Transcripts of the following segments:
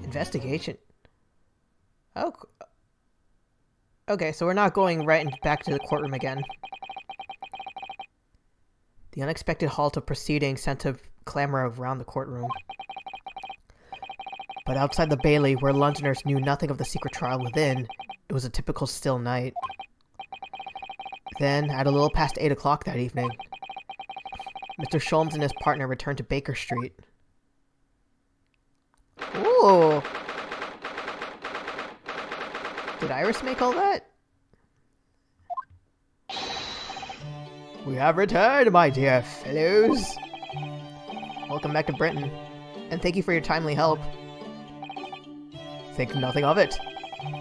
Investigation? Oh. Okay, so we're not going back to the courtroom again. The unexpected halt of proceedings sent a clamor around the courtroom. But outside the Bailey, where Londoners knew nothing of the secret trial within, it was a typical still night. Then, at a little past 8 o'clock that evening, Mr. Sholmes and his partner returned to Baker Street. Ooh! Did Iris make all that? We have returned, my dear fellows! Welcome back to Britain, and thank you for your timely help. Think nothing of it.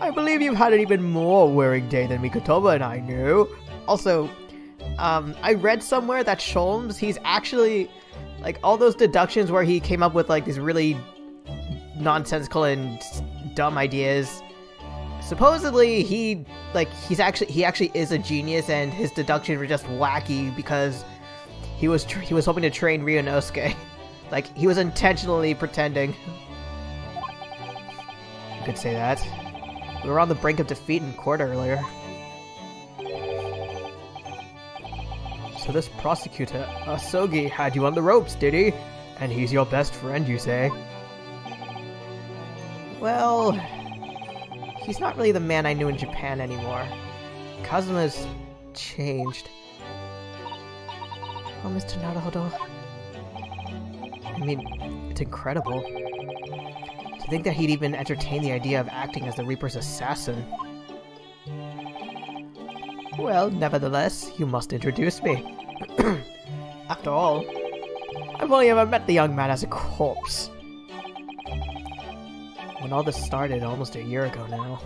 I believe you've had an even more wearing day than Mikotoba and I knew. Also, I read somewhere that Sholmes, he's actually, like, all those deductions where he came up with, like, these really nonsensical and dumb ideas. Supposedly, he actually is a genius, and his deductions were just wacky because he was hoping to train Ryunosuke. Like, he was intentionally pretending. You could say that. We were on the brink of defeat in court earlier. So this prosecutor, Asogi, had you on the ropes, did he? And he's your best friend, you say? Well, he's not really the man I knew in Japan anymore. Kazuma's changed. Oh, Mr. Naruhodo. I mean, it's incredible. To think that he'd even entertain the idea of acting as the Reaper's assassin. Well, nevertheless, you must introduce me. After all, I've only ever met the young man as a corpse. When all this started almost a year ago now.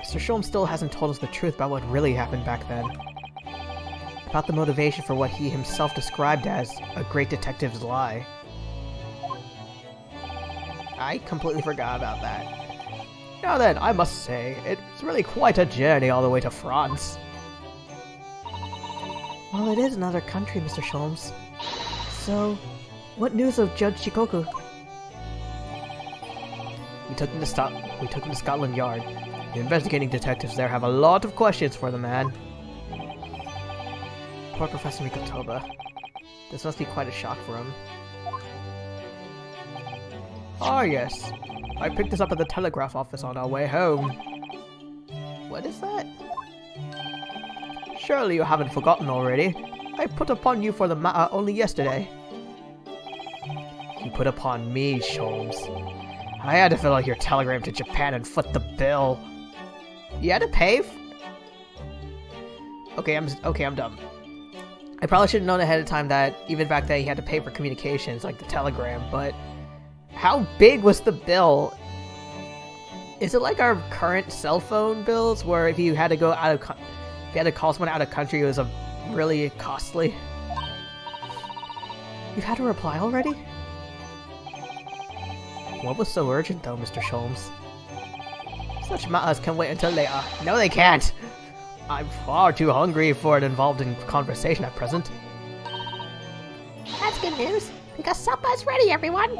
Mr. Sholmes still hasn't told us the truth about what really happened back then. About the motivation for what he himself described as a great detective's lie. I completely forgot about that. Now then, I must say, it's really quite a journey all the way to France. Well, it is another country, Mr. Sholmes. So, what news of Judge Shikoku? We took him to Scotland Yard. The investigating detectives there have a lot of questions for the man. Poor Professor Mikotoba. This must be quite a shock for him. Ah, yes. I picked this up at the telegraph office on our way home. What is that? Surely you haven't forgotten already. I put upon you for the matter only yesterday. You put upon me, Sholmes. I had to fill out your telegram to Japan and foot the bill. You had to pay Okay, I'm dumb. I probably should have known ahead of time that even back then you had to pay for communications, like the telegram, but how big was the bill? Is it like our current cell phone bills, where if you had to go if you had to call someone out of country, it was really costly? You've had a reply already? What was so urgent, though, Mr. Sholmes? Such matters can wait until later. No, they can't! I'm far too hungry for it involved in conversation at present. That's good news, because supper's ready, everyone!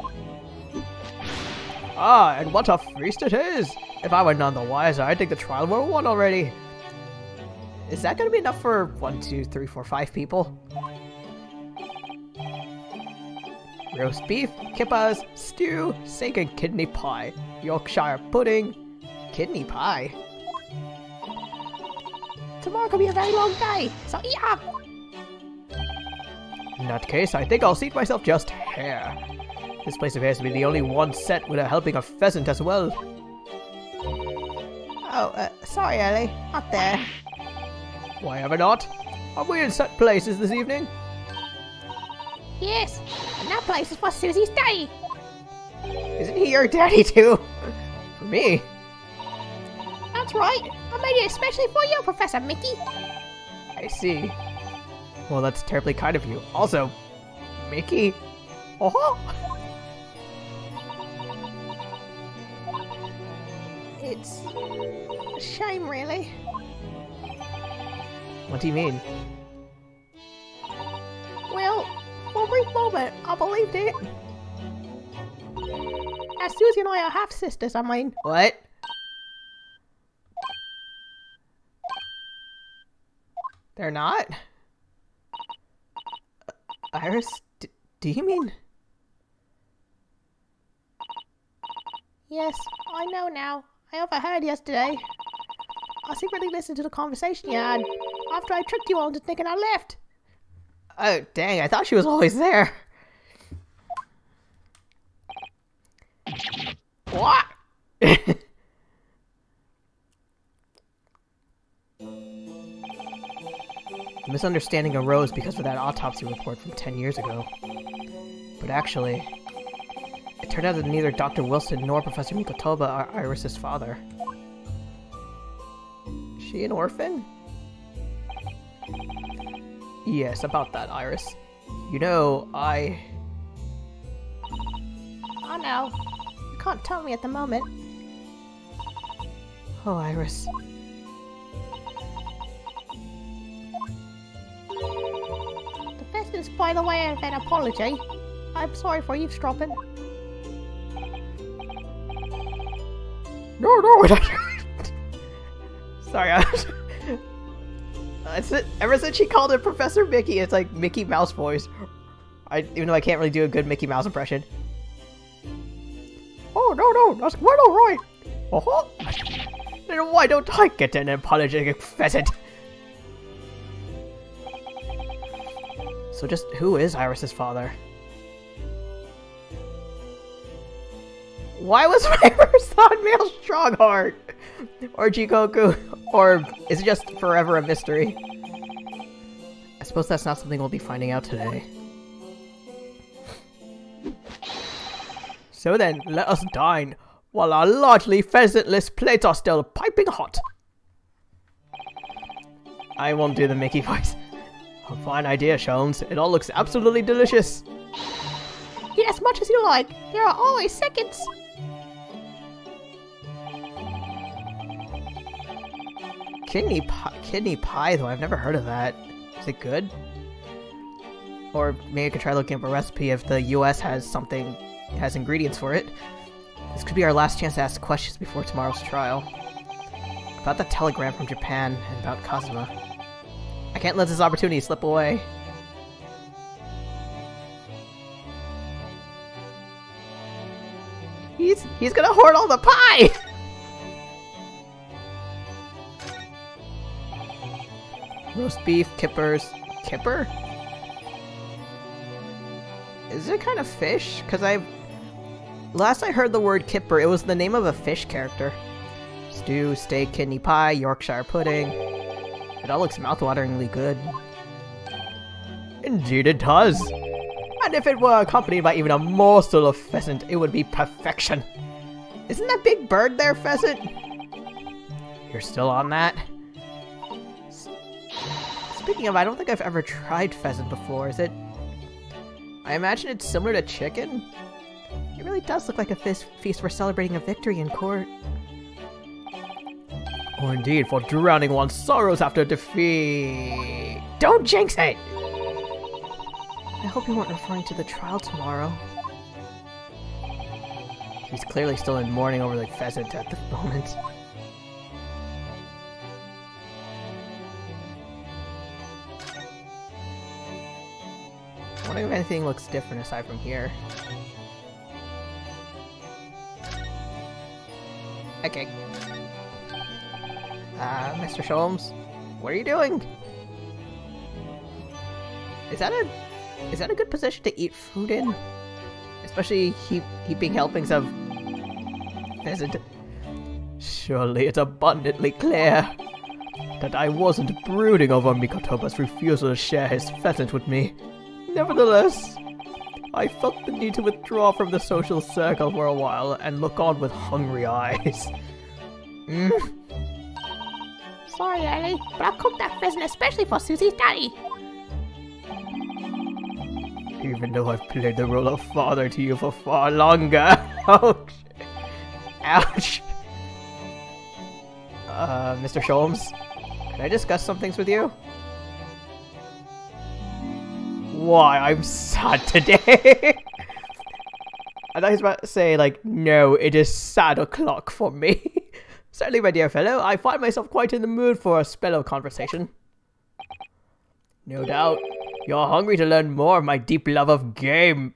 Ah, and what a feast it is! If I were none the wiser, I'd think the trial were won already. Is that gonna be enough for 1, 2, 3, 4, 5 people? Roast beef, kippas, stew, steak and kidney pie, Yorkshire pudding, kidney pie. Tomorrow could be a very long day, so eat up! In that case, I think I'll seat myself just here. This place appears to be the only one set with a helping of pheasant as well. Oh, sorry, Ellie. Not there. Why ever not? Are we in set places this evening? Yes, and that place is for Susie's daddy. Isn't he your daddy too? For me? That's right. I made it especially for you, Professor Mickey. I see. Well, that's terribly kind of you. Also, Mickey? Oh! It's a shame, really. What do you mean? Well, for one moment, I believed it. Susie and I are half-sisters, I mean. What? They're not? Iris, do you mean... Yes, I know now. I overheard yesterday. I secretly listened to the conversation you had after I tricked you all into thinking I left. Oh, dang, I thought she was always there. What? The misunderstanding arose because of that autopsy report from 10 years ago. But actually, it turned out that neither Dr. Wilson nor Professor Mikotoba are Iris's father. Is she an orphan? Yes, about that, Iris. You know, I know. You can't tell me at the moment. Oh, Iris. The best is, by the way, of an apology. I'm sorry for eavesdropping. No. Sorry, ever since she called it Professor Mickey, it's like Mickey Mouse voice. Even though I can't really do a good Mickey Mouse impression. Oh, no, that's quite alright. Then why don't I get an apologetic pheasant? So just who is Iris's father? Why was my first thought male Strongheart? Or Jikoku? Or is it just forever a mystery? I suppose that's not something we'll be finding out today. So then, let us dine, while our largely pheasantless plates are still piping hot. I won't do the Mickey voice. A fine idea, Sholmes. It all looks absolutely delicious. Eat as much as you like. There are always seconds. Kidney pie, though. I've never heard of that. Is it good? Or maybe I could try looking up a recipe if the US has ingredients for it. This could be our last chance to ask questions before tomorrow's trial. About the telegram from Japan and about Kazuma. I can't let this opportunity slip away. He's gonna hoard all the pie! Roast beef, kippers. Kipper? Is it kind of fish? Because last I heard the word kipper, it was the name of a fish character. Stew, steak, kidney pie, Yorkshire pudding. It all looks mouthwateringly good. Indeed it does. And if it were accompanied by even a morsel of pheasant, it would be perfection. Isn't that big bird there, pheasant? You're still on that? Speaking of, I don't think I've ever tried pheasant before. Is it... I imagine it's similar to chicken? It really does look like a feast for celebrating a victory in court. Or indeed, for drowning one's sorrows after defeat. Don't jinx it! I hope you weren't referring to the trial tomorrow. He's clearly still in mourning over the pheasant at the moment. I wonder if anything looks different aside from here. Okay. Mr. Sholmes, what are you doing? Is that a good position to eat food in? Especially heaping helpings of pheasant. Surely it's abundantly clear that I wasn't brooding over Mikotoba's refusal to share his pheasant with me. Nevertheless, I felt the need to withdraw from the social circle for a while and look on with hungry eyes. Sorry, Ellie, but I cooked that pheasant especially for Susie's daddy. Even though I've played the role of father to you for far longer. Ouch. Ouch. Mr. Sholmes, can I discuss some things with you? why I'm sad today. I thought he was about to say, like, no, it is sad o'clock for me. Certainly, my dear fellow, I find myself quite in the mood for a spell of conversation. No doubt, you're hungry to learn more of my deep love of game.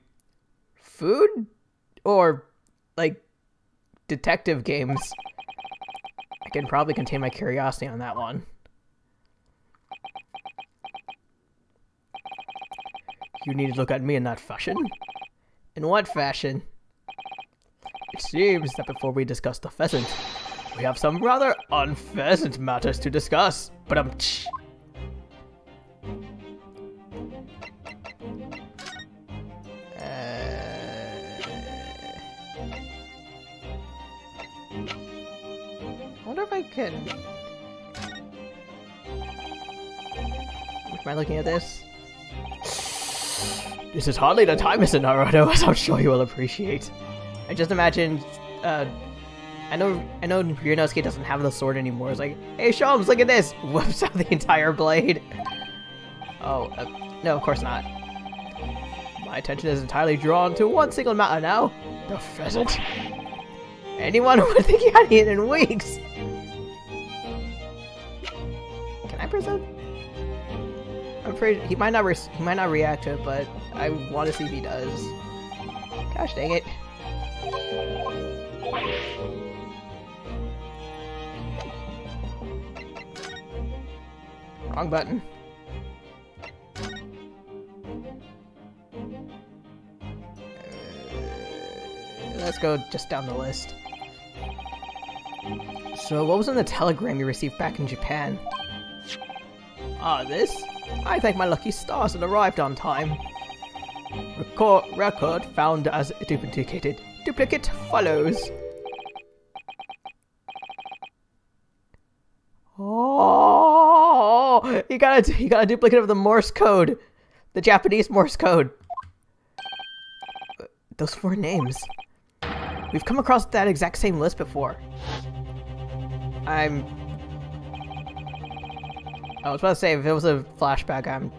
Food? Or, like, detective games? I can probably contain my curiosity on that one. You need to look at me in that fashion? In what fashion? It seems that before we discuss the pheasant, we have some rather unpheasant matters to discuss. But I wonder if I can... Am I looking at this? This is hardly the time, Mr. Naruto, as I'm sure you will appreciate. I just imagined, I know Ryunosuke doesn't have the sword anymore. It's like, hey Sholmes, look at this! Whips out the entire blade. Oh, no, of course not. My attention is entirely drawn to one single matter now. The pheasant. Anyone would think he hadn't eaten in weeks. Can I presume? I'm afraid he might not react to it, but I want to see if he does. Gosh dang it. Wrong button. Let's go just down the list. So what was in the telegram you received back in Japan? Ah, this? I thank my lucky stars it arrived on time. Record found as duplicated. Duplicate follows. Oh, he got a duplicate of the Morse code, the Japanese Morse code. Those 4 names. We've come across that exact same list before. I was about to say, if it was a flashback, I'm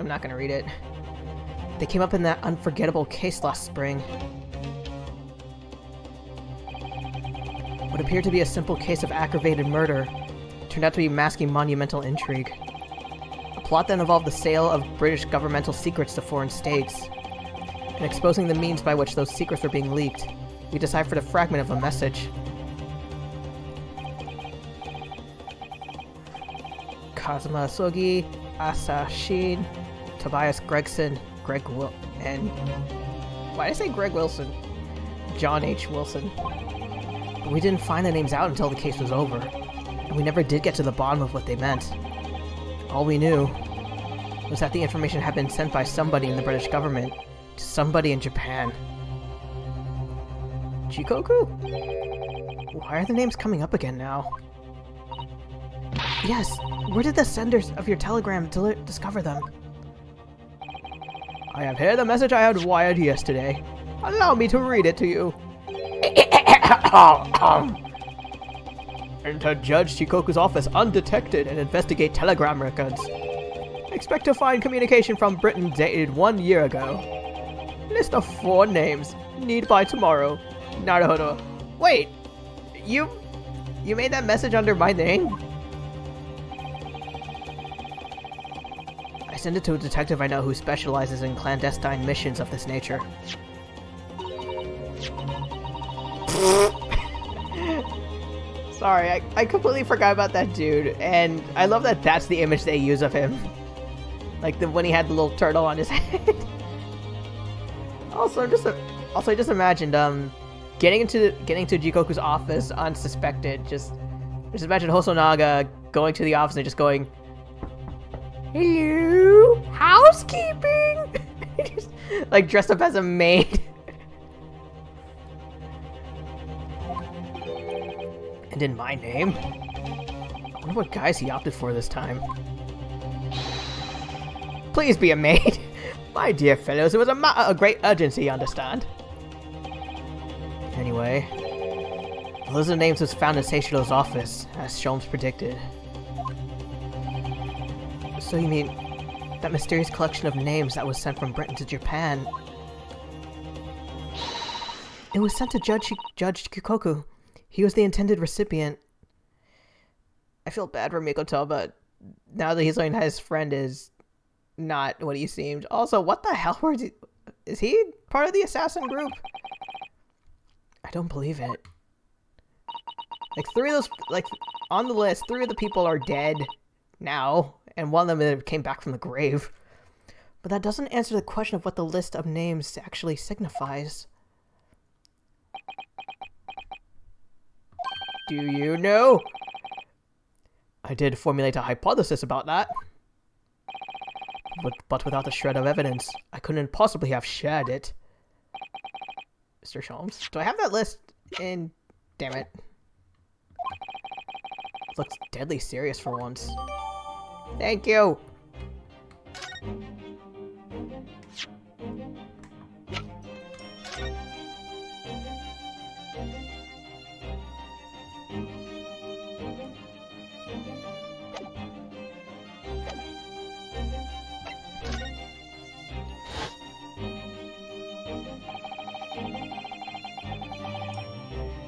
not gonna read it. They came up in that unforgettable case last spring. What appeared to be a simple case of aggravated murder turned out to be masking monumental intrigue. A plot that involved the sale of British governmental secrets to foreign states. And exposing the means by which those secrets were being leaked, we deciphered a fragment of a message. Kazuma Sogi, Asa Shin, Tobias Gregson, and... Why did I say Greg Wilson? John H. Wilson. But we didn't find the names out until the case was over, and we never did get to the bottom of what they meant. All we knew was that the information had been sent by somebody in the British government to somebody in Japan. Chikoku? Why are the names coming up again now? Yes, where did the senders of your telegram discover them? I have here the message I had wired yesterday. Allow me to read it to you. Enter Judge Chikoku's office undetected and investigate telegram records. Expect to find communication from Britain dated 1 year ago. List of 4 names. Need by tomorrow. Naruto. Wait, you made that message under my name? I sent it to a detective I know who specializes in clandestine missions of this nature. Sorry, I completely forgot about that dude, and I love that that's the image they use of him. Like when he had the little turtle on his head. Also, I just imagined getting into Jikoku's office unsuspected. Just imagine Hosonaga going to the office and just going, "Hello, housekeeping," just, like dressed up as a maid. And in my name? I wonder what guise he opted for this time. Please be a maid. My dear fellows, it was a matter of great urgency, you understand? Anyway, the list of names was found in Seishiro's office, as Sholmes predicted. So you mean That mysterious collection of names that was sent from Britain to Japan. It was sent to Judge Kikoku. He was the intended recipient. I feel bad for Mikoto, but now that he's learning that his friend is not what he seemed. Also, what the hell is he part of the assassin group? I don't believe it. Like, three of those, like, on the list, 3 of the people are dead now, and one of them came back from the grave. But that doesn't answer the question of what the list of names actually signifies. Do you know? I did formulate a hypothesis about that. But without a shred of evidence, I couldn't possibly have shared it. Mr. Sholmes, do I have that list in... Damn it. Looks deadly serious for once. Thank you!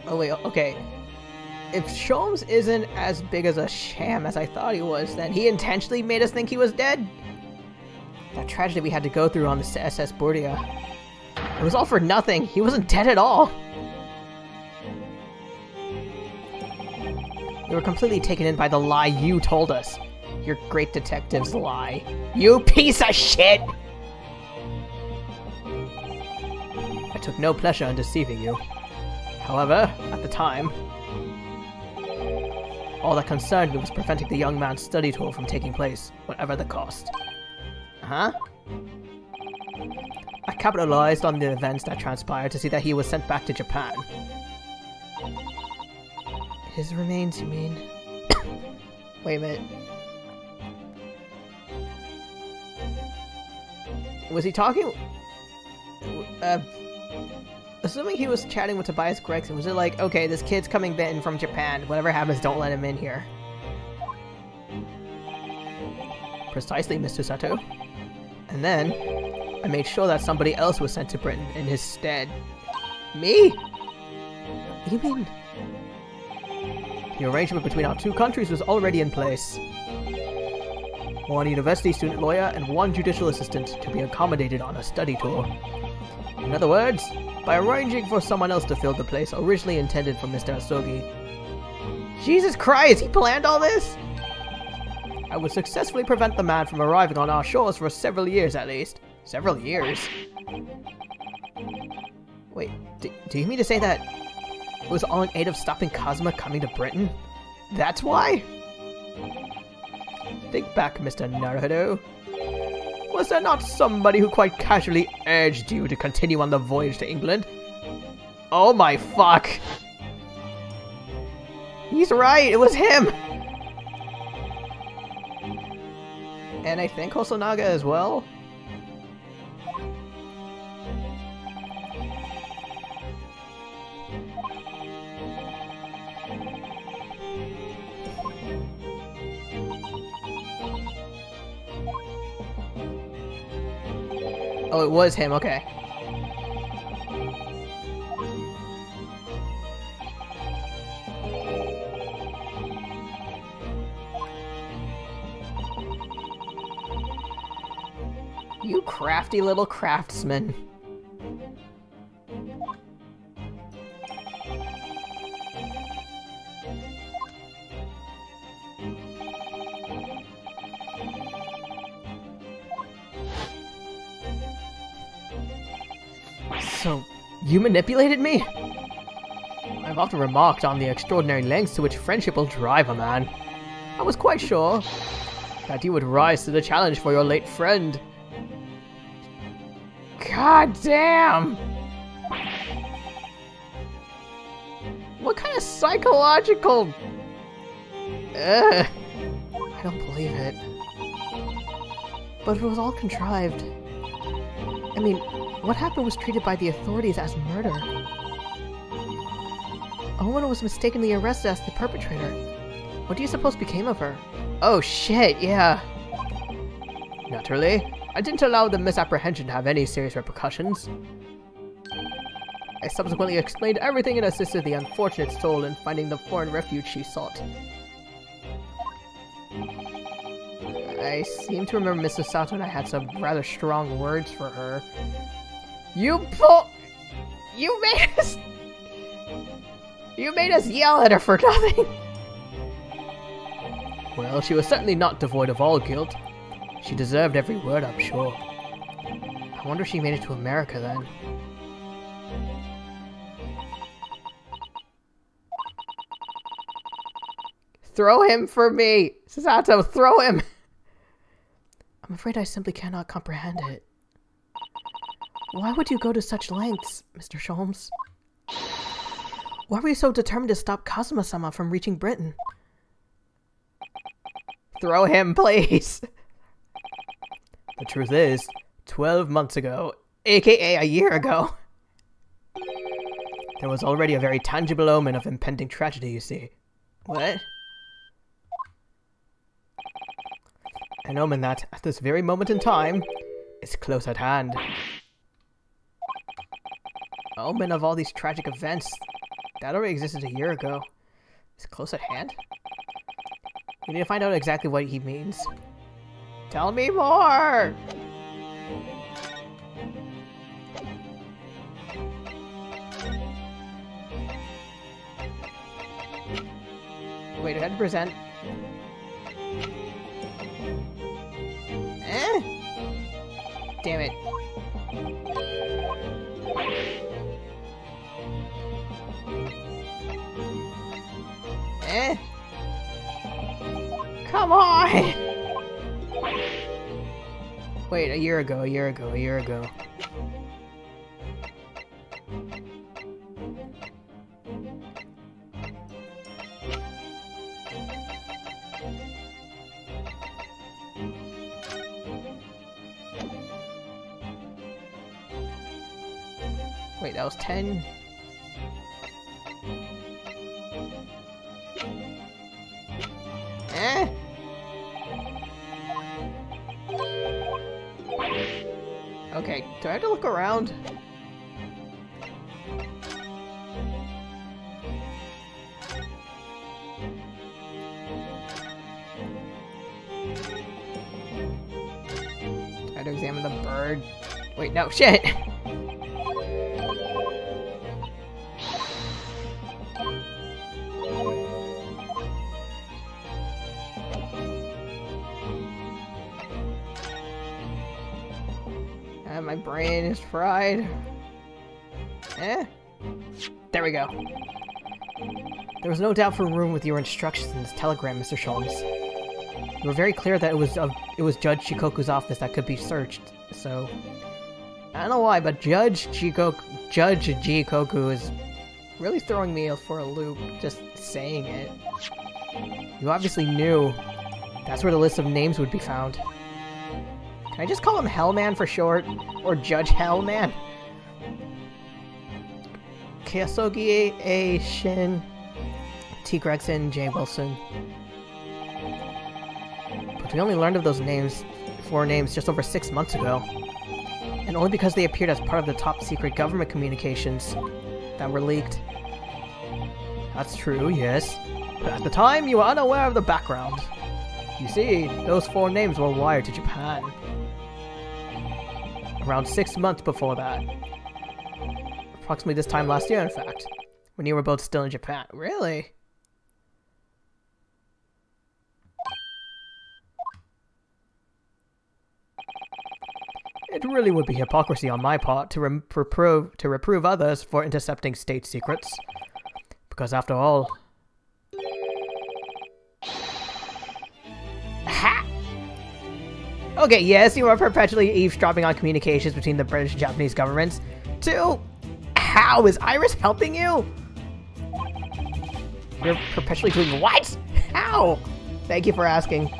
Oh wait, okay. If Sholmes isn't as big as a sham as I thought he was, then he intentionally made us think he was dead? That tragedy we had to go through on the SS Burya. It was all for nothing. He wasn't dead at all. We were completely taken in by the lie you told us. Your great detective's lie. You piece of shit! I took no pleasure in deceiving you. However, at the time, all that concerned me was preventing the young man's study tour from taking place, whatever the cost. Huh? I capitalized on the events that transpired to see that he was sent back to Japan. His remains, you mean? Wait a minute. Was he talking? Assuming he was chatting with Tobias Gregson, was it like, okay, this kid's coming in from Japan, whatever happens, don't let him in here? Precisely, Mr. Sato. And then, I made sure that somebody else was sent to Britain in his stead. Me? You mean... The arrangement between our 2 countries was already in place. 1 university student lawyer and 1 judicial assistant to be accommodated on a study tour. In other words, by arranging for someone else to fill the place originally intended for Mr. Asogi. Jesus Christ, he planned all this? I would successfully prevent the man from arriving on our shores for several years at least. Several years? Wait, do you mean to say that it was all in aid of stopping Kazuma coming to Britain? That's why? Think back, Mr. Naruhodo. Was there not somebody who quite casually urged you to continue on the voyage to England? Oh my fuck! He's right, it was him! And I think Hosonaga as well? Oh, it was him, okay. You crafty little craftsman. So, you manipulated me? I've often remarked on the extraordinary lengths to which friendship will drive a man. I was quite sure that you would rise to the challenge for your late friend. God damn! What kind of psychological... I don't believe it. But it was all contrived. I mean, what happened was treated by the authorities as murder. A woman was mistakenly arrested as the perpetrator. What do you suppose became of her? Oh shit, yeah. Naturally, I didn't allow the misapprehension to have any serious repercussions. I subsequently explained everything and assisted the unfortunate soul in finding the foreign refuge she sought. I seem to remember Mrs. Sato and I had some rather strong words for her. You made us yell at her for nothing! Well, she was certainly not devoid of all guilt. She deserved every word, I'm sure. I wonder if she made it to America then. Throw him for me! Sato, throw him! I'm afraid I simply cannot comprehend it. Why would you go to such lengths, Mr. Sholmes? Why were you so determined to stop Kazuma-sama from reaching Britain? Throw him, please! The truth is, 12 months ago, aka a year ago, there was already a very tangible omen of impending tragedy, you see. What? An omen that, at this very moment in time, is close at hand. Omen of all these tragic events that already existed a year ago. Is close at hand? We need to find out exactly what he means. Tell me more! Wait, 100%. Damn it. Come on! Wait, a year ago. Wait, that was 10? Okay, do I have to look around? I had to examine the bird. Wait, no, shit! My brain is fried. There we go. There was no doubt for room with your instructions in this telegram, Mr. Sholmes. You were very clear that it was Judge Shikoku's office that could be searched, so... I don't know why, but Judge Shikoku is really throwing me for a loop, just saying it. You obviously knew that's where the list of names would be found. Can I just call him Hellman for short? Or Judge Hellman? Kyosugi A. Shin, T. Gregson, J. Wilson. But we only learned of those names, 4 names, just over 6 months ago. And only because they appeared as part of the top-secret government communications that were leaked. That's true, yes. But at the time, you were unaware of the background. You see, those 4 names were wired to Japan. Around 6 months before that. Approximately this time last year, in fact. When you were both still in Japan. Really? It really would be hypocrisy on my part to reprove others for intercepting state secrets. Because after all... Ha! Okay, yes, you are perpetually eavesdropping on communications between the British and Japanese governments. 2. How is Iris helping you? You're perpetually doing what? How? Thank you for asking.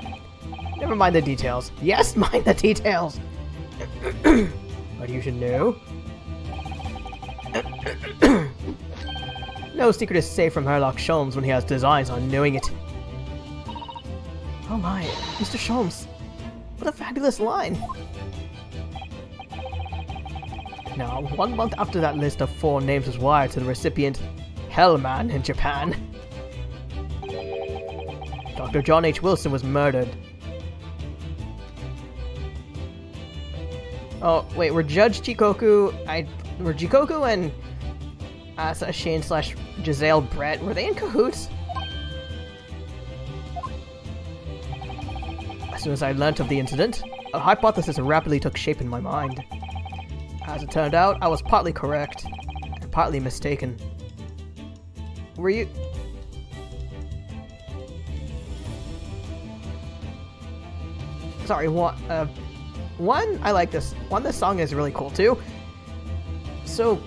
Never mind the details. Yes, mind the details. But you should know. No secret is safe from Herlock Sholmes when he has designs on knowing it. Oh my, Mr. Sholmes. What a fabulous line! Now, 1 month after that list of 4 names was wired to the recipient, Hellman in Japan, Dr. John H. Wilson was murdered. Oh, wait, were Jikoku and Asashine / Giselle Brett, were they in cahoots? As soon as I learnt of the incident, a hypothesis rapidly took shape in my mind. As it turned out, I was partly correct, and partly mistaken. Were you... Sorry, one, I like this. One, this song is really cool too. So...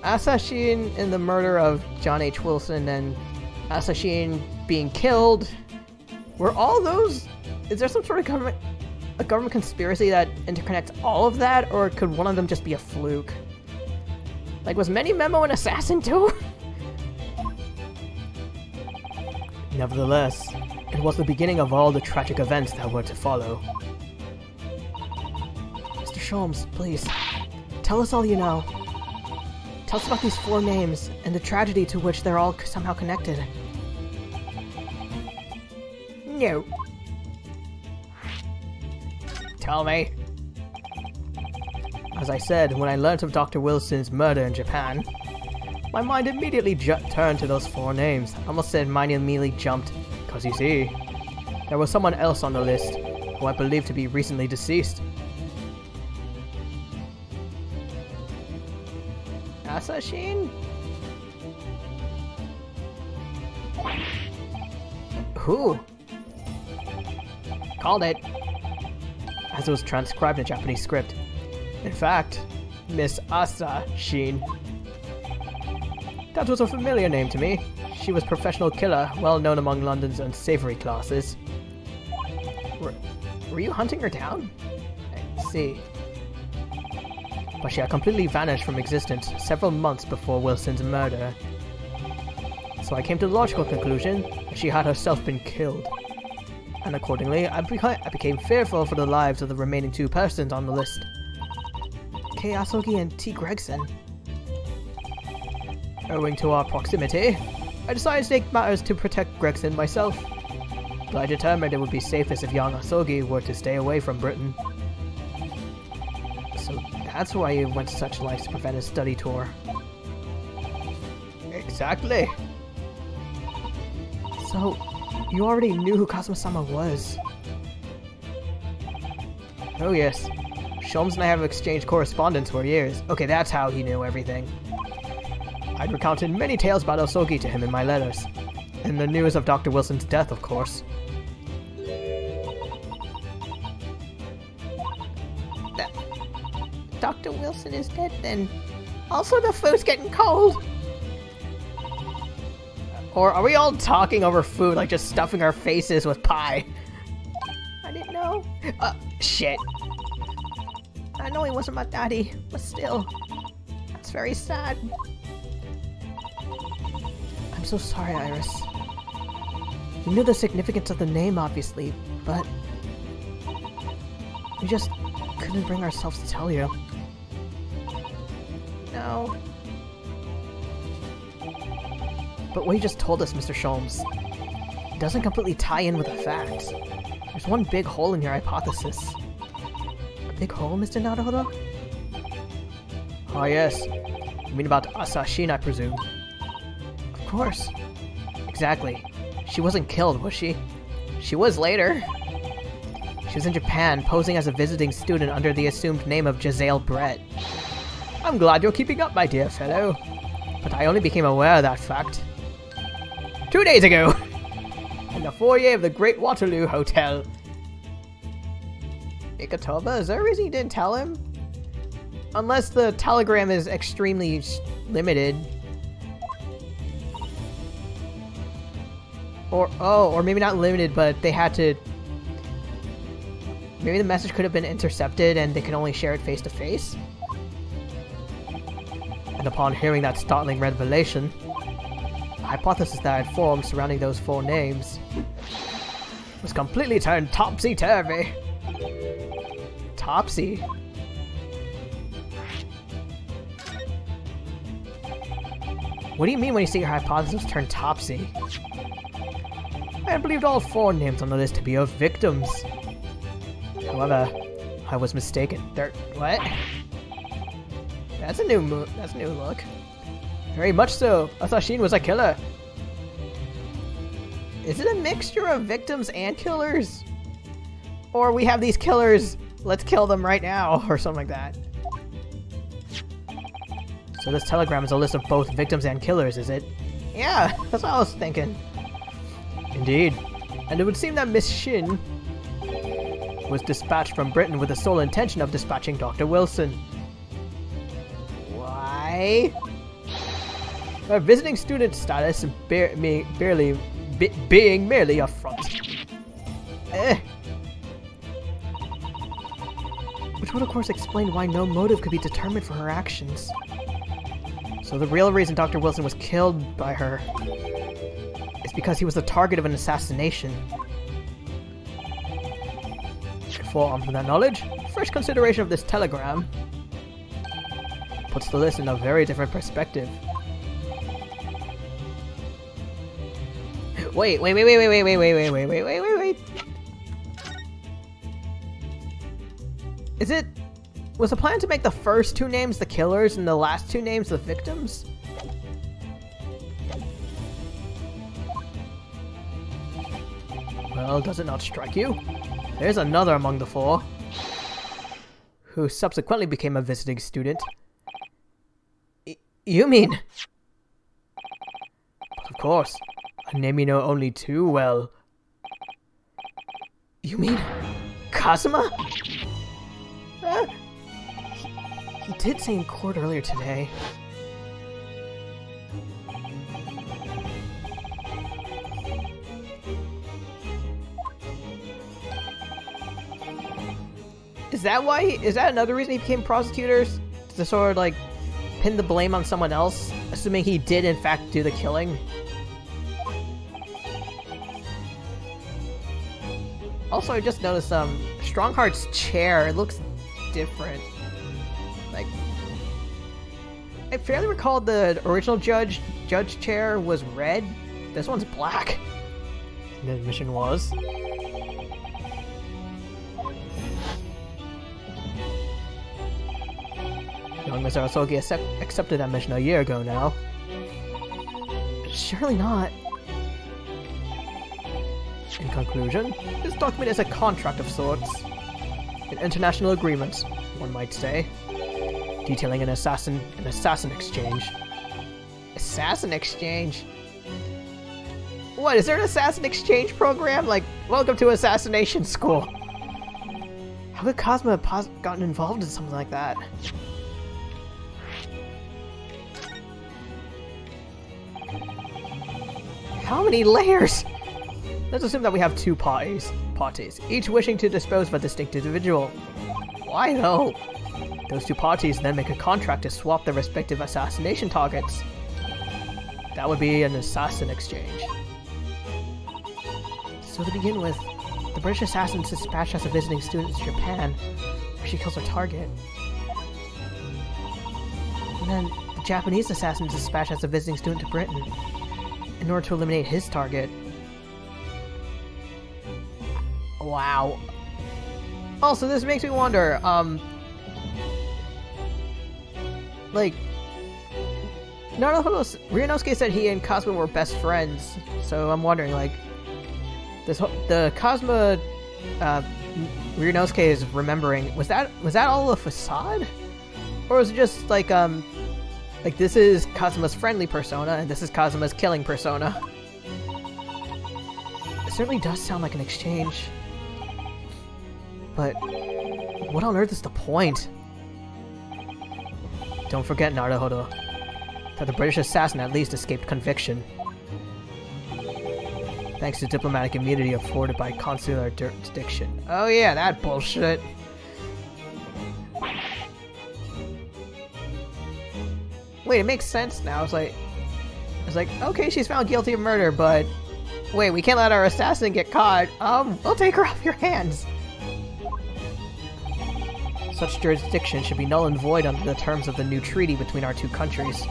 Asashine in the murder of John H. Wilson and Asashine being killed, were all those... Is there some sort of government conspiracy that interconnects all of that, or could one of them just be a fluke? Like, was Many Memo an assassin too? Nevertheless, it was the beginning of all the tragic events that were to follow. Mr. Sholmes, please, tell us all you know. Tell us about these 4 names, and the tragedy to which they're all somehow connected. No. Tell me. As I said, when I learnt of Dr. Wilson's murder in Japan, my mind immediately turned to those 4 names. I almost said mine immediately jumped, because you see, there was someone else on the list, who I believe to be recently deceased. Asashine? Who? Called it. As it was transcribed in Japanese script. In fact, Miss Asashine. That was a familiar name to me. She was a professional killer, well known among London's unsavory classes. Were you hunting her down? I see. But she had completely vanished from existence several months before Wilson's murder. So I came to the logical conclusion that she had herself been killed. And accordingly, I became fearful for the lives of the remaining 2 persons on the list. Kei Asogi and T. Gregson. Owing to our proximity, I decided to take matters to protect Gregson myself. But I determined it would be safest if young Asogi were to stay away from Britain. So that's why you went to such lengths to prevent his study tour. Exactly. So, you already knew who Kazuma-sama was. Oh yes. Sholmes and I have exchanged correspondence for years. Okay, that's how he knew everything. I'd recounted many tales about Asogi to him in my letters. And the news of Dr. Wilson's death, of course. Dr. Wilson is dead then. Also, the food's getting cold. Or are we all talking over food, like just stuffing our faces with pie? I didn't know. Shit. I know he wasn't my daddy, but still, that's very sad. I'm so sorry, Iris. We knew the significance of the name, obviously, but we just couldn't bring ourselves to tell you. No. But what you just told us, Mr. Sholmes, it doesn't completely tie in with the facts. There's one big hole in your hypothesis. A big hole, Mr. Naruhodo? Ah, yes. You mean about Asashine, I presume? Of course. Exactly. She wasn't killed, was she? She was later. She was in Japan, posing as a visiting student under the assumed name of Giselle Brett. I'm glad you're keeping up, my dear fellow. But I only became aware of that fact 2 days ago, in the foyer of the Great Waterloo Hotel. Ikatoba, is there a reason you didn't tell him? Unless the telegram is extremely limited. Or maybe not limited, but they had to... Maybe the message could have been intercepted and they can only share it face to face? And upon hearing that startling revelation, the hypothesis that I had formed surrounding those 4 names was completely turned topsy-turvy. Topsy? What do you mean when you say your hypothesis turned topsy? I had believed all 4 names on the list to be of victims. However, I was mistaken. What? That's a new move. That's a new look. Very much so. I thought Sheen was a killer. Is it a mixture of victims and killers? Or we have these killers, let's kill them right now, or something like that. So this telegram is a list of both victims and killers, is it? Yeah, that's what I was thinking. Indeed. And it would seem that Miss Shin was dispatched from Britain with the sole intention of dispatching Dr. Wilson. Why? Her visiting student status being merely a front. Which would of course explain why no motive could be determined for her actions. So the real reason Dr. Wilson was killed by her is because he was the target of an assassination. Full armed with that knowledge, fresh consideration of this telegram puts the list in a very different perspective. Wait. Was the plan to make the first 2 names the killers and the last 2 names the victims? Well, does it not strike you? There's another among the 4, who subsequently became a visiting student. You mean? But of course, a name you know only too well. You mean Kazuma? He did say in court earlier today. Is that another reason he became prosecutors? To sort of like pin the blame on someone else, assuming he did in fact do the killing? Also, I just noticed Strongheart's chair, it looks different. Like, I fairly recall the original judge chair was red. This one's black. And the mission was. Young Mr. Asogi accepted that mission a year ago now. Surely not. In conclusion, this document is a contract of sorts. An international agreement, one might say. Detailing an assassin exchange. Assassin exchange? What, is there an assassin exchange program? Like, welcome to assassination school. How could Cosmo have gotten involved in something like that? How many layers? Let's assume that we have 2 parties, each wishing to dispose of a distinct individual. Why though? Those 2 parties then make a contract to swap their respective assassination targets. That would be an assassin exchange. So to begin with, the British assassin is dispatched as a visiting student to Japan, where she kills her target. And then the Japanese assassin is dispatched as a visiting student to Britain, in order to eliminate his target. Wow. Also, this makes me wonder, like, Ryunosuke said he and Kazuma were best friends, so I'm wondering, like, the Kazuma, Ryunosuke is remembering, was that all a facade? Or was it just, like this is Kazuma's friendly persona, and this is Kazuma's killing persona? It certainly does sound like an exchange. But what on earth is the point? Don't forget, Naruhodo, that the British assassin at least escaped conviction. Thanks to diplomatic immunity afforded by consular jurisdiction. Oh yeah, that bullshit. Wait, it makes sense now. It's like, okay, she's found guilty of murder, but Wait, we can't let our assassin get caught. We'll take her off your hands. Such jurisdiction should be null and void under the terms of the new treaty between our two countries.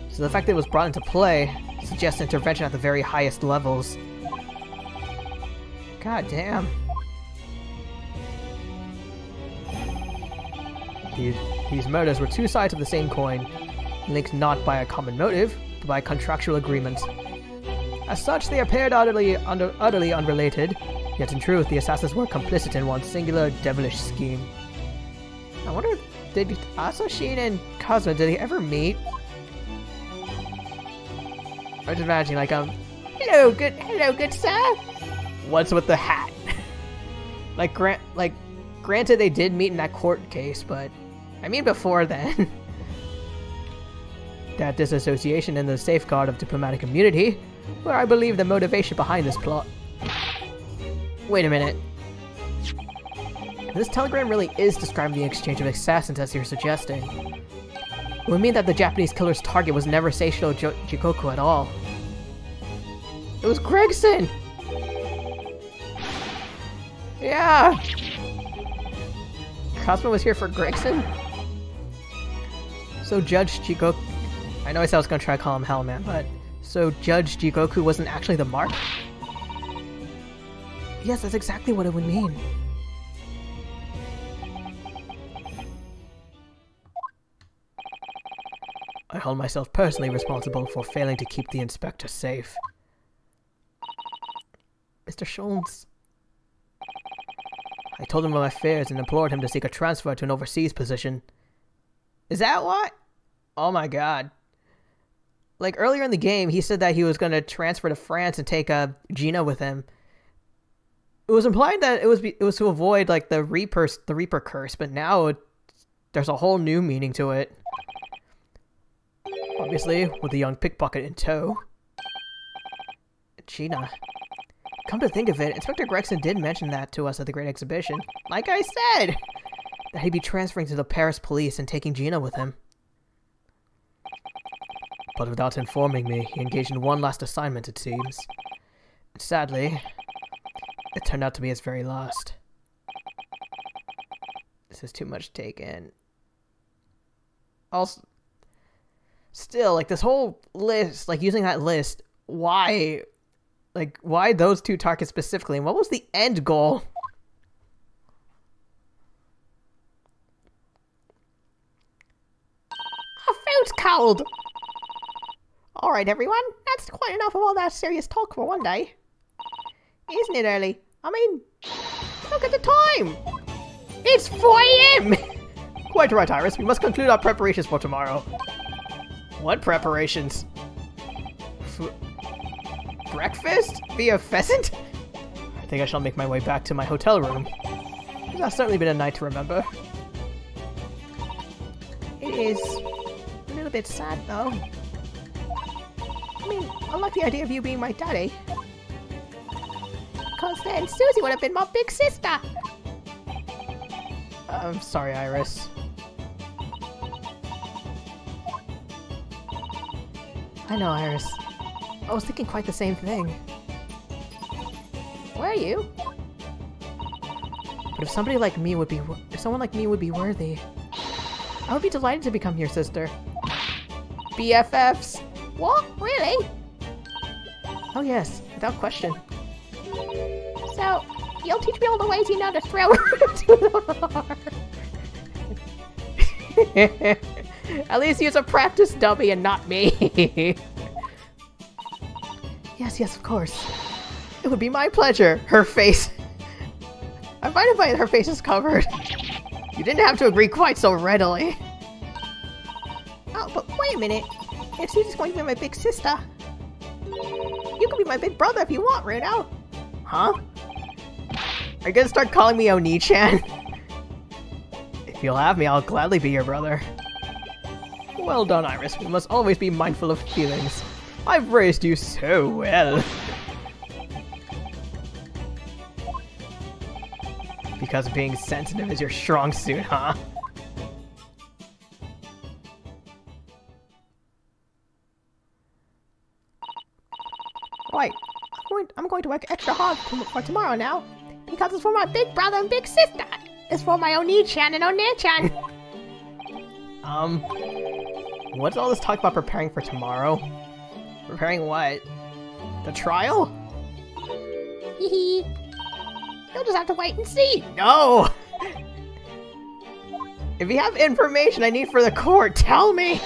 So the fact that it was brought into play suggests intervention at the very highest levels. God damn. These murders were two sides of the same coin, linked not by a common motive, but by contractual agreement. As such, they appeared utterly unrelated, yet in truth, the assassins were complicit in one singular devilish scheme. I wonder, did Asashine and Kazuma, did they ever meet? I'm just imagining, like, hello, good sir. What's with the hat? Granted, they did meet in that court case, but I mean before then. That disassociation and the safeguard of diplomatic immunity were, I believe, the motivation behind this plot. Wait a minute. If this telegram really is describing the exchange of assassins as you're suggesting, it would mean that the Japanese killer's target was never Seishiro Jikoku at all. It was Gregson! Yeah! Cosmo was here for Gregson? So Judge Jikoku... I know I said I was gonna try to call him Hellman, but... So Judge Jikoku wasn't actually the mark? Yes, that's exactly what it would mean. I hold myself personally responsible for failing to keep the inspector safe. Mr. Sholmes. I told him of my fears and implored him to seek a transfer to an overseas position. Is that what? Oh my god. Like, earlier in the game, he said that he was going to transfer to France and take Gina with him. It was implied that it was to avoid, like, the Reaper curse, but now there's a whole new meaning to it. Obviously, with the young pickpocket in tow. Gina. Come to think of it, Inspector Gregson did mention that to us at the Great Exhibition. Like I said! That he'd be transferring to the Paris police and taking Gina with him. But without informing me, he engaged in one last assignment, it seems. And sadly, it turned out to be his very last. This is too much to take in. Also, still, like, this whole list, like, using that list, why? Like, why those two targets specifically? And what was the end goal? Our food's cold! Alright, everyone, that's quite enough of all that serious talk for one day. Isn't it early? I mean, look at the time! It's 4 AM! Quite right, Iris. We must conclude our preparations for tomorrow. What preparations? Breakfast? Via pheasant? I think I shall make my way back to my hotel room. It has certainly been a night to remember. It is a little bit sad, though. I mean, I like the idea of you being my daddy. Because then Susie would have been my big sister. I'm sorry, Iris. I know, Iris. I was thinking quite the same thing. Were you? But if someone like me would be worthy, I would be delighted to become your sister. BFFs. What? Really? Oh yes, without question. So, you'll teach me all the ways you know to throw to the At least use a practice dummy and not me. Yes, of course. It would be my pleasure. Her face. I'm fine if her face is covered. You didn't have to agree quite so readily. Oh, but wait a minute. If Susie's going to be my big sister, you can be my big brother if you want, Runo. Huh? Are you gonna start calling me Oni-chan? If you'll have me, I'll gladly be your brother. Well done, Iris. We must always be mindful of feelings. I've raised you so well. Because being sensitive is your strong suit, huh? Right. going to work extra hard for tomorrow now, because it's for my big brother and big sister. It's for my Oni-chan and Oni-chan. What's all this talk about preparing for tomorrow? Preparing what? The trial? Hee. You'll just have to wait and see. No! If you have information I need for the court, tell me!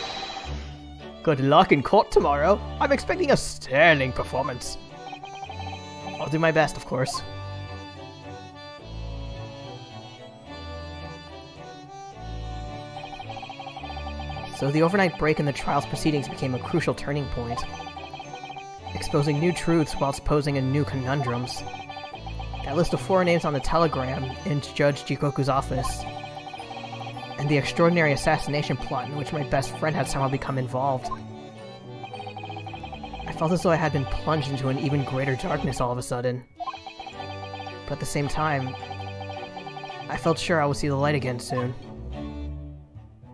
Good luck in court tomorrow. I'm expecting a sterling performance. I'll do my best, of course. So the overnight break in the trial's proceedings became a crucial turning point, exposing new truths whilst posing in new conundrums. That list of 4 names on the telegram in Judge Jikoku's office, and the extraordinary assassination plot in which my best friend had somehow become involved. I felt as though I had been plunged into an even greater darkness all of a sudden. But at the same time, I felt sure I would see the light again soon.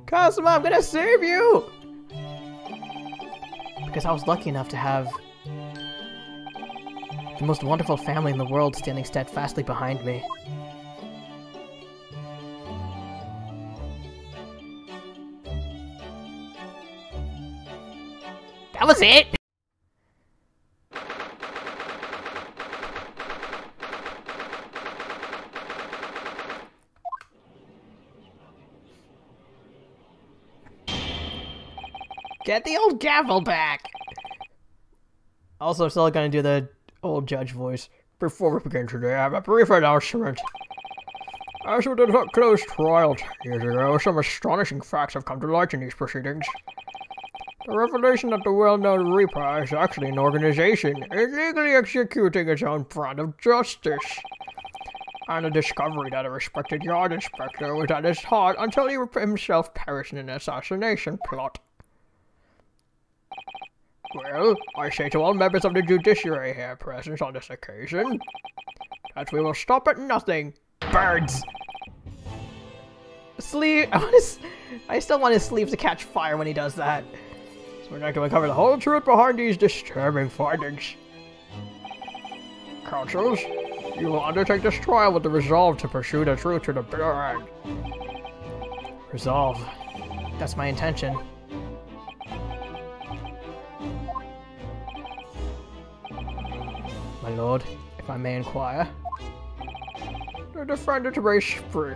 Kazuma, I'm gonna save you! Because I was lucky enough to have the most wonderful family in the world standing steadfastly behind me. That was it! Get the old gavel back! Also, still gonna do the old judge voice. Before we begin today, I have a brief announcement. As with the closed trial 10 years ago, some astonishing facts have come to light in these proceedings. The revelation that the well-known Reaper is actually an organization illegally executing its own brand of justice. And the discovery that a respected yard inspector was at his heart until he himself perished in an assassination plot. Well, I say to all members of the judiciary here present on this occasion, that we will stop at nothing. Birds! Sleeve. I still want his sleeve to catch fire when he does that. So we're not going to cover the whole truth behind these disturbing findings. Counsels, you will undertake this trial with the resolve to pursue the truth to the bitter end. Resolve. That's my intention. My lord, if I may inquire. The defendant may speak.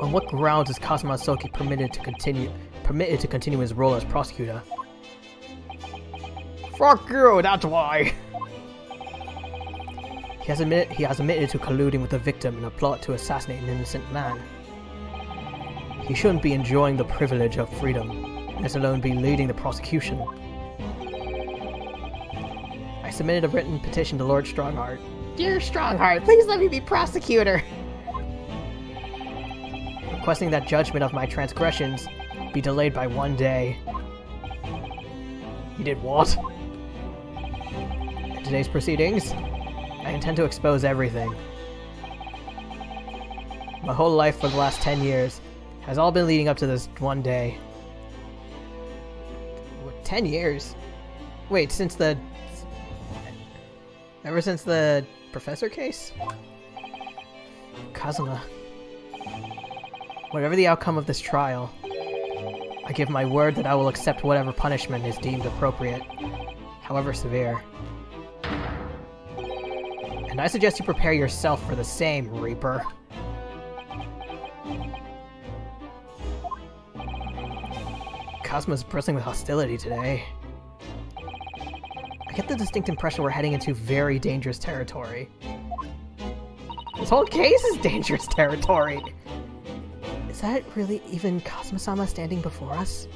On what grounds is Kazuma Soki permitted to continue his role as prosecutor? Fuck you, that's why! He has admitted to colluding with the victim in a plot to assassinate an innocent man. He shouldn't be enjoying the privilege of freedom, let alone be leading the prosecution. I submitted a written petition to Lord Strongheart. Dear Strongheart, please let me be prosecutor. Requesting that judgment of my transgressions be delayed by 1 day. He did what? In today's proceedings, I intend to expose everything. My whole life for the last 10 years has all been leading up to this 1 day. 10 years? Wait, ever since the professor case? Kazuma. Whatever the outcome of this trial, I give my word that I will accept whatever punishment is deemed appropriate, however severe. And I suggest you prepare yourself for the same, Reaper. Kazuma's bristling with hostility today. I get the distinct impression we're heading into very dangerous territory. This whole case is dangerous territory! Is that really even Kazuma-sama standing before us?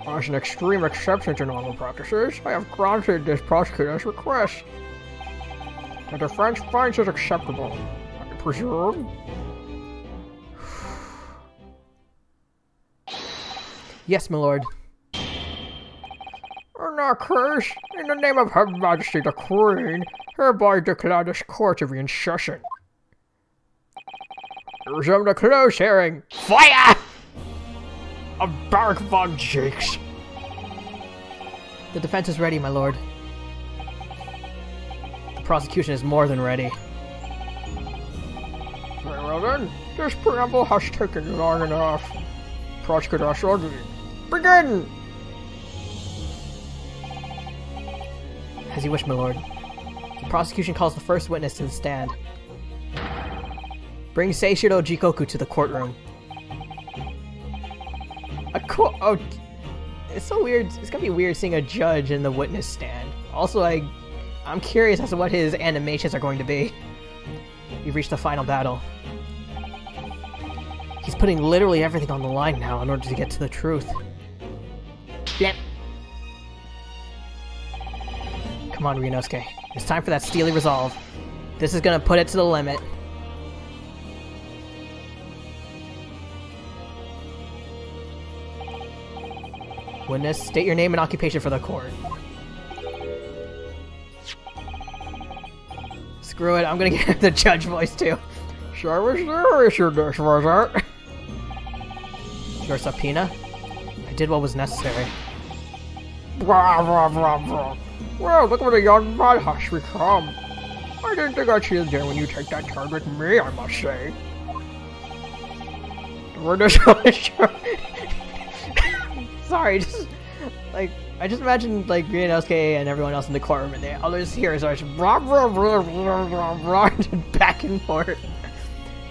As an extreme exception to normal practices, I have granted this prosecutor's request. The defense finds it acceptable, I presume. Yes, my lord. In that case, in the name of Her Majesty the Queen, hereby declare this court to be in session. Resume the closed hearing. Fire! A Barrack von Jakes. The defense is ready, my lord. The prosecution is more than ready. Very well then. This preamble has taken long enough. Prosecutor Ashogi, begin! As you wish, my lord. The prosecution calls the first witness to the stand. Bring Seishiro Jikoku to the courtroom. Oh, it's so weird. It's gonna be weird seeing a judge in the witness stand. Also, I'm curious as to what his animations are going to be. You've reached the final battle. He's putting literally everything on the line now in order to get to the truth. Yep. Come on, Ryunosuke. It's time for that steely resolve. This is gonna put it to the limit. Witness, state your name and occupation for the court. Screw it, I'm gonna get the judge voice too. So was there issue this, was it? Your subpoena? I did what was necessary. Blah, blah, blah, blah. Well, look what a young man has become. I didn't think I'd see you again when you take that turn with me, I must say. The witness was sure. Sorry, just like I just imagine like Ryunosuke and everyone else in the courtroom, and all they just hear is like blah blah blah blah blah blah back and forth.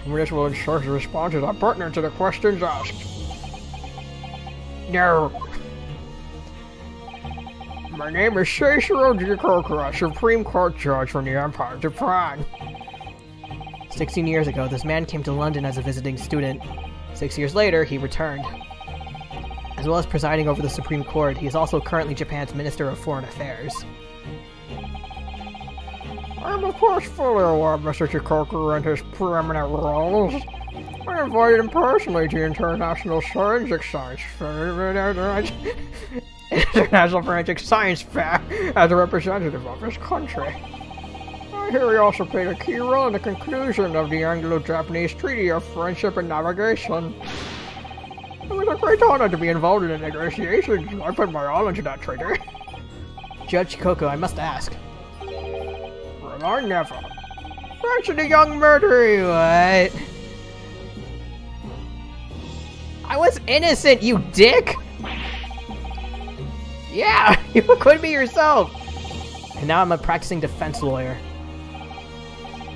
The witness will ensure his responses are pertinent to the questions asked. No. My name is Seishiro Jikoku, Supreme Court Judge from the Empire of Japan. 16 years ago, this man came to London as a visiting student. 6 years later, he returned. As well as presiding over the Supreme Court, he is also currently Japan's Minister of Foreign Affairs. I am of course fully aware of Mr. Jikoku and his preeminent roles. I invited him personally to International Forensic Science International Forensic Science Fair as a representative of his country. I hear he also played a key role in the conclusion of the Anglo-Japanese Treaty of Friendship and Navigation. It was a great honor to be involved in the negotiations. I put my all into that treaty. Judge Jikoku, I must ask. Well, I never. Fancy the young murderer, what? I was innocent, you dick! Yeah, you could be yourself! And now I'm a practicing defense lawyer.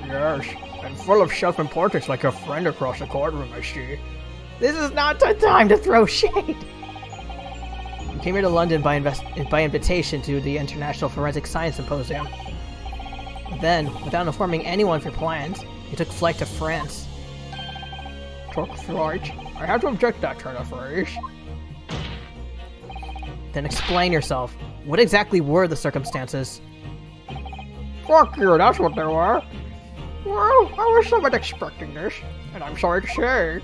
Yes, and full of self-importance like your friend across the courtroom, I see. This is not the time to throw shade! You came here to London by invitation to the International Forensic Science Symposium. Then, without informing anyone of your plans, you took flight to France. Took flight? I have to object to that turn of phrase. Then explain yourself. What exactly were the circumstances? Fuck you, that's what they were. Well, I was somewhat expecting this, and I'm sorry to say.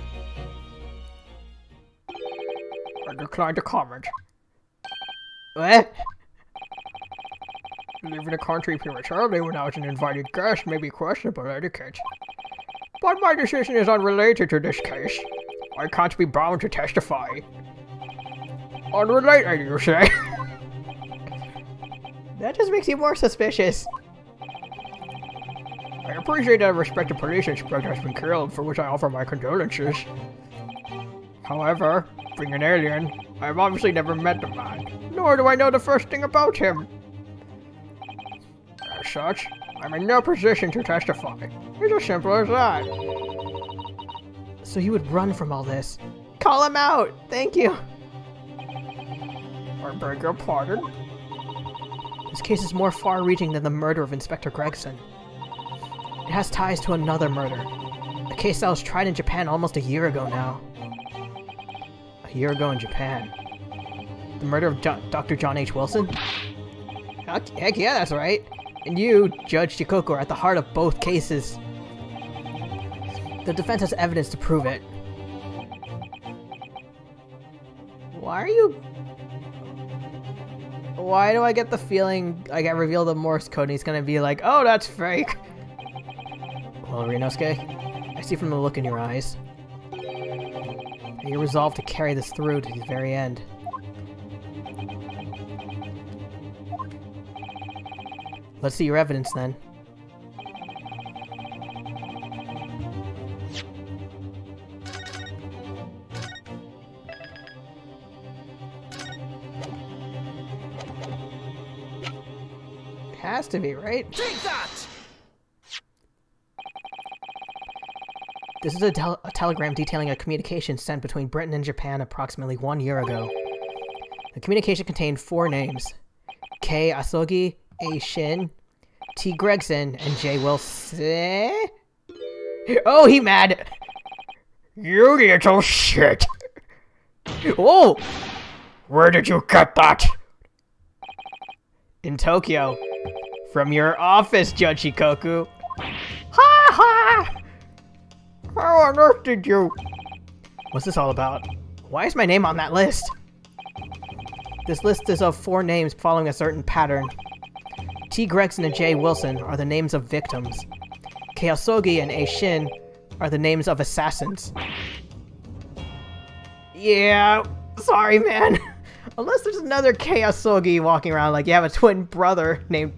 I decline to comment. What? Leaving the country prematurely without an invited guest may be questionable etiquette. But my decision is unrelated to this case. I can't be bound to testify. Unrelated, you say? That just makes you more suspicious. I appreciate that a respected police inspector has been killed, for which I offer my condolences. However, being an alien, I have obviously never met the man, nor do I know the first thing about him. As such, I'm in no position to testify. It's as simple as that. So you would run from all this? Call him out! Thank you! I beg your pardon? This case is more far-reaching than the murder of Inspector Gregson. It has ties to another murder. A case that was tried in Japan almost a year ago now. A year ago in Japan. The murder of Dr. John H. Wilson? Heck yeah, that's right. And you, Judge Jikoku, are at the heart of both cases. The defense has evidence to prove it. Why are you... Why do I get the feeling like I reveal the Morse code and he's gonna be like, oh, that's fake? Well, Ryunosuke, I see from the look in your eyes that you're resolved to carry this through to the very end. Let's see your evidence then. It has to be, right? Take that! This is a telegram detailing a communication sent between Britain and Japan approximately 1 year ago. The communication contained 4 names: K. Asogi, A. Shin, T. Gregson, and J. Wilson. Oh, he mad! You little shit! Oh! Where did you get that? In Tokyo. From your office, Judge Shikoku. Ha ha! How on earth did you? What's this all about? Why is my name on that list? This list is of 4 names following a certain pattern. T. Gregson and J. Wilson are the names of victims. K. Asogi and A. Shin are the names of assassins. Yeah, sorry, man. Unless there's another K. Asogi walking around like you have a twin brother named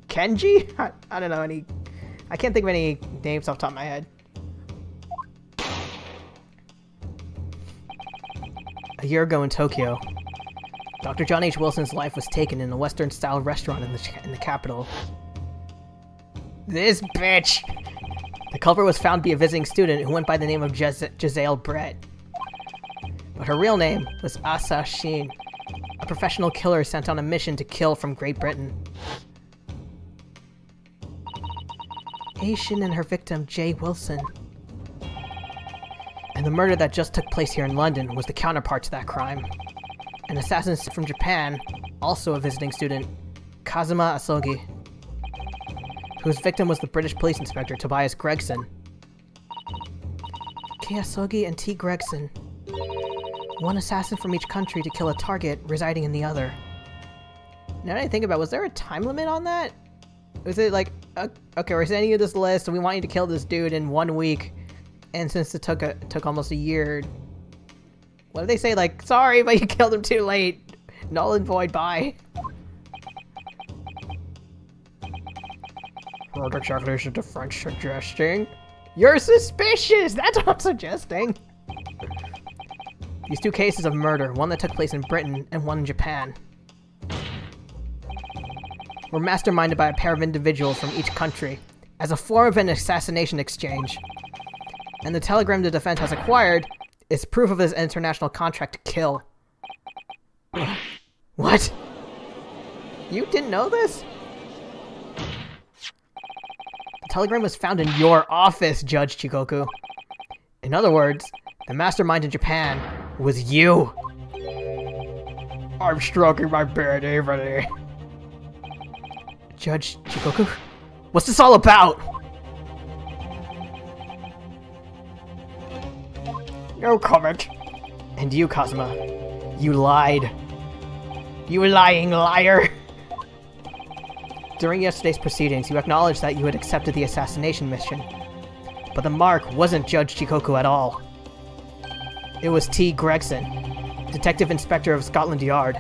Kenji? I don't know any... I can't think of any names off the top of my head. A year ago in Tokyo, Dr. John H. Wilson's life was taken in a Western-style restaurant in the capital. This bitch! The culprit was found to be a visiting student who went by the name of Giselle Brett. But her real name was Asa Shin, a professional killer sent on a mission to kill from Great Britain. A. Shin and her victim, J. Wilson. And the murder that just took place here in London was the counterpart to that crime. An assassin from Japan, also a visiting student, Kazuma Asogi, whose victim was the British police inspector Tobias Gregson. K. Asogi and T. Gregson. One assassin from each country to kill a target residing in the other. Now that I think about it, was there a time limit on that? Was it like, okay, we're sending you this list and we want you to kill this dude in 1 week. And since it took almost a year, what did they say? Like, sorry, but you killed him too late. Null and void, bye. What exactly is the French suggesting? You're suspicious! That's what I'm suggesting! These 2 cases of murder, one that took place in Britain and one in Japan, were masterminded by a pair of individuals from each country as a form of an assassination exchange. And the telegram the defense has acquired is proof of his international contract to kill. What? You didn't know this? The telegram was found in your office, Judge Chikoku. In other words, the mastermind in Japan was you. I'm stroking my beard evenly. Judge Chikoku? What's this all about? No comment. And you, Kazuma. You lied. You lying liar! During yesterday's proceedings, you acknowledged that you had accepted the assassination mission. But the mark wasn't Judge Chikoku at all. It was T. Gregson, Detective Inspector of Scotland Yard,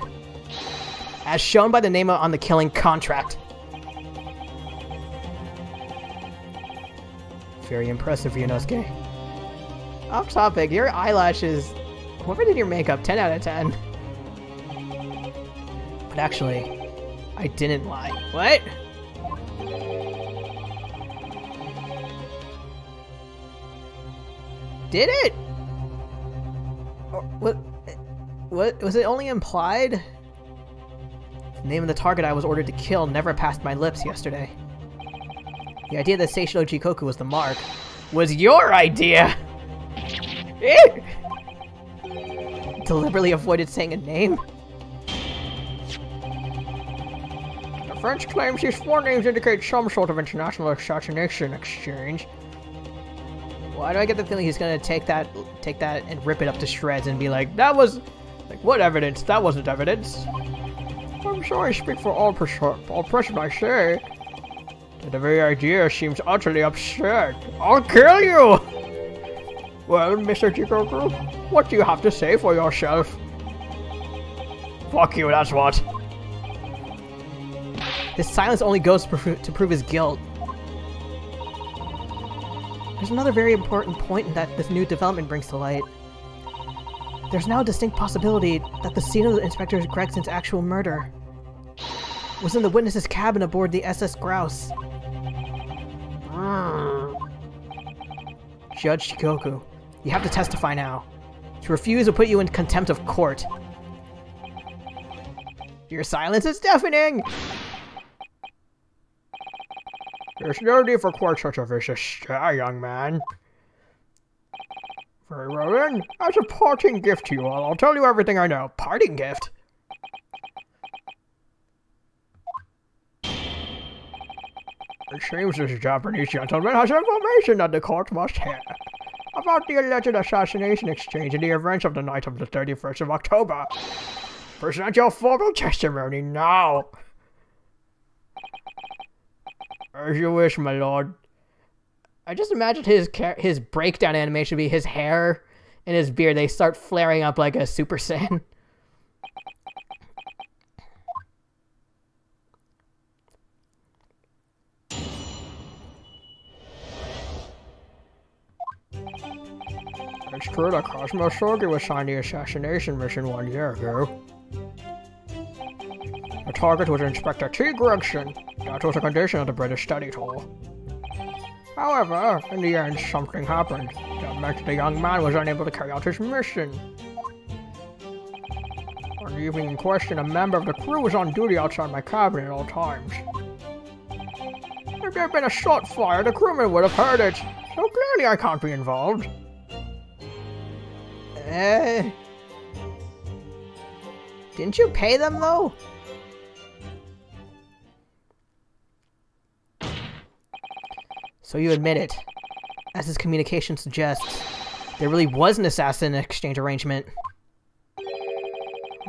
as shown by the name on the killing contract. Very impressive, Ryunosuke. Off topic, your eyelashes... Whoever did your makeup, 10 out of 10. But actually, I didn't lie. What? Did it? Or, what? Was it only implied? The name of the target I was ordered to kill never passed my lips yesterday. The idea that Seishiro Jikoku was the mark was your idea! Deliberately avoided saying a name? The French claims these 4 names indicate some sort of international assassination exchange. Why do I get the feeling he's gonna take that and rip it up to shreds and be like, that was... Like, what evidence? That wasn't evidence. I'm sorry I speak for all present, I say. But the very idea seems utterly absurd. I'll kill you! Well, Mr. Jikoku, what do you have to say for yourself? Fuck you, that's what. His silence only goes to prove his guilt. There's another very important point that this new development brings to light. There's now a distinct possibility that the scene of the Inspector Gregson's actual murder was in the witness's cabin aboard the SS Grouse. Judge Shikoku, you have to testify now. To refuse will put you in contempt of court. Your silence is deafening! There's no need for quite such a vicious stare, young man. Very well then, as a parting gift to you all, I'll tell you everything I know. Parting gift? It seems this Japanese gentleman has information that the court must hear about the alleged assassination exchange and the events of the night of the 31st of October. Present your formal testimony now. As you wish, my lord. I just imagined his breakdown animation would be his hair and his beard. They start flaring up like a Super Saiyan. It's true that Cosmo Shogi was signed the assassination mission 1 year ago. The target was Inspector T. Gregson. That was a condition of the British study tour. However, in the end, something happened that meant the young man was unable to carry out his mission. On the evening in question, a member of the crew was on duty outside my cabin at all times. If there had been a shot fired, the crewman would have heard it, so clearly I can't be involved. Didn't you pay them, though? So you admit it. As his communication suggests, there really was an assassin exchange arrangement.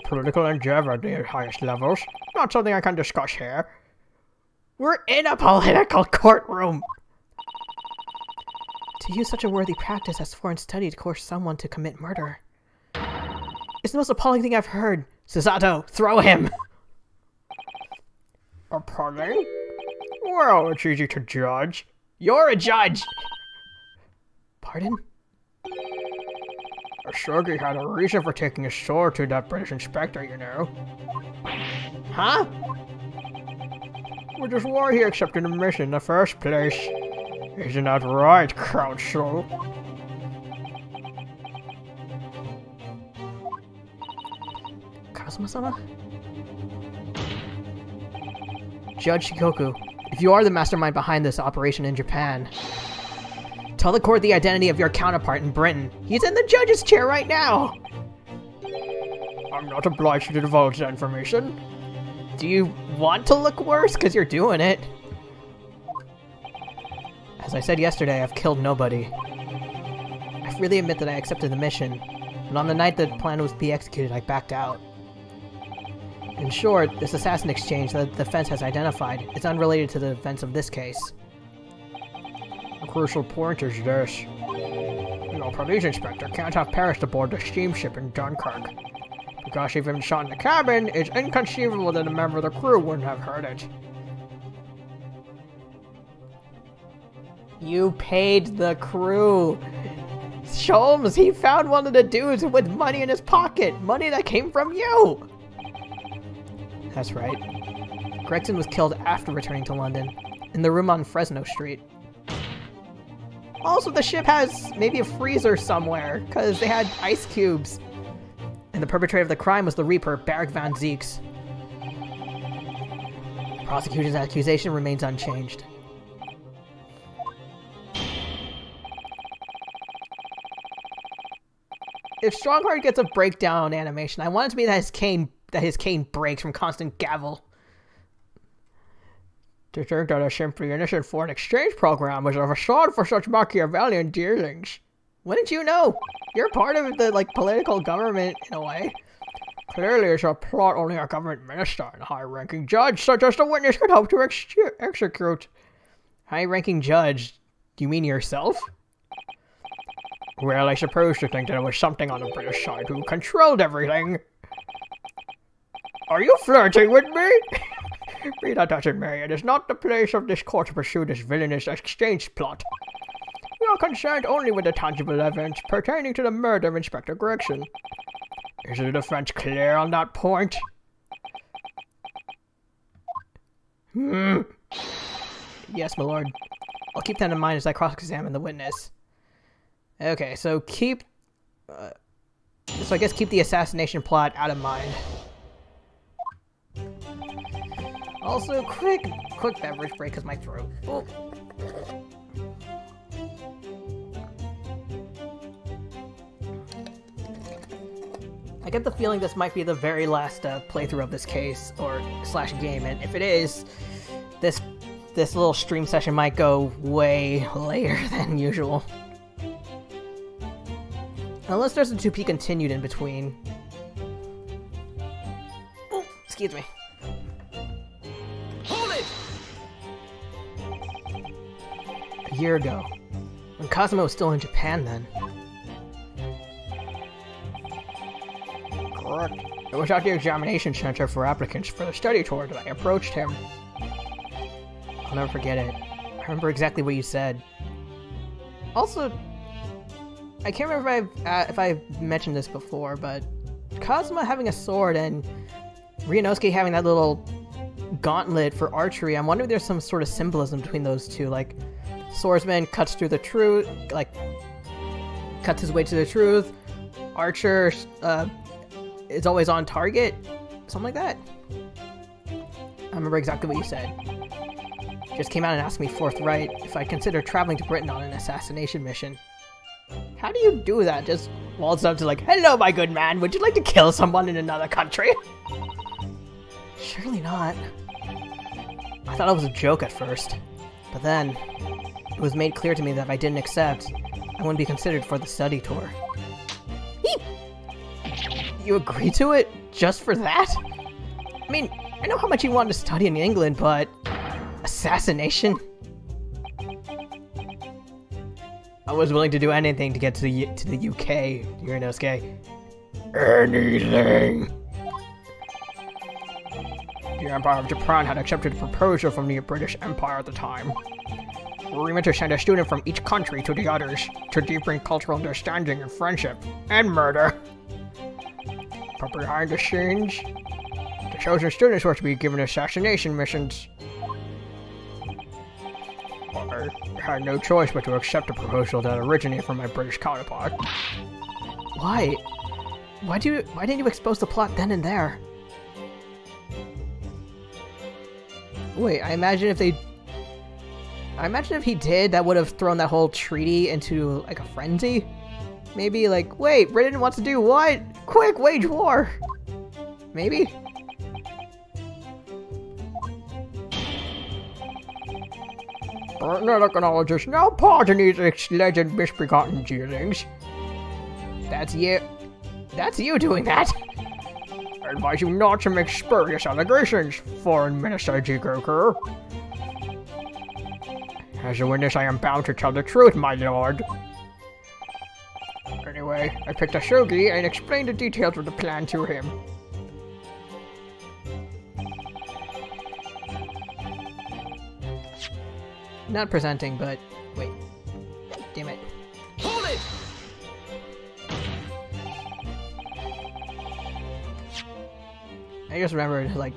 Political endeavor at the highest levels. Not something I can discuss here. We're in a political courtroom! To use such a worthy practice as foreign study to coerce someone to commit murder. It's the most appalling thing I've heard. Susato, throw him! Appalling? Well, it's easy to judge. You're a judge! Pardon? Shogi had a reason for taking his sword to that British inspector, you know. Huh? Which is why he accepted the mission in the first place. Isn't that right, Counsel? Kazuma-sama? Judge Shikoku, if you are the mastermind behind this operation in Japan, tell the court the identity of your counterpart in Britain. He's in the judge's chair right now! I'm not obliged to divulge that information. Do you want to look worse? Because you're doing it. As I said yesterday, I've killed nobody. I freely admit that I accepted the mission, but on the night the plan was to be executed, I backed out. In short, this assassin exchange that the defense has identified is unrelated to the events of this case. The crucial point is this. The police inspector can't have perished aboard the steamship in Dunkirk. Because if he shot in the cabin, it's inconceivable that a member of the crew wouldn't have heard it. You paid the crew. Sholmes, he found one of the dudes with money in his pocket. Money that came from you. That's right. Gregson was killed after returning to London, in the room on Fresno Street. Also, the ship has maybe a freezer somewhere, because they had ice cubes. And the perpetrator of the crime was the Reaper, Barrick Van Zeeks. Prosecution's accusation remains unchanged. If Strongheart gets a breakdown animation, I want it to be that his cane breaks from constant gavel. To think that a simply innocent foreign exchange program was a facade for such Machiavellian dealings. Wouldn't you know? You're part of the, political government, in a way. Clearly it's a plot only a government minister and high-ranking judge such as the witness could hope to execute. High-ranking judge? Do you mean yourself? Well, I suppose you think that it was something on the British side who controlled everything. Are you flirting with me? Be that as it may, it is not the place of this court to pursue this villainous exchange plot. We are concerned only with the tangible evidence pertaining to the murder of Inspector Gregson. Is the defense clear on that point? Yes, my lord. I'll keep that in mind as I cross-examine the witness. Okay, so keep... so I guess keep the assassination plot out of mind. Also, quick beverage break because my throat. Oh. I get the feeling this might be the very last playthrough of this case, or slash game, and if it is, this little stream session might go way later than usual. Unless there's a to be continued in between. Oh, excuse me. Hold it! A year ago, when Cosmo was still in Japan then. Correct. It was at the examination center for applicants for the study tour that I approached him. I'll never forget it. I remember exactly what you said. Also, I can't remember if I've mentioned this before, but Cosmo having a sword and Ryunosuke having that little gauntlet for archery, I'm wondering if there's some sort of symbolism between those two, like swordsman cuts through the truth, like cuts his way to the truth, archer is always on target, something like that. I remember exactly what you said. Just came out and asked me forthright if I'd consider traveling to Britain on an assassination mission. How do you do that? Just waltz up to like, hello my good man, would you like to kill someone in another country? Surely not. I thought it was a joke at first, but then it was made clear to me that if I didn't accept, I wouldn't be considered for the study tour. You agreed to it just for that? I mean, I know how much you wanted to study in England, but assassination? I was willing to do anything to get to the UK, Ryunosuke. Anything. The Empire of Japan had accepted a proposal from the British Empire at the time. We meant to send a student from each country to the others to deepen cultural understanding and friendship and murder. But behind the scenes, the chosen students were to be given assassination missions. I had no choice but to accept a proposal that originated from my British counterpart. Why? Why didn't you expose the plot then and there? Wait, I imagine if he did, that would have thrown that whole treaty into like a frenzy. Maybe like, wait, Britain wants to do what? Quick, wage war! Maybe? Britain acknowledges no part in these alleged misbegotten dealings. That's you doing that! I advise you not to make spurious allegations, Foreign Minister Jikoku. As a witness, I am bound to tell the truth, my lord. Anyway, I picked a shogi and explained the details of the plan to him. Not presenting, but wait. Damn it. Hold it! I just remembered, like,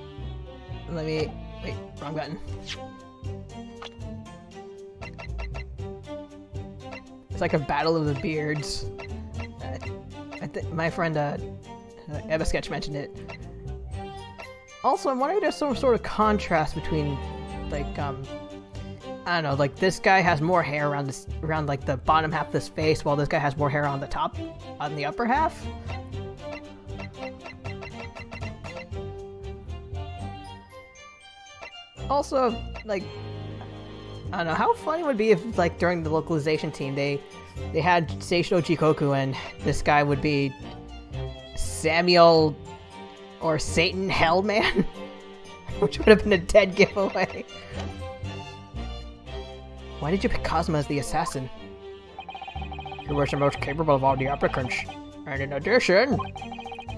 let me, wait, wrong button. It's like a battle of the beards. I think my friend Eva Sketch mentioned it. Also, I'm wondering if there's some sort of contrast between, like, I don't know, like this guy has more hair around like the bottom half of his face, while this guy has more hair on the upper half. Also, like, I don't know, how funny would it be if, like, during the localization team, they had Seishiro Jikoku and this guy would be Samuel or Satan Hellman, which would have been a dead giveaway. Why did you pick Cosmo as the assassin? He was the most capable of all the applicants, and in addition,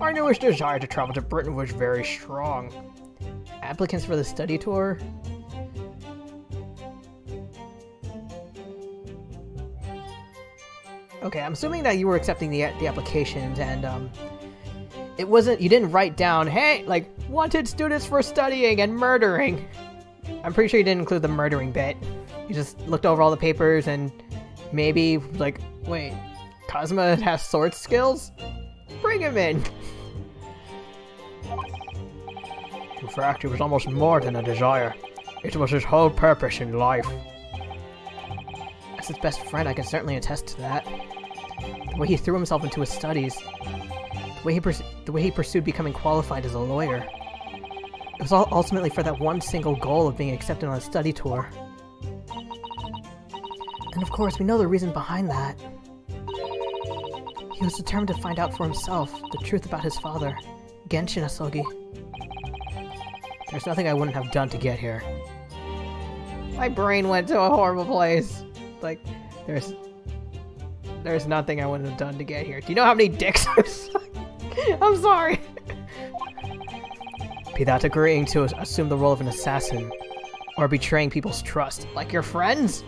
I knew his desire to travel to Britain was very strong. Applicants for the study tour? Okay, I'm assuming that you were accepting the applications, and it wasn't, you didn't write down, hey, like, wanted students for studying and murdering. I'm pretty sure you didn't include the murdering bit. You just looked over all the papers and maybe, like, wait, Kazuma has sword skills? Bring him in. In fact, it was almost more than a desire. It was his whole purpose in life. As his best friend, I can certainly attest to that. The way he threw himself into his studies, the way he pursued becoming qualified as a lawyer. It was all ultimately for that one single goal of being accepted on a study tour. And of course, we know the reason behind that. He was determined to find out for himself the truth about his father, Genshin Asogi. There's nothing I wouldn't have done to get here. My brain went to a horrible place. Like, there's nothing I wouldn't have done to get here. Do you know how many dicks I've sucked? I'm sorry. Be that agreeing to assume the role of an assassin, or betraying people's trust, like your friends?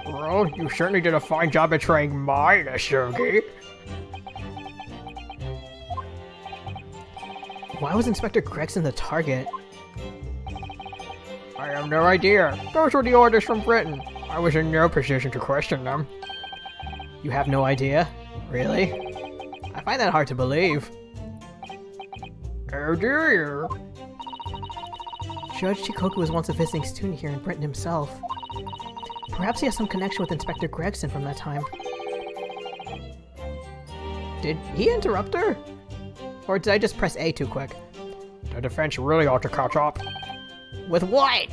Well, you certainly did a fine job betraying mine, Asogi. Why was Inspector Gregson the target? I have no idea. Those were the orders from Britain. I was in no position to question them. You have no idea? Really? I find that hard to believe. Oh dear. Judge Chikoku was once a visiting student here in Britain himself. Perhaps he has some connection with Inspector Gregson from that time. Did he interrupt her? Or did I just press A too quick? The defense really ought to catch up. With what?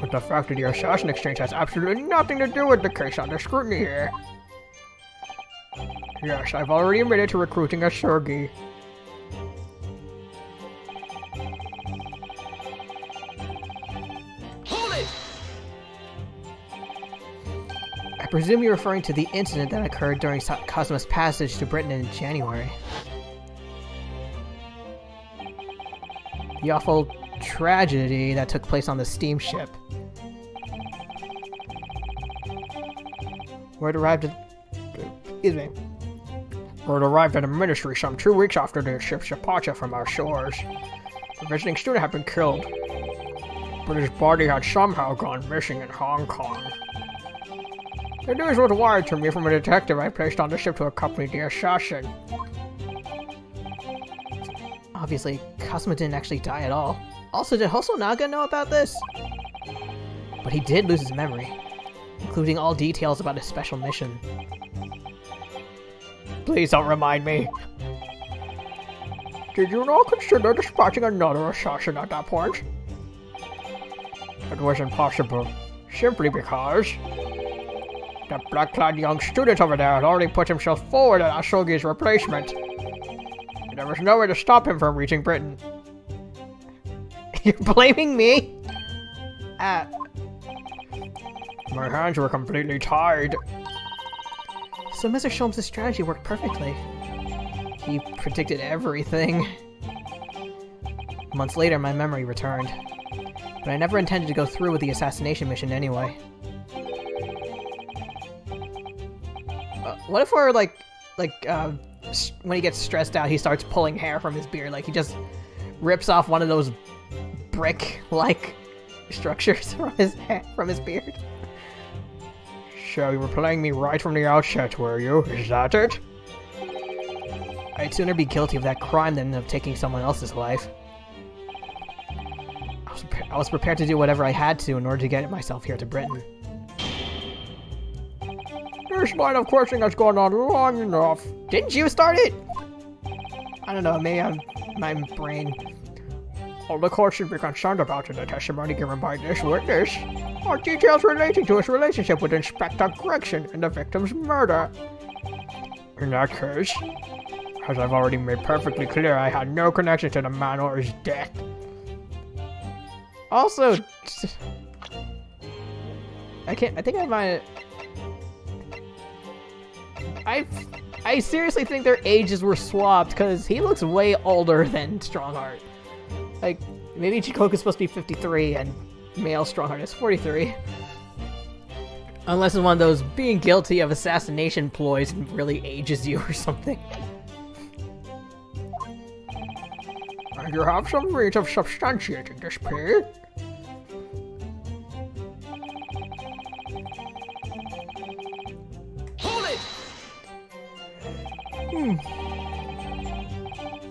With the fact that the assassin exchange has absolutely nothing to do with the case under scrutiny here. Yes, I've already admitted to recruiting Asogi. Hold it! I presume you're referring to the incident that occurred during Kazuma's passage to Britain in January. The awful tragedy that took place on the steamship. Where it arrived at... Excuse me. Word arrived at the ministry some 2 weeks after the ship's departure from our shores. The visiting student had been killed, but his body had somehow gone missing in Hong Kong. The news was wired to me from a detective I placed on the ship to accompany the assassin. Obviously, Kazuma didn't actually die at all. Also, did Hosonaga know about this? But he did lose his memory, including all details about his special mission. Please don't remind me. Did you not consider dispatching another assassin at that point? It was impossible, simply because the black-clad young student over there had already put himself forward as Asogi's replacement. There was no way to stop him from reaching Britain. You're blaming me? My hands were completely tied. So Mr. Sholmes' strategy worked perfectly. He predicted everything. Months later, my memory returned. But I never intended to go through with the assassination mission anyway. What if we're when he gets stressed out, he starts pulling hair from his beard, like he just rips off one of those brick-like structures from his beard. So you were playing me right from the outset, were you? Is that it? I'd sooner be guilty of that crime than of taking someone else's life. I was prepared to do whatever I had to in order to get myself here to Britain. This line of questioning has gone on long enough. Didn't you start it? I don't know, maybe my brain. All the court should be concerned about in the testimony given by this witness are details relating to his relationship with Inspector Gregson and the victim's murder. In that case, as I've already made perfectly clear, I had no connection to the man or his death. Also, I think I might... I seriously think their ages were swapped, because he looks way older than Strongheart. Like, maybe Chikoku's supposed to be 53 and male Strongheart is 43. Unless it's one of those being guilty of assassination ploys and really ages you or something. And you have some means of substantiating this plea?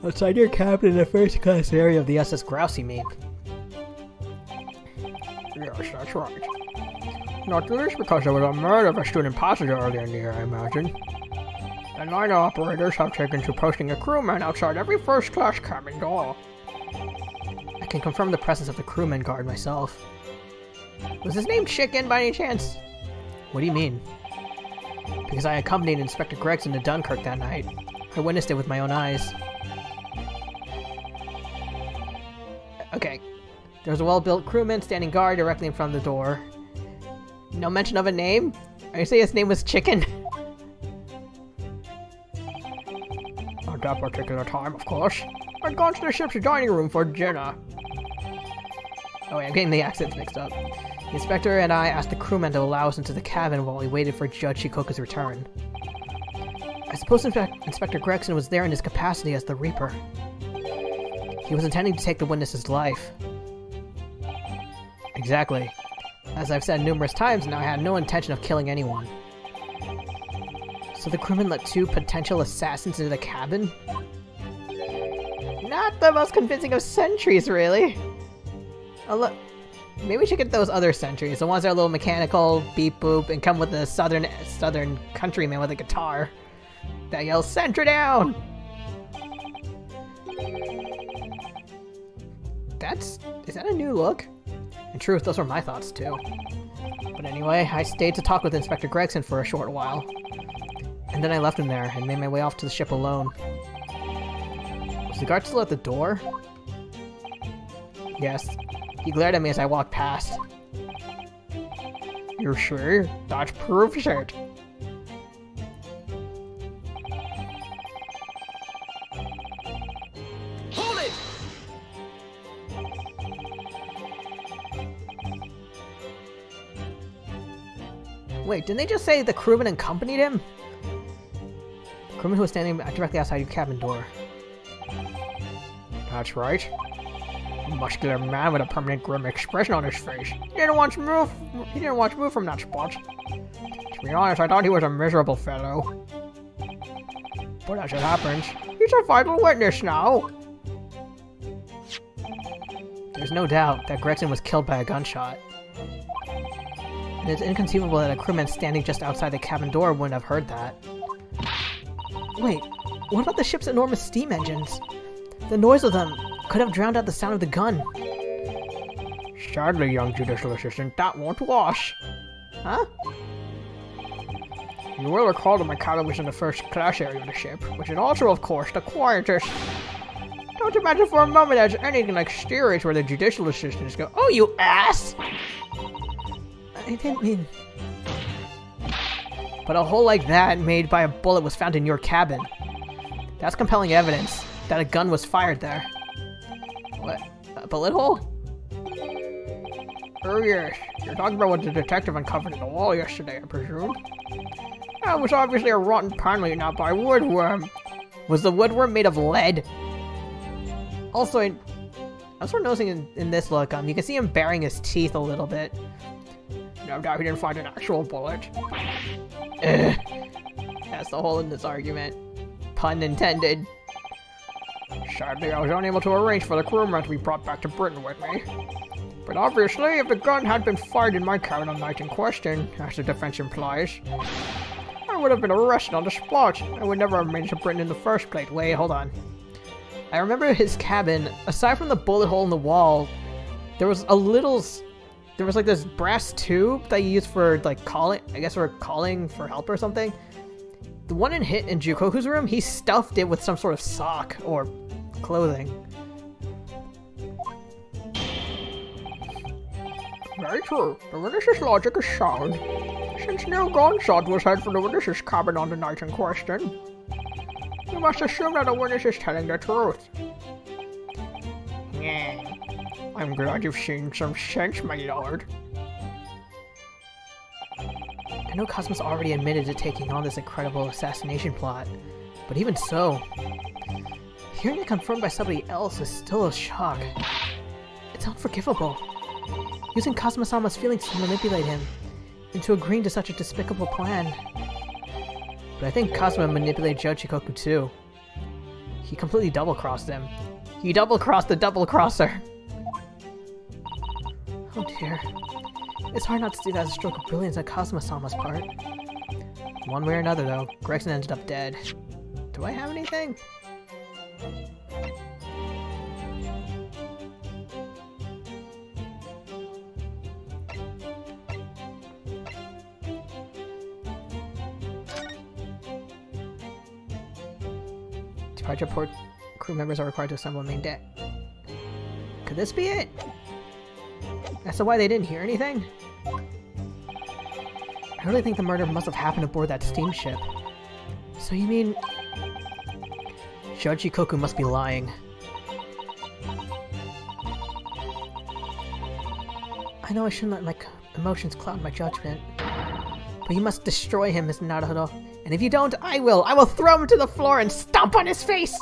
Outside your cabin in the first-class area of the SS Grouse, you mean? Yes, that's right. Not least because there was a murder of a student passenger earlier in the year, I imagine. The line operators have taken to posting a crewman outside every first-class cabin door. I can confirm the presence of the crewman guard myself. Was his name Chicken by any chance? What do you mean? Because I accompanied Inspector Gregson to Dunkirk that night. I witnessed it with my own eyes. Okay. There was a well-built crewman standing guard directly in front of the door. No mention of a name? Are you saying his name was Chicken? At that particular time, of course. I'd gone to the ship's dining room for dinner. Oh wait, I'm getting the accents mixed up. The inspector and I asked the crewman to allow us into the cabin while we waited for Judge Shikoku's return. I suppose Inspector Gregson was there in his capacity as the Reaper. He was intending to take the witness's life. Exactly. As I've said numerous times now, I had no intention of killing anyone. So the crewman let two potential assassins into the cabin? Not the most convincing of sentries, really. Oh, look. Maybe we should get those other sentries, the ones that are a little mechanical, beep boop, and come with a southern countryman with a guitar that yells, "Sentry down!" Is that a new look? In truth, those were my thoughts too. But anyway, I stayed to talk with Inspector Gregson for a short while. And then I left him there and made my way off to the ship alone. Was the guard still at the door? Yes. He glared at me as I walked past. You see? That proves it. Hold it! Wait, didn't they just say the crewman accompanied him? The crewman who was standing directly outside your cabin door. That's right. A muscular man with a permanent grim expression on his face. He didn't want to move from that spot. To be honest, I thought he was a miserable fellow. But as it happens, he's a vital witness now. There's no doubt that Gregson was killed by a gunshot. And it's inconceivable that a crewman standing just outside the cabin door wouldn't have heard that. Wait, what about the ship's enormous steam engines? The noise of them could have drowned out the sound of the gun. Sadly, young judicial assistant, that won't wash. Huh? You will recall that my cabin was in the first-class area of the ship, which is also, of course, the quietest. Don't imagine for a moment there's anything like steerage where the judicial assistants go, "Oh, you ass!" I didn't mean... But a hole like that made by a bullet was found in your cabin. That's compelling evidence that a gun was fired there. What? A bullet hole? Oh yes, you're talking about what the detective uncovered in the wall yesterday, I presume. That was obviously a rotten pan laid out by a woodworm. Was the woodworm made of lead? Also, I'm sort of noticing in this look, you can see him baring his teeth a little bit. No doubt he didn't find an actual bullet. That's the hole in this argument. Pun intended. Sadly, I was unable to arrange for the crewman to be brought back to Britain with me. But obviously, if the gun had been fired in my cabin on the night in question, as the defense implies, I would have been arrested on the spot. I would never have made it to Britain in the first place. Wait, hold on. I remember his cabin, aside from the bullet hole in the wall, there was like this brass tube that you use for like calling, I guess for calling for help or something. The one in Jukoku's room, he stuffed it with some sort of sock or clothing. Very true. The witness's logic is sound. Since no gunshot was heard from the witness's cabin on the night in question. You must assume that the witness is telling the truth. Yeah. I'm glad you've seen some sense, my lord. I know Cosmos already admitted to taking on this incredible assassination plot, but even so, hearing it confirmed by somebody else is still a shock. It's unforgivable. Using Cosmos-sama's feelings to manipulate him into agreeing to such a despicable plan. But I think Cosmo manipulated Judge Shikoku too. He completely double-crossed him. He double-crossed the double-crosser! Oh dear. It's hard not to see that as a stroke of brilliance on Cosmo-sama's part. One way or another though, Gregson ended up dead. Do I have anything? Departure port crew members are required to assemble on main deck. Could this be it? That's why they didn't hear anything? I really think the murder must have happened aboard that steamship. So you mean... Judge Shikoku must be lying. I know I shouldn't let my emotions cloud my judgment. But you must destroy him, Mr. Naruto. And if you don't, I will! I will throw him to the floor and stomp on his face!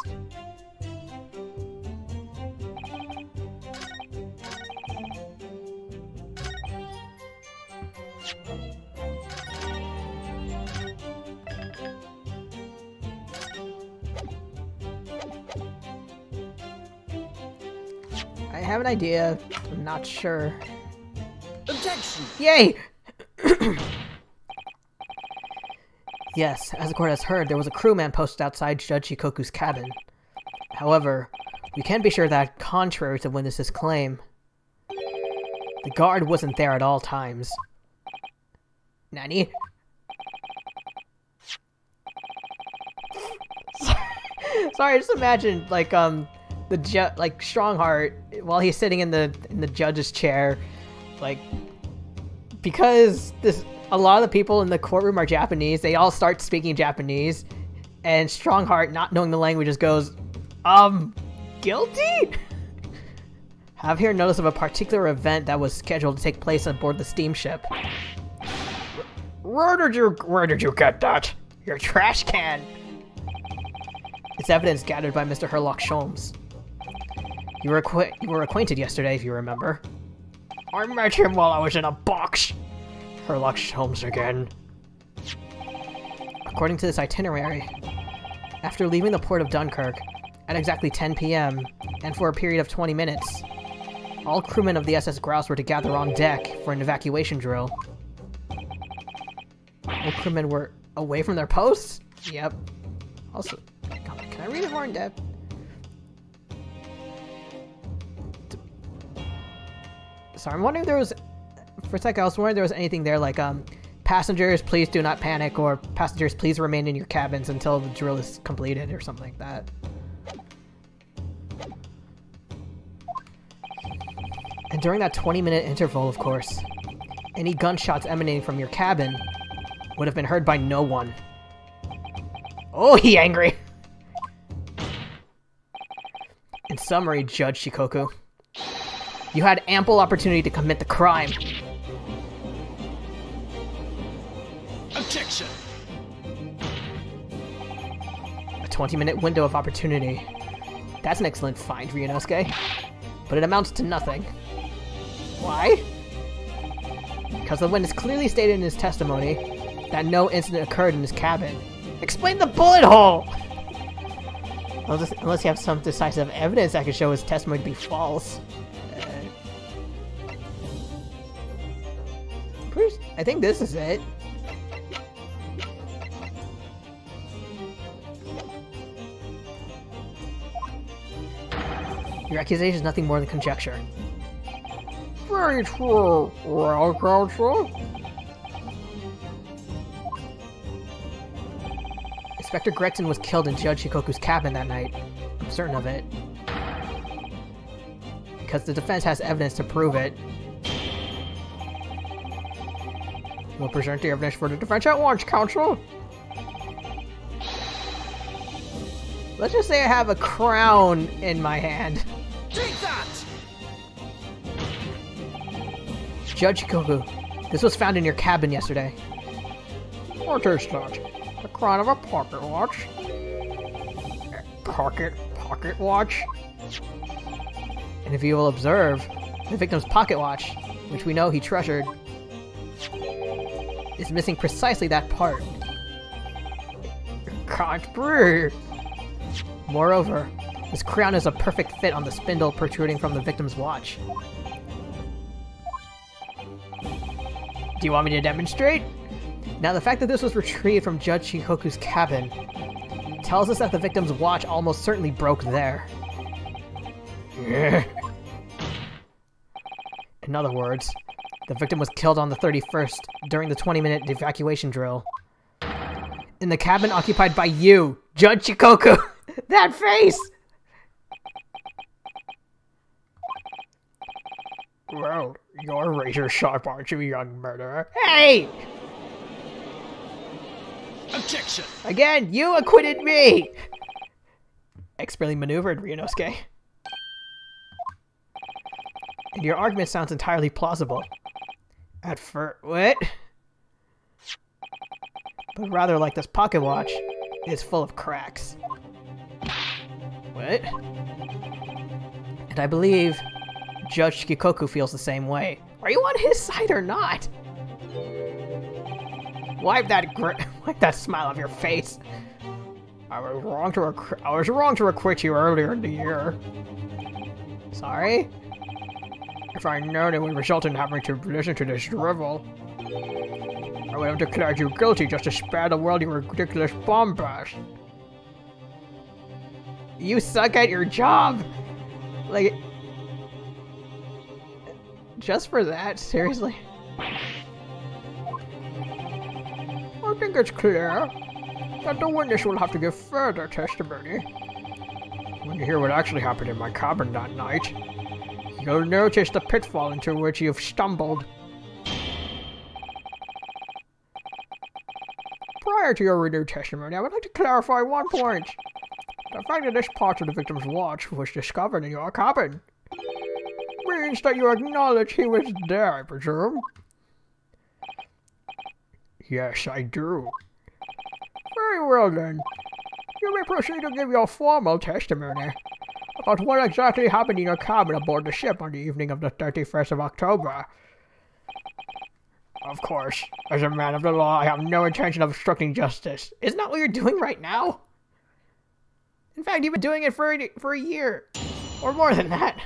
I have an idea. I'm not sure. Objection! Yay! Yes, as the court has heard, there was a crewman posted outside Judge Shikoku's cabin. However, we can't be sure that, contrary to witnesses' claim, the guard wasn't there at all times. Nani? Sorry, just imagine, like, Strongheart, while he's sitting in the judge's chair, like, because a lot of the people in the courtroom are Japanese, they all start speaking Japanese, and Strongheart, not knowing the languages, goes, guilty? Have here notice of a particular event that was scheduled to take place aboard the steamship. Where did you get that? Your trash can! It's evidence gathered by Mr. Herlock Sholmes. You were acquainted yesterday, if you remember. I met him while I was in a box. Herlock Sholmes again. According to this itinerary, after leaving the port of Dunkirk at exactly 10 p.m. and for a period of 20 minutes, all crewmen of the SS Grouse were to gather on deck for an evacuation drill. All crewmen were away from their posts? Yep. Also, can I read it more in depth? Sorry, I'm wondering if there was... For a sec, I was wondering if there was anything there like, passengers, please do not panic, or passengers, please remain in your cabins until the drill is completed, or something like that. And during that 20-minute interval, of course, any gunshots emanating from your cabin would have been heard by no one. Oh, he angry! In summary, Judge Shikoku, you had ample opportunity to commit the crime. Objection! A 20-minute window of opportunity. That's an excellent find, Ryunosuke. But it amounts to nothing. Why? Because the witness clearly stated in his testimony that no incident occurred in his cabin. Explain the bullet hole! Unless you have some decisive evidence that could show his testimony to be false. I think this is it. Your accusation is nothing more than conjecture. Very true. Well, counsel? Inspector Gregson was killed in Judge Shikoku's cabin that night. I'm certain of it. Because the defense has evidence to prove it. We'll present the evidence for the defense at once, counsel. Let's just say I have a crown in my hand. Take that! Judge Shikoku, this was found in your cabin yesterday. What is that? The crown of a pocket watch? Pocket watch? And if you will observe, the victim's pocket watch, which we know he treasured, is missing precisely that part. Can't breathe. Moreover, this crown is a perfect fit on the spindle protruding from the victim's watch. Do you want me to demonstrate? Now, the fact that this was retrieved from Judge Shikoku's cabin tells us that the victim's watch almost certainly broke there. In other words, the victim was killed on the 31st during the 20-minute evacuation drill. In the cabin occupied by you, Judge Shikoku! That face! Well, you're razor sharp, aren't you, young murderer? Hey! Objection! Again, you acquitted me! Expertly maneuvered, Ryunosuke. And your argument sounds entirely plausible. At first, what? But rather like this pocket watch is full of cracks. What? And I believe Judge Shikoku feels the same way. Are you on his side or not? Wipe that smile off your face. I was wrong to acquit you earlier in the year. Sorry? If I'd known it would result in having to listen to this drivel, I would have declared you guilty just to spare the world your ridiculous bombast. You suck at your job! Like... Just for that? Seriously? I think it's clear that the witness will have to give further testimony. When you hear what actually happened in my cabin that night, you'll notice the pitfall into which you've stumbled. Prior to your renewed testimony, I would like to clarify one point. The fact that this part of the victim's watch was discovered in your cabin means that you acknowledge he was there, I presume? Yes, I do. Very well then. You may proceed to give your formal testimony about what exactly happened in your cabin aboard the ship on the evening of the 31st of October. Of course, as a man of the law, I have no intention of obstructing justice. Isn't that what you're doing right now? In fact, you've been doing it for a year. Or more than that.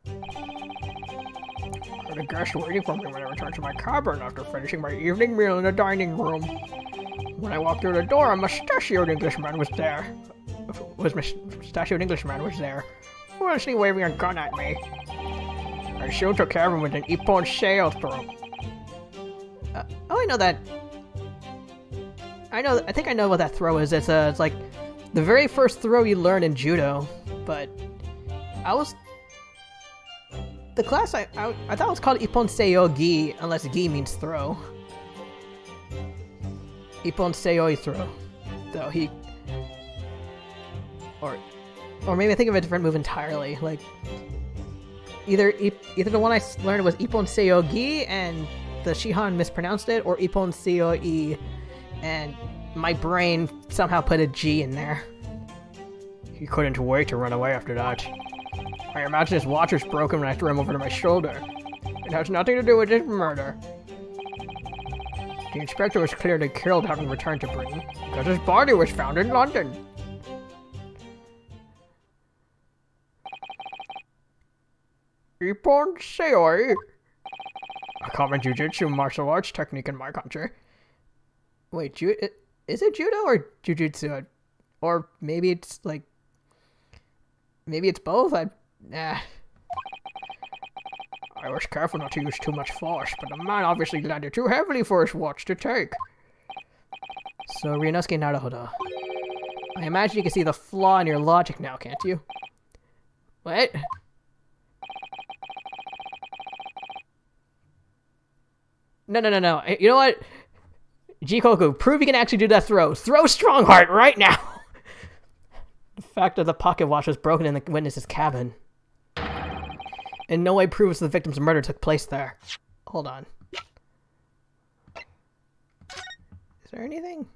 I had a guest waiting for me when I returned to my cabin after finishing my evening meal in the dining room. When I walked through the door, a mustachioed Englishman was there. Foolishly waving a gun at me. I soon took care of him with an ippon sail throw. Oh, I know that. I think I know what that throw is. It's like the very first throw you learn in judo, but the class I thought it was called ippon seiyo gi, unless gi means throw. Ippon seiyo throw, though or maybe I think of a different move entirely. Like either the one I learned was ippon seiyo gi and the Shihan mispronounced it, or ippon seiyo i, and my brain somehow put a G in there. He couldn't wait to run away after that. I imagine his watch was broken when I threw him over to my shoulder. It has nothing to do with his murder. The inspector was clearly killed having returned to Britain, because his body was found in London. Ippon seiyo, a common jujitsu martial arts technique in my country. Wait, is it judo or jujitsu? Or maybe it's like... Maybe it's both? I was careful not to use too much force, but the man obviously landed too heavily for his watch to take. So, Ryunosuke Naruhodo, I imagine you can see the flaw in your logic now, can't you? What? No. You know what? Jikoku, prove you can actually do that throw. Throw Strongheart right now! The fact that the pocket watch was broken in the witness's cabin in no way proves the victim's murder took place there. Hold on. Is there anything?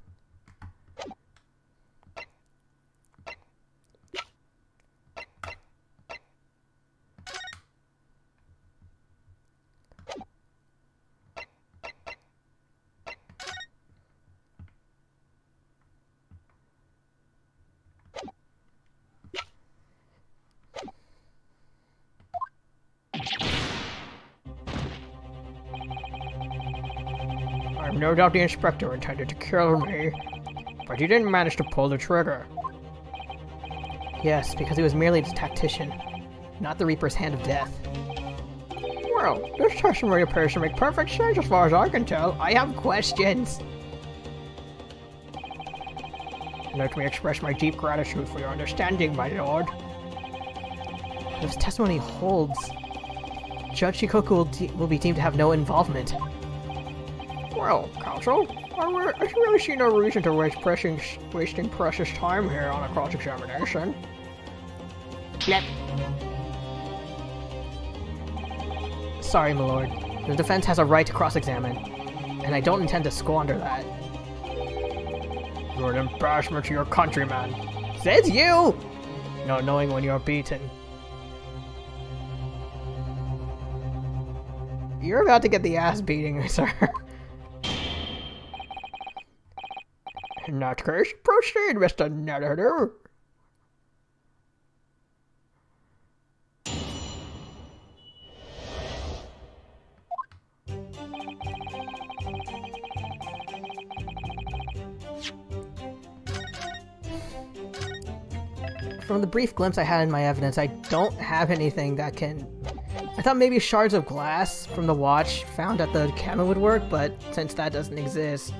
I've no doubt the inspector intended to kill me, but he didn't manage to pull the trigger. Yes, because he was merely a tactician, not the Reaper's hand of death. Well, this testimony appears to make perfect sense as far as I can tell. I have questions. Let me express my deep gratitude for your understanding, my lord. If his testimony holds, Judge Shikoku will be deemed to have no involvement. Well, counsel, I really see no reason to wasting precious time here on a cross-examination. Yep. Sorry, my lord. The defense has a right to cross-examine, and I don't intend to squander that. You're an embarrassment to your countryman. Says you! Not knowing when you're beaten. You're about to get the ass beating, sir. In that case, proceed, Mr. Narrator. From the brief glimpse I had in my evidence, I don't have anything that can... I thought maybe shards of glass from the watch found at the cabin would work, but since that doesn't exist,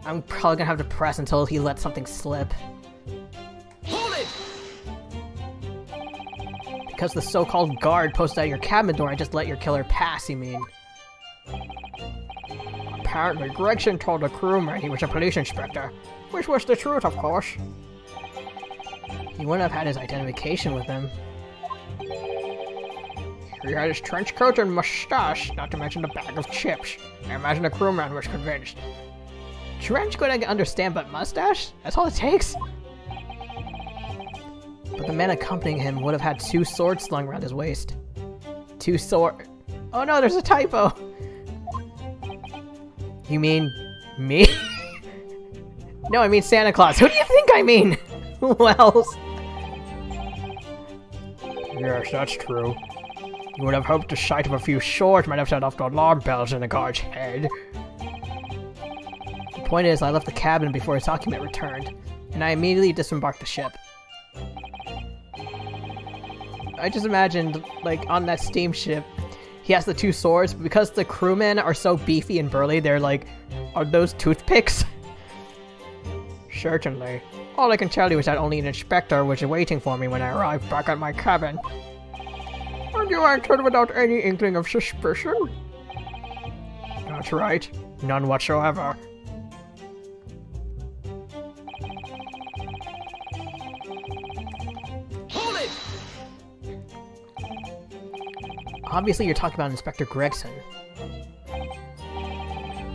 I'm probably gonna have to press until he lets something slip. Hold it! Because the so-called guard posted at your cabin door, I just let your killer pass, you mean? Apparently, Gregson told the crewman he was a police inspector, which was the truth, of course. He wouldn't have had his identification with him. He had his trench coat and mustache, not to mention the bag of chips. I imagine the crewman was convinced. Trench coat I can understand, but mustache? That's all it takes? But the man accompanying him would have had 2 swords slung around his waist. 2 sword... Oh no, there's a typo! You mean... me? No, I mean Santa Claus. Who do you think I mean? Who else? Yes, that's true. You would have hoped the sight of a few swords might have set off the alarm bells in the guard's head. The point is, I left the cabin before his document returned, and I immediately disembarked the ship. I just imagined, like, on that steamship, he has the 2 swords, but because the crewmen are so beefy and burly, they're like, are those toothpicks? Certainly. All I can tell you is that only an inspector was waiting for me when I arrived back at my cabin. And you entered without any inkling of suspicion? That's right. None whatsoever. Hold it! Obviously you're talking about Inspector Gregson.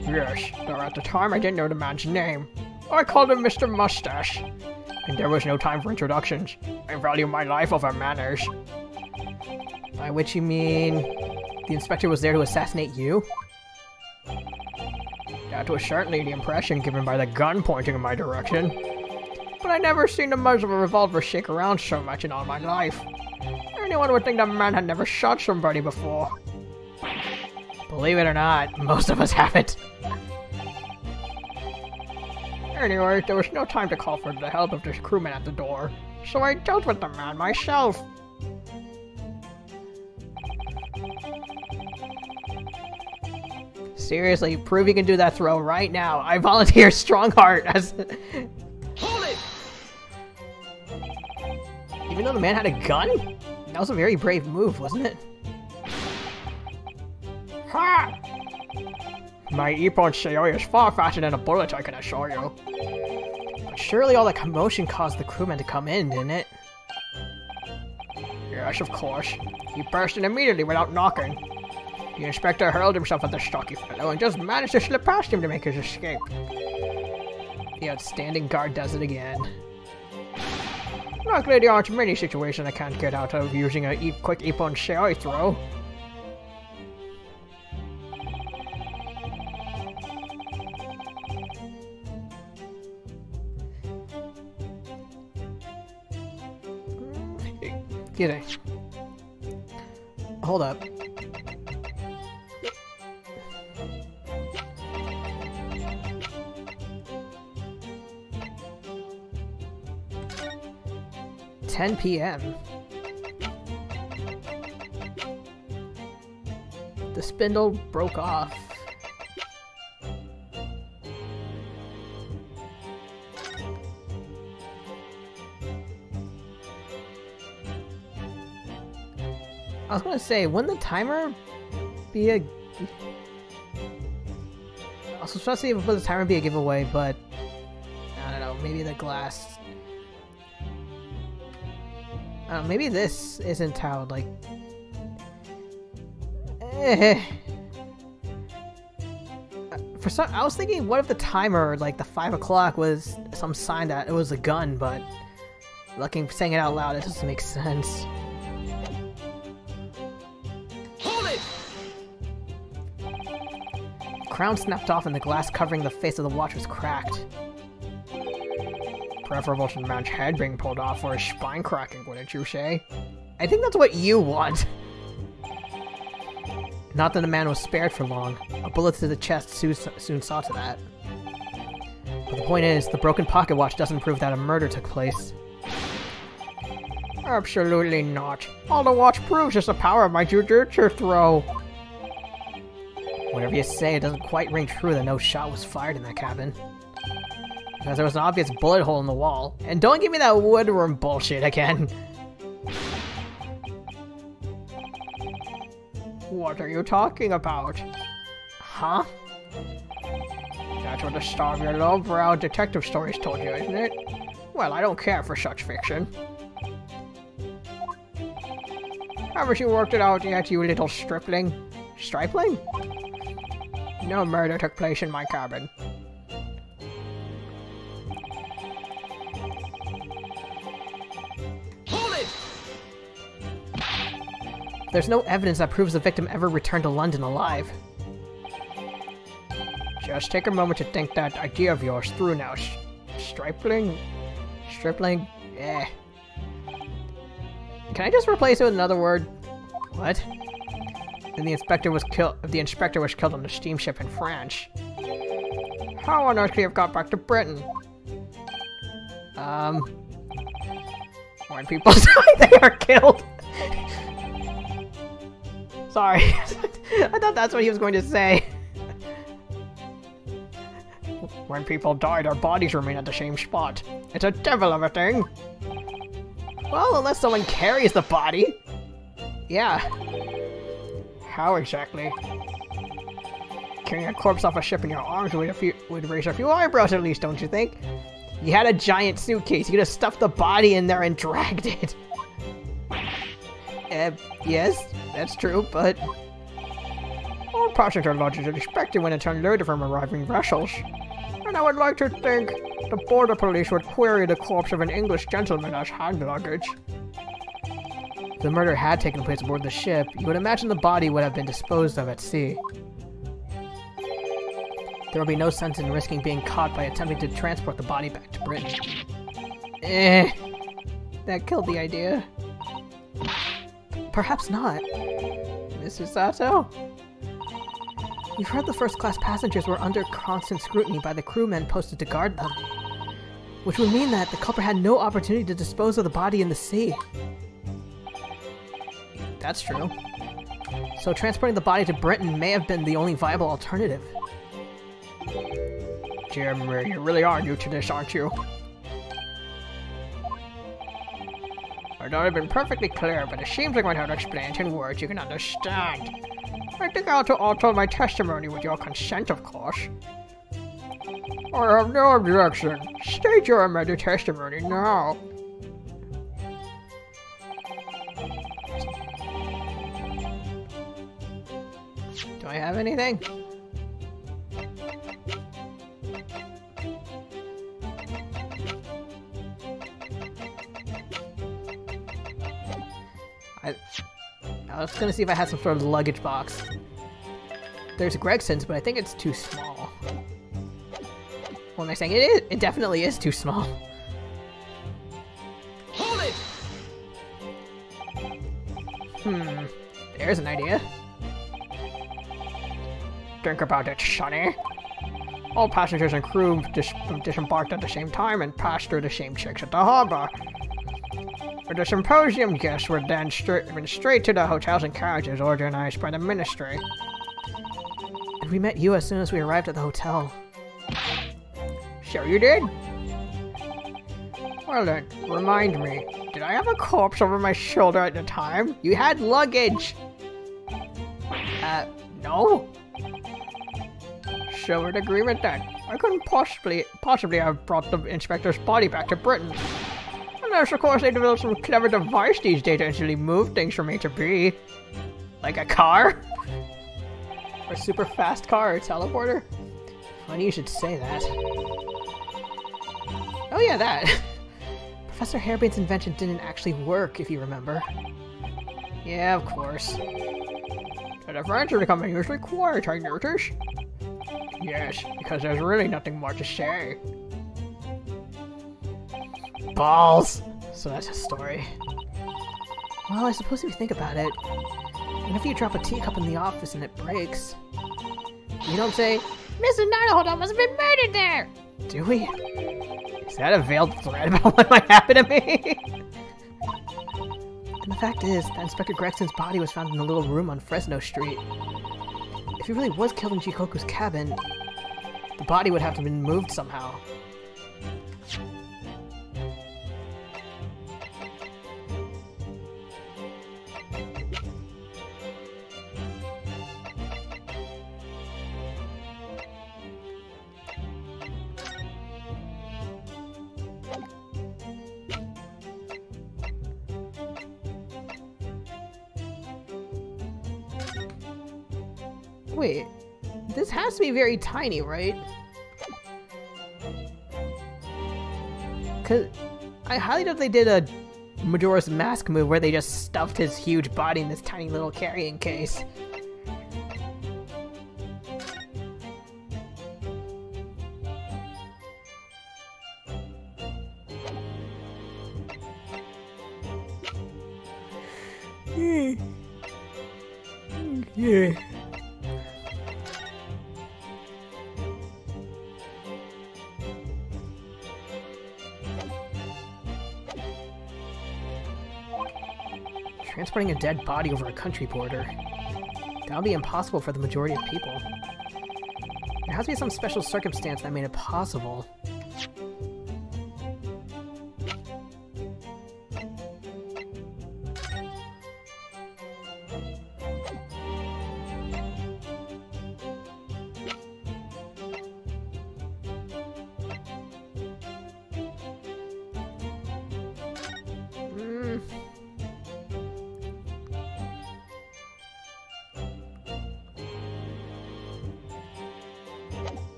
Yes, though at the time I didn't know the man's name. I called him Mr. Mustache. And there was no time for introductions. I value my life over manners. By which you mean... the inspector was there to assassinate you? That was certainly the impression given by the gun pointing in my direction. But I never seen the muzzle of a revolver shake around so much in all my life. Anyone would think the man had never shot somebody before. Believe it or not, most of us haven't. Anyway, there was no time to call for the help of the crewman at the door, so I dealt with the man myself. Seriously, prove you can do that throw right now. I volunteer Strongheart as... Hold it! Even though the man had a gun? That was a very brave move, wasn't it? Ha! My Ippon Seoi is far faster than a bullet, I can assure you. But surely all the commotion caused the crewmen to come in, didn't it? Yes, of course. He burst in immediately without knocking. The inspector hurled himself at the stocky fellow and just managed to slip past him to make his escape. The outstanding guard does it again. Luckily, there aren't many situations I can't get out of using a quick Ippon Seoi throw. Get it. Hold up. $10 p.m. The spindle broke off. I was gonna say, wouldn't the timer be a... I was supposed to say, would the timer be a giveaway, but... I don't know, maybe the glass... maybe this isn't how, like... For some, I was thinking, what if the timer, like the 5 o'clock, was some sign that it was a gun, but... saying it out loud, it doesn't make sense. Crown snapped off and the glass covering the face of the watch was cracked. Preferable to the man's head being pulled off or his spine cracking, wouldn't you say? I think that's what you want. Not that the man was spared for long. A bullet to the chest soon saw to that. But the point is, the broken pocket watch doesn't prove that a murder took place. Absolutely not. All the watch proves is the power of my jujutsu throw. Whatever you say, it doesn't quite ring true that no shot was fired in that cabin. Because there was an obvious bullet hole in the wall. And don't give me that woodworm bullshit again. What are you talking about? Huh? That's what the star of your lowbrow detective stories told you, isn't it? Well, I don't care for such fiction. Haven't you worked it out yet, you little stripling? Stripling? No murder took place in my cabin. Hold it! There's no evidence that proves the victim ever returned to London alive. Just take a moment to think that idea of yours through now. Stripling? Stripling? Eh. Can I just replace it with another word? What? And the inspector was killed on the steamship in France. How on earth could he have got back to Britain? When people die, they are killed. Sorry. I thought that's what he was going to say. When people die, their bodies remain at the same spot. It's a devil of a thing. Well, unless someone carries the body. Yeah. How exactly? Carrying a corpse off a ship in your arms would raise a few eyebrows at least, don't you think? You had a giant suitcase. You could have stuffed the body in there and dragged it. Yes, that's true, but... All passengers lodged as expected when it's unloaded from arriving vessels. And I would like to think the border police would query the corpse of an English gentleman as hand luggage. If the murder had taken place aboard the ship, you would imagine the body would have been disposed of at sea. There would be no sense in risking being caught by attempting to transport the body back to Britain. That killed the idea. Perhaps not. Mr. Sato? You've heard the first-class passengers were under constant scrutiny by the crewmen posted to guard them. Which would mean that the culprit had no opportunity to dispose of the body in the sea. That's true. So transporting the body to Britain may have been the only viable alternative. Jim, you really are new to this, aren't you? I know I've been perfectly clear, but it seems like I might have to explain it in words you can understand. I think I ought to alter my testimony with your consent, of course. I have no objection. State your amended testimony now. Do I have anything? I was gonna see if I had some sort of luggage box. There's Gregson's, but I think it's too small. What am I saying? It is. It definitely is too small. Hold it! There's an idea. Think about it, Sonny. All passengers and crew disembarked at the same time and passed through the same checks at the harbor. The symposium guests were then went straight to the hotels and carriages organized by the ministry. And we met you as soon as we arrived at the hotel. Sure you did? Well then, remind me, did I have a corpse over my shoulder at the time? You had luggage! No? So in agreement then. I couldn't possibly have brought the inspector's body back to Britain. Unless, of course, they developed some clever device these days to instantly move things from A to B. Like a car? Or a super fast car or teleporter? Funny you should say that. Oh yeah, that! Professor Hairbane's invention didn't actually work, if you remember. Yeah, of course. The friends are becoming usually quiet, I notice. Yes, because there's really nothing more to say. Balls! So that's a story. Well, I suppose if you think about it, whenever you drop a teacup in the office and it breaks, you don't say, Mr. Naruhodo must have been murdered there! do we? Is that a veiled threat about what might happen to me? And the fact is that Inspector Gregson's body was found in a little room on Fresno Street. If he really was killed in Chikoku's cabin, the body would have to have been moved somehow. Wait, this has to be very tiny, right? Cause I highly doubt they did a Majora's Mask move where they just stuffed his huge body in this tiny little carrying case. Yeah. Transporting a dead body over a country border. That would be impossible for the majority of people. There has to be some special circumstance that made it possible.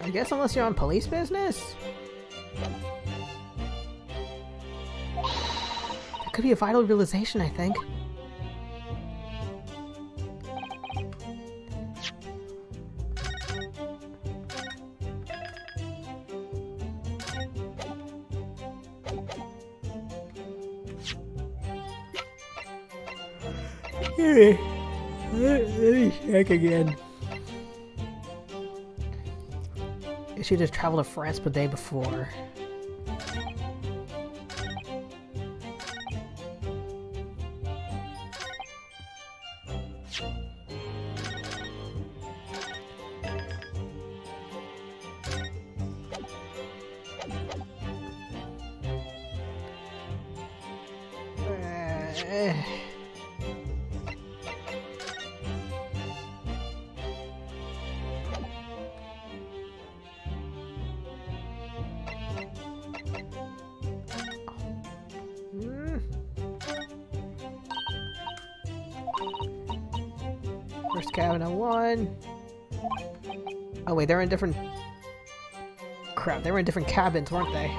I guess unless you're on police business? That could be a vital realization, I think. Let me check again. Issued to travel to France the day before. First cabin on 1. Oh wait, they're in different... Crap, they were in different cabins, weren't they?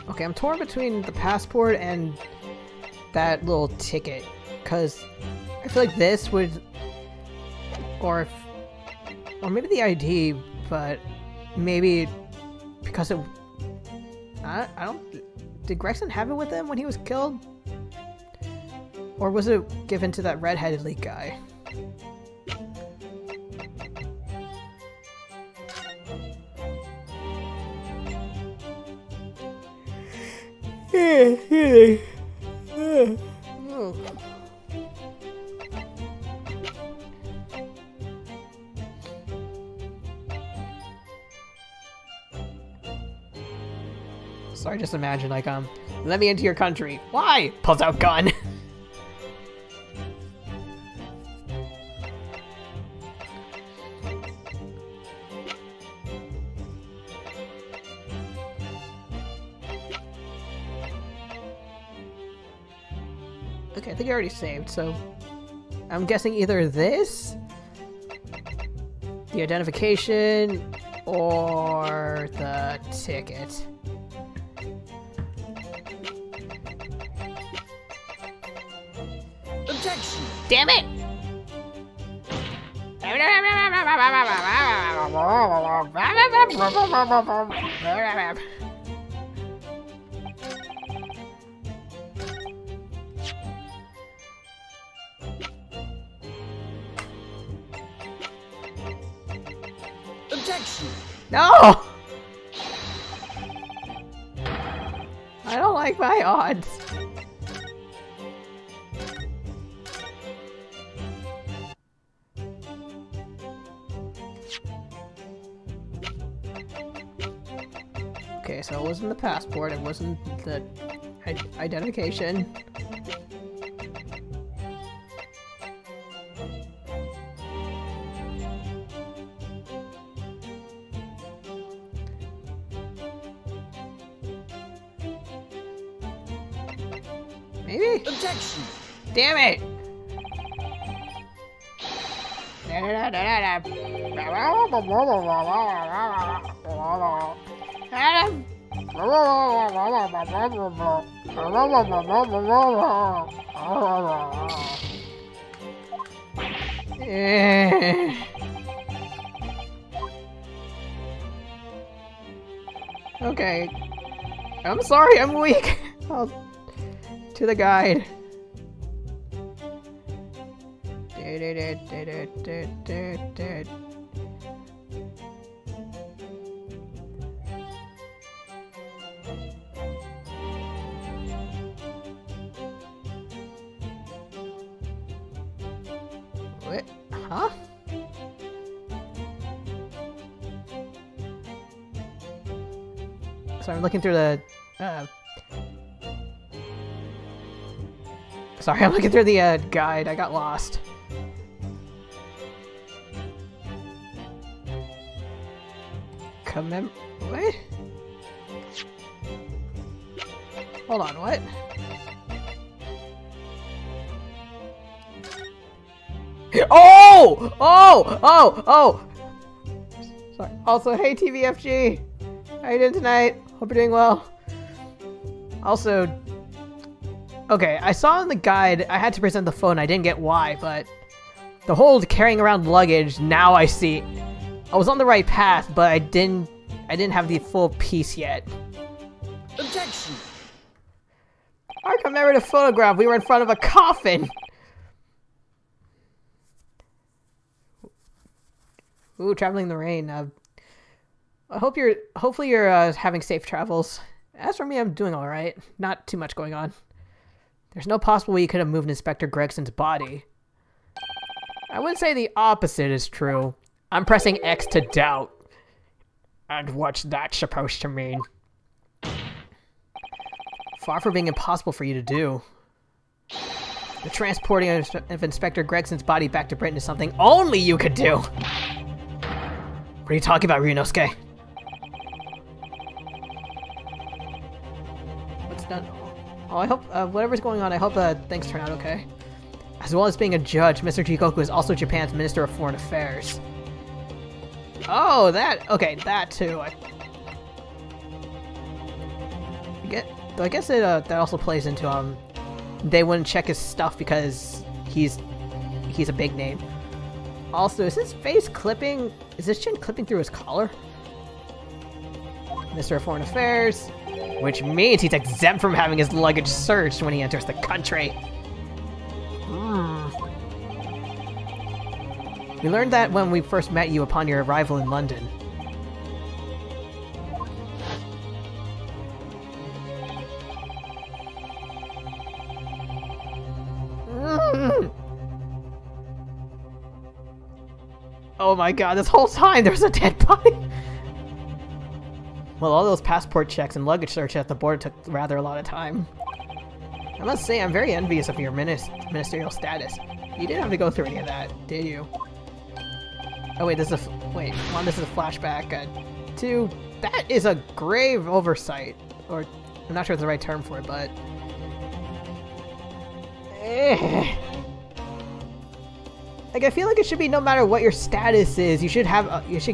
Okay, I'm torn between the passport and that little ticket, because I feel like this would, or maybe the ID, but maybe because it, I don't, did Gregson have it with him when he was killed? Or was it given to that red-headed leak guy? So I just imagine, like, let me into your country. Why? Pulls out gun. Okay, I think I already saved, so I'm guessing either this, the identification, or the ticket. Objection! Damn it! Objection! No! I don't like my odds. Okay, so it wasn't the passport, it wasn't the identification. Maybe? Objection! Damn it! Okay. I'm sorry, I'm weak. To the guide. What? Huh? So I'm looking through the sorry, I'm looking through the guide. I got lost. What? Hold on, what? Oh! Oh! Oh! Oh! Sorry. Also, hey TVFG! How you doing tonight? Hope you're doing well. Also, okay, I saw in the guide I had to present the phone. I didn't get why, but the whole carrying around luggage, now I see. I was on the right path, but I didn't have the full piece yet. Objection! I can remember the photograph. We were in front of a coffin. Ooh, traveling in the rain. Hopefully you're having safe travels. As for me, I'm doing all right. Not too much going on. There's no possible way you could have moved Inspector Gregson's body. I would say the opposite is true. I'm pressing X to doubt. And what's that supposed to mean? Far from being impossible for you to do. The transporting of Inspector Gregson's body back to Britain is something only you could do! What are you talking about, Ryunosuke? What's done? Oh, I hope, whatever's going on, I hope, things turn out okay. As well as being a judge, Mr. Jikoku is also Japan's Minister of Foreign Affairs. Oh, okay, that too. I guess it, that also plays into, they wouldn't check his stuff because he's a big name. Also, is his face clipping? Is his chin clipping through his collar? Mr. of Foreign Affairs, which means he's exempt from having his luggage searched when he enters the country. We learned that when we first met you upon your arrival in London. Oh my god, this whole time there's a dead body! Well, all those passport checks and luggage search at the border took rather a lot of time. I must say, I'm very envious of your ministerial status. You didn't have to go through any of that, did you? Oh wait, this is a flashback. To that is a grave oversight, or I'm not sure it's the right term for it, but like I feel like it should be no matter what your status is, you should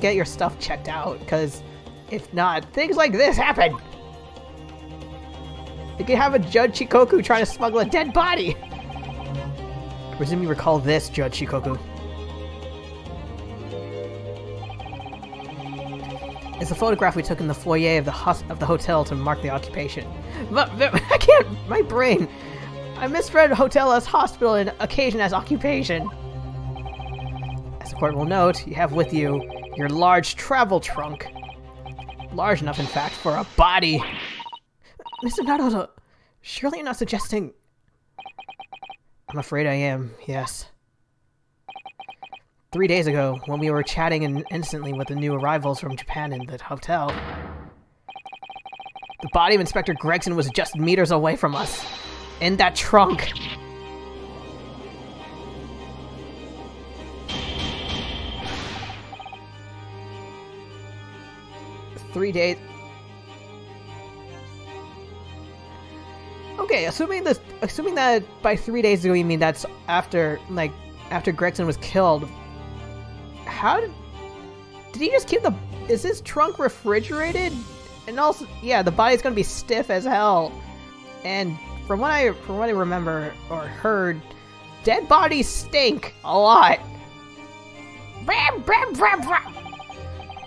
get your stuff checked out, because if not, things like this happen. You could have a Judge Shikoku trying to smuggle a dead body. I presume you recall this, Judge Shikoku. It's a photograph we took in the foyer of the hotel to mark the occupation. But I can't. My brain. I misread hotel as hospital and occasion as occupation. As the court will note, you have with you your large travel trunk. Large enough, in fact, for a body. Mr. Naruto, surely you're not suggesting... I'm afraid I am, yes. 3 days ago, when we were chatting instantly with the new arrivals from Japan in the hotel, the body of Inspector Gregson was just meters away from us. In that trunk. Okay, assuming that by 3 days ago you mean that's after Gregson was killed. How did he just keep is his trunk refrigerated? And also, yeah, the body's gonna be stiff as hell. And from what I remember or heard, dead bodies stink a lot.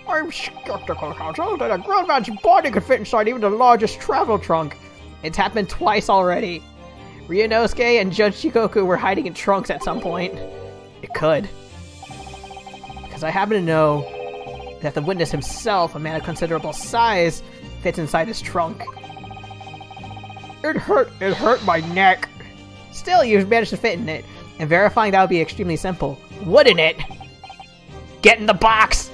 I'm skeptical, Hazel, that a grown man's body could fit inside even the largest travel trunk. It's happened twice already. Ryunosuke and Judge Shikoku were hiding in trunks at some point. It could. Because I happen to know that the witness himself, a man of considerable size, fits inside his trunk. It hurt my neck. Still, you managed to fit in it, and verifying that would be extremely simple. Wouldn't it? Get in the box!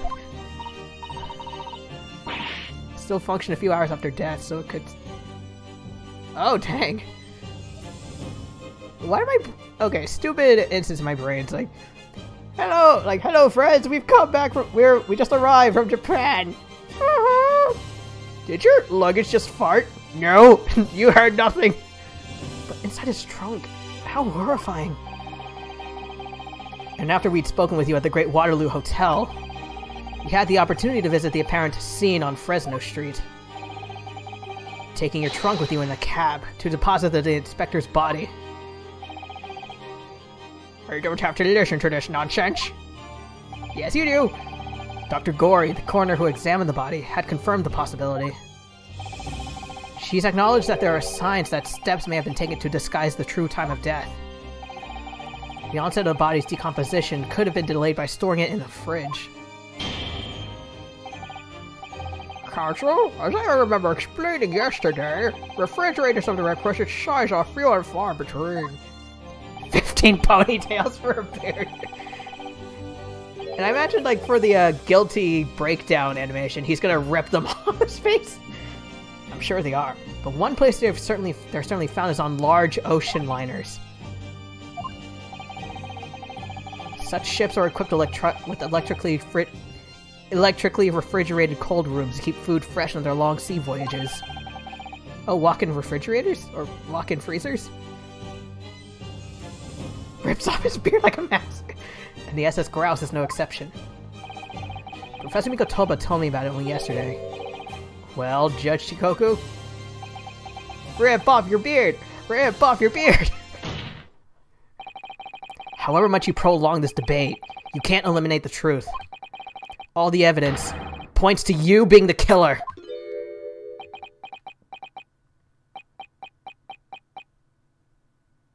Still function a few hours after death, so it could... Oh, dang. Why am I... Okay, stupid instance in my brain. It's like, hello friends, we've come back from... We just arrived from Japan. Did your luggage just fart? No, you heard nothing. But inside his trunk, how horrifying. And after we'd spoken with you at the Great Waterloo Hotel, we had the opportunity to visit the apparent scene on Fresno Street. Taking your trunk with you in a cab to deposit the inspector's body. I don't have to listen to this nonsense. Yes, you do. Dr. Gori, the coroner who examined the body, had confirmed the possibility. She's acknowledged that there are signs that steps may have been taken to disguise the true time of death. The onset of the body's decomposition could have been delayed by storing it in the fridge. Council, as I remember explaining yesterday, refrigerators of the requisite size are few and far between. 15 ponytails for a beard. And I imagine, like, for the guilty breakdown animation, he's gonna rip them off his face. I'm sure they are. But one place they're certainly found is on large ocean liners. Such ships are equipped with electrically refrigerated cold rooms to keep food fresh on their long sea voyages. Oh, walk-in refrigerators? Or walk-in freezers? Rips off his beard like a mask. And the SS Grouse is no exception. Professor Mikotoba told me about it only yesterday. Well, Judge Shikoku? Rip off your beard! Rip off your beard! However much you prolong this debate, you can't eliminate the truth. All the evidence points to you being the killer.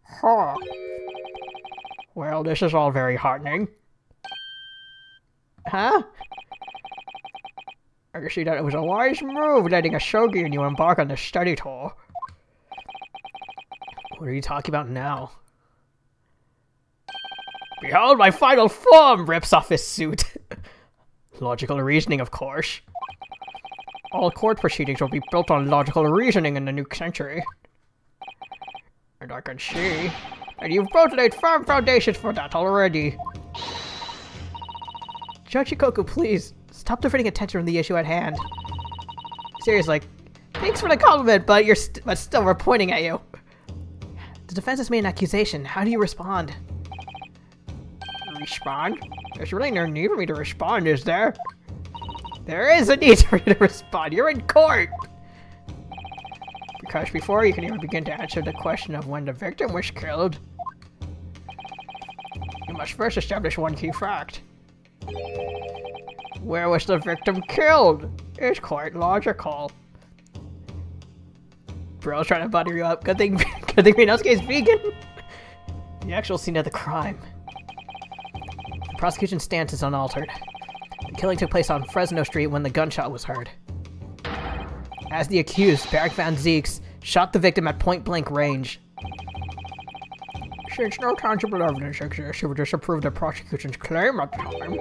Huh. Well, this is all very heartening. Huh? I can see that it was a wise move letting a shogi and you embark on this study tour. What are you talking about now? Behold my final form! Rips off his suit. Logical reasoning, of course. All court proceedings will be built on logical reasoning in the new century. And I can see that you've both laid firm foundations for that already. Judge Shikoku, please, stop diverting attention from the issue at hand. Seriously, thanks for the compliment, but but still we're pointing at you. The defense has made an accusation. How do you respond? Respond? There's really no need for me to respond, is there? There is a need for you to respond. You're in court. Because before you can even begin to answer the question of when the victim was killed, you must first establish one key fact. Where was the victim killed? It's quite logical. Bro's trying to butter you up. Good thing Rinosuke's vegan. The actual scene of the crime. The prosecution's stance is unaltered. The killing took place on Fresno Street when the gunshot was heard. As the accused, Barrick Van Zeeks shot the victim at point-blank range. Since no tangible evidence exists to disapprove the prosecution's claim at the time,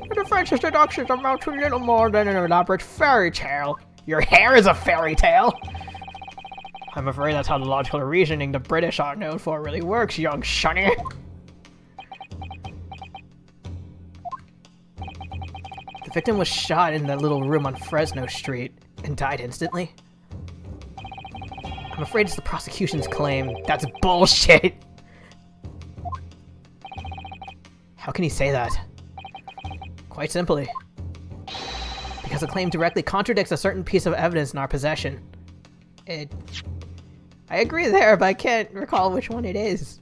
the defense's deductions amount to little more than an elaborate fairy tale. Your hair is a fairy tale! I'm afraid that's how the logical reasoning the British are known for really works, young shunny. The victim was shot in that little room on Fresno Street and died instantly. I'm afraid it's the prosecution's claim. That's bullshit! How can he say that? Quite simply. Because the claim directly contradicts a certain piece of evidence in our possession. I agree there, but I can't recall which one it is.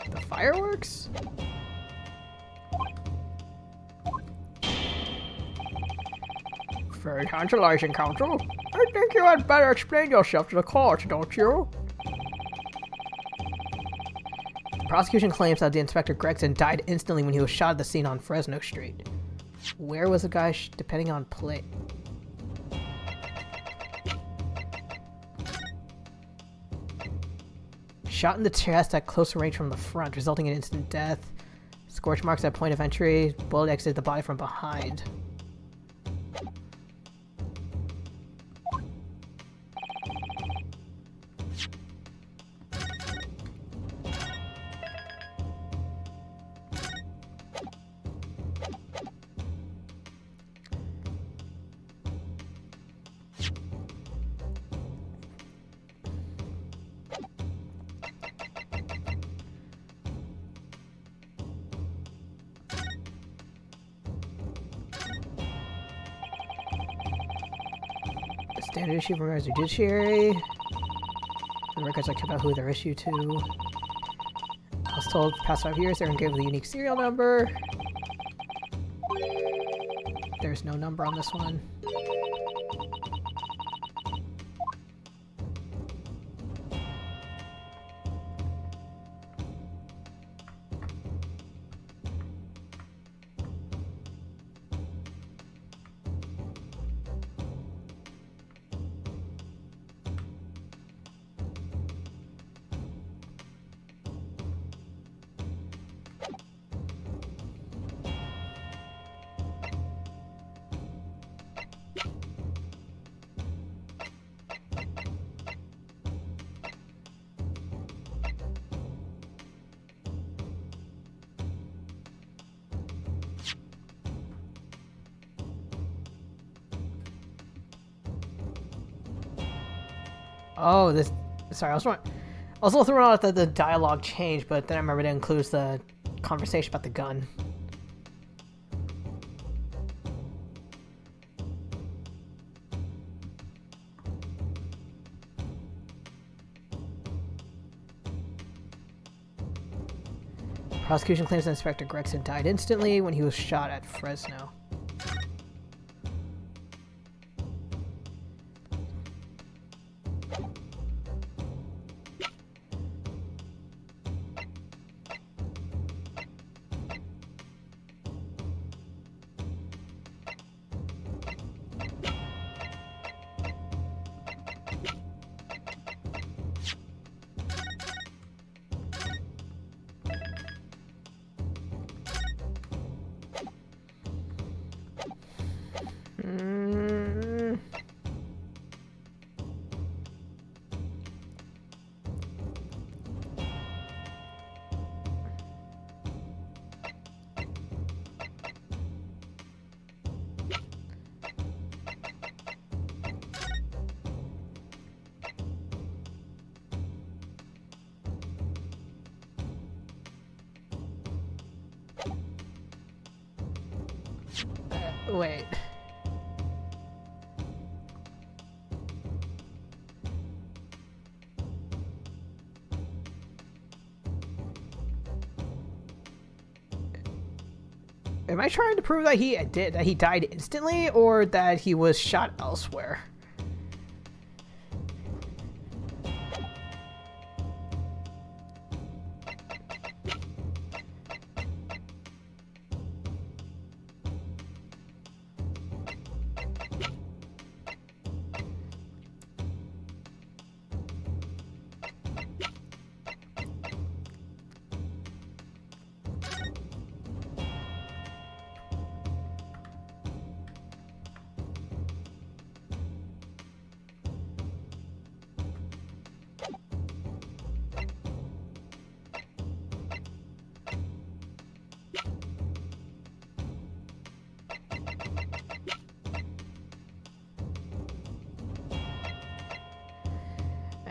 The fireworks? Very tantalizing, counsel. I think you had better explain yourself to the court, don't you? The prosecution claims that the Inspector Gregson died instantly when he was shot at the scene on Fresno Street. Where was the guy depending on play? Shot in the chest at close range from the front, resulting in instant death. Scorch marks at point of entry. Bullet exited the body from behind. Standard issue from our judiciary. The records I kept out who they're issued to. was told the past 5 years they're given with a unique serial number. There's no number on this one. Oh, this. Sorry, I was a little thrown out that the dialogue changed, but then I remembered it includes the conversation about the gun. Prosecution claims that Inspector Gregson died instantly when he was shot at Fresno. Wait. Am I trying to prove that he died instantly, or that he was shot elsewhere?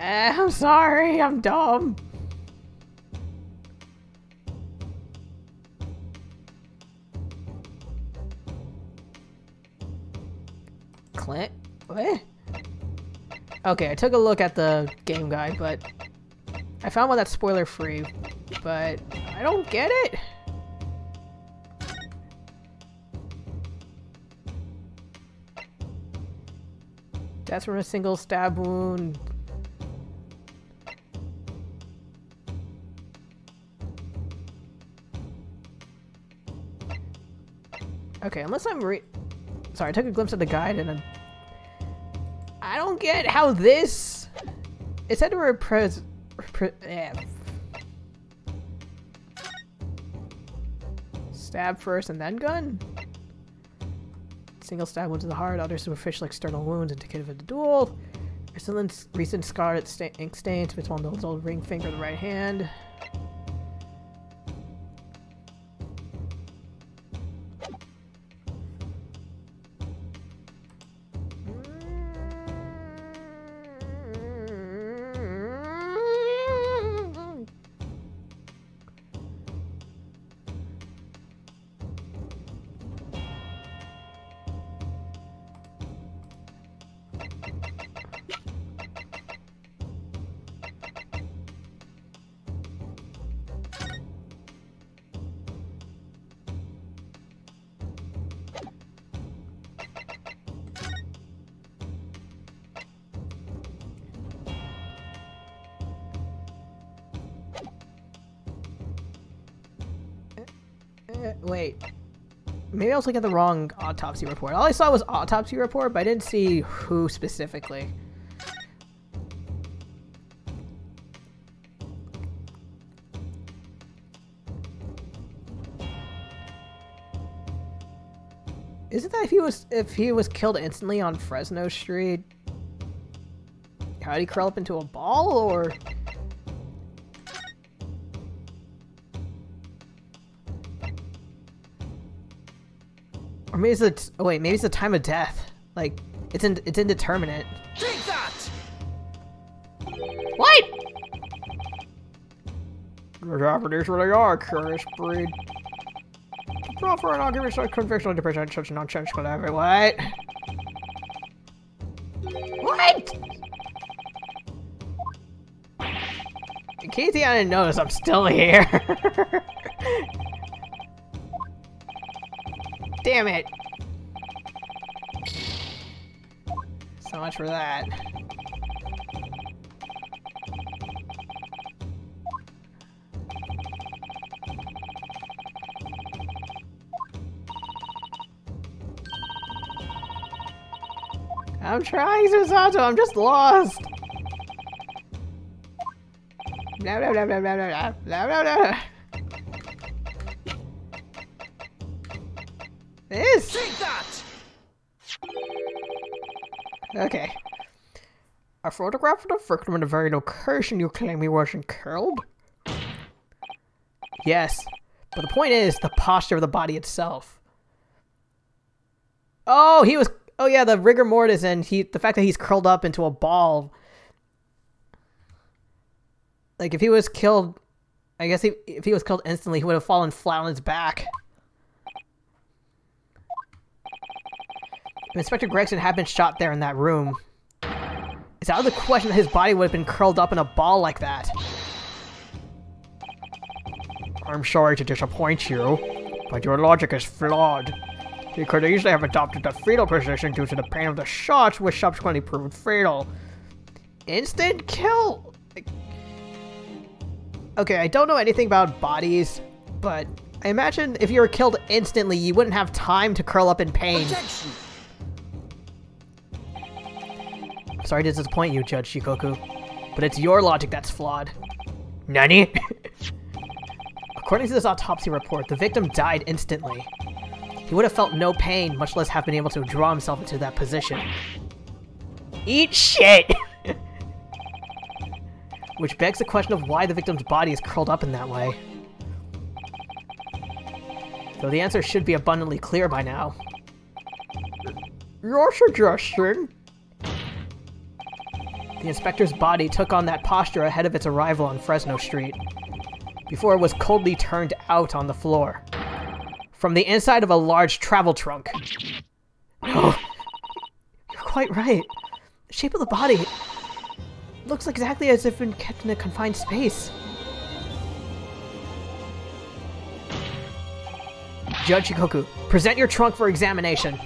I'm sorry, I'm dumb. Clint? What? Okay, I took a look at the game guide, but I found one that's spoiler free, but I don't get it. Death from a single stab wound. Okay, unless I'm sorry, I took a glimpse of the guide and I don't get how this... It said to stab first and then gun? Single stab wound to the heart, other superficial external wounds indicative of the duel. Recent scarlet ink stains, it's one of those old ring finger of the right hand. Wait. Maybe I was looking at the wrong autopsy report. All I saw was autopsy report, but I didn't see who specifically. Isn't that if he was killed instantly on Fresno Street? How did he curl up into a ball, or? Or maybe it's oh wait, maybe it's the time of death. Like it's indeterminate. Take that! What? The Japanese really are a curious breed. To proffer an argument so conviction to present such nonsensical evidence. What? What? In case you didn't notice, I'm still here. Damn it. So much for that. I'm trying, Susato, I'm just lost. Blah, blah, blah, blah, blah, blah, blah, blah, blah. This? Take that! Okay. A photograph of the victim in the very location you claim he wasn't killed? Yes. But the point is the posture of the body itself. Oh, he was... Oh yeah, the rigor mortis and the fact that he's curled up into a ball. Like if he was killed... I guess if he was killed instantly, he would have fallen flat on his back. If Inspector Gregson had been shot there in that room, it's out of the question that his body would have been curled up in a ball like that. I'm sorry to disappoint you, but your logic is flawed. He could easily have adopted the fetal position due to the pain of the shots, which subsequently proved fatal. Instant kill? Okay, I don't know anything about bodies, but I imagine if you were killed instantly, you wouldn't have time to curl up in pain. Objection! Sorry to disappoint you, Judge Shikoku, but it's your logic that's flawed. Nani? According to this autopsy report, the victim died instantly. He would have felt no pain, much less have been able to draw himself into that position. Eat shit! Which begs the question of why the victim's body is curled up in that way. Though the answer should be abundantly clear by now. Your suggestion? The inspector's body took on that posture ahead of its arrival on Fresno Street, before it was coldly turned out on the floor, from the inside of a large travel trunk. Oh, you're quite right. The shape of the body looks exactly as if it been kept in a confined space. Judge Shikoku, present your trunk for examination.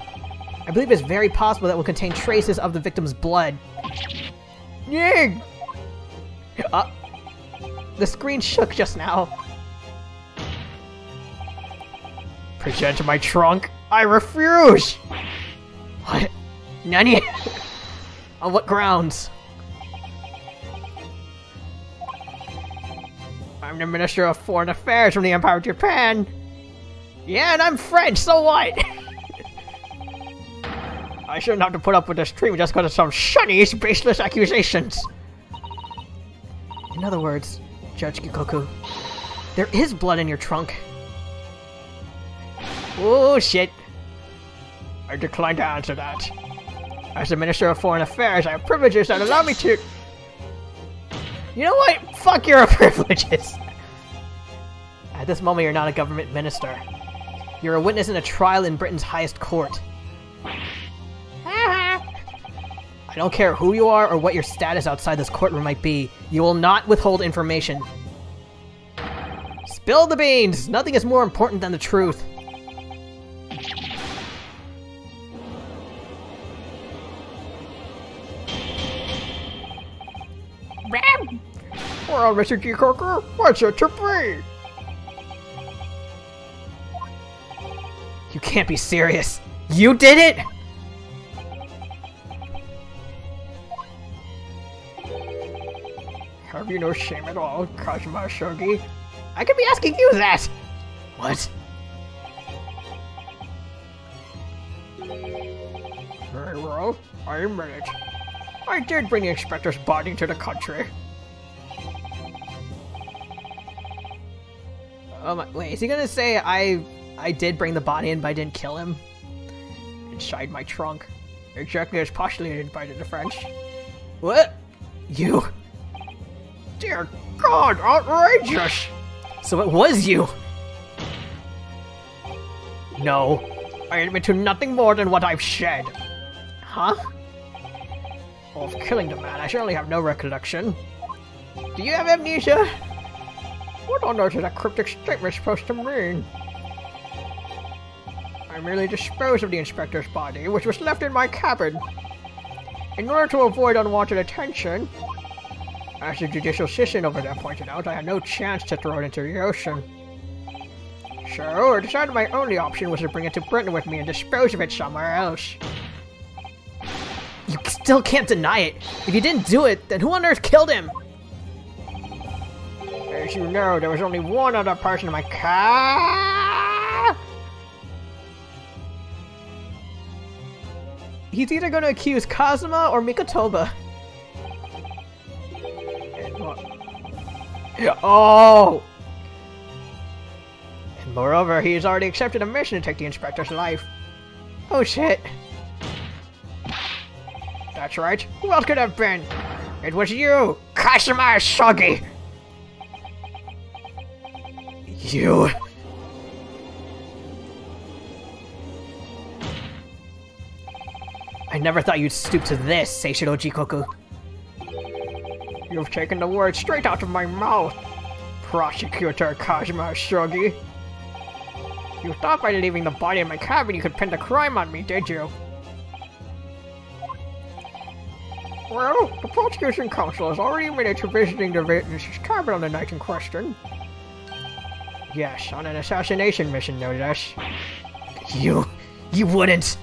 I believe it's very possible that it will contain traces of the victim's blood. Yig! The screen shook just now. Present my trunk? I refuse! What? Nani? On what grounds? I'm the Minister of Foreign Affairs from the Empire of Japan. Yeah, and I'm French, so what? I shouldn't have to put up with this treatment just because of some shunnies, baseless accusations. In other words, Judge Shikoku, there is blood in your trunk. Oh, shit. I decline to answer that. As the Minister of Foreign Affairs, I have privileges that allow me to... You know what? Fuck your privileges. At this moment, you're not a government minister. You're a witness in a trial in Britain's highest court. I don't care who you are or what your status outside this courtroom might be. You will not withhold information. Spill the beans! Nothing is more important than the truth. Well, Mr. Shikoku, what's it to be? You can't be serious. You did it? Have you no shame at all, Kazuma Shogi? I could be asking you that! What? Very well, I admit it. I did bring the inspector's body to the country. Oh my, wait, is he gonna say I did bring the body in but I didn't kill him? Inside my trunk. Exactly as postulated by the defense. What? You? Dear God, outrageous! So it was you! No, I admit to nothing more than what I've said. Huh? Of killing the man, I certainly have no recollection. Do you have amnesia? What on earth is that cryptic statement supposed to mean? I merely disposed of the inspector's body, which was left in my cabin. In order to avoid unwanted attention, as the judicial assistant over there pointed out, I had no chance to throw it into the ocean. So I decided my only option was to bring it to Britain with me and dispose of it somewhere else. You still can't deny it. If you didn't do it, then who on earth killed him? As you know, there was only one other person in my car. He's either going to accuse Kazuma or Mikotoba. Oh! And moreover, he has already accepted a mission to take the inspector's life. Oh shit. That's right. Who else could it have been? It was you, Kazuma Shogi! You... I never thought you'd stoop to this, Seishiro Jikoku. You've taken the words straight out of my mouth, Prosecutor Kazuma Shogi. You thought by leaving the body in my cabin you could pin the crime on me, did you? Well, the prosecution counsel has already admitted to visiting the witness's cabin on the night in question. Yes, on an assassination mission, no less. You wouldn't.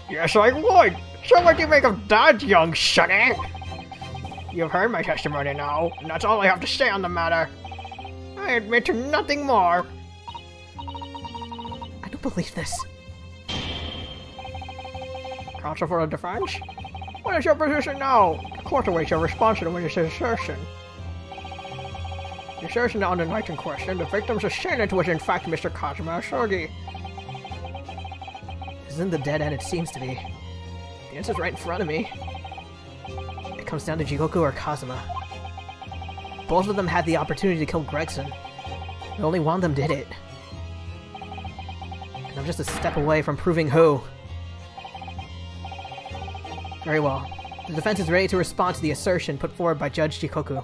Yes, I would! So what do you make of that, young sonny? You've heard my testimony now, and that's all I have to say on the matter. I admit to nothing more. I don't believe this. Counsel for the defense? What is your position now? The court awaits your response to the witness's assertion. The assertion on the night in question, the victim's assailant was in fact Mr. Kazuma Shogi. Isn't the dead end it seems to be? The answer's right in front of me. It comes down to Jikoku or Kazuma. Both of them had the opportunity to kill Gregson. But only one of them did it. And I'm just a step away from proving who. Very well. The defense is ready to respond to the assertion put forward by Judge Jikoku.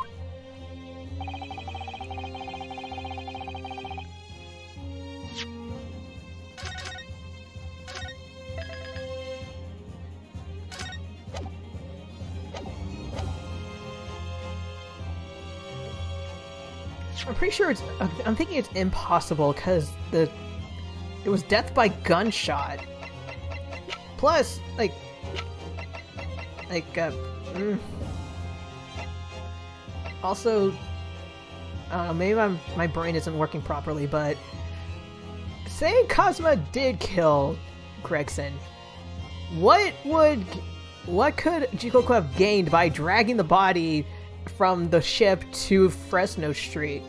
I'm pretty sure it's... I'm thinking it's impossible because it was death by gunshot. Plus, also, I don't know, maybe my brain isn't working properly, but say Kazuma did kill Gregson, what could Jikoku have gained by dragging the body from the ship to Fresno Street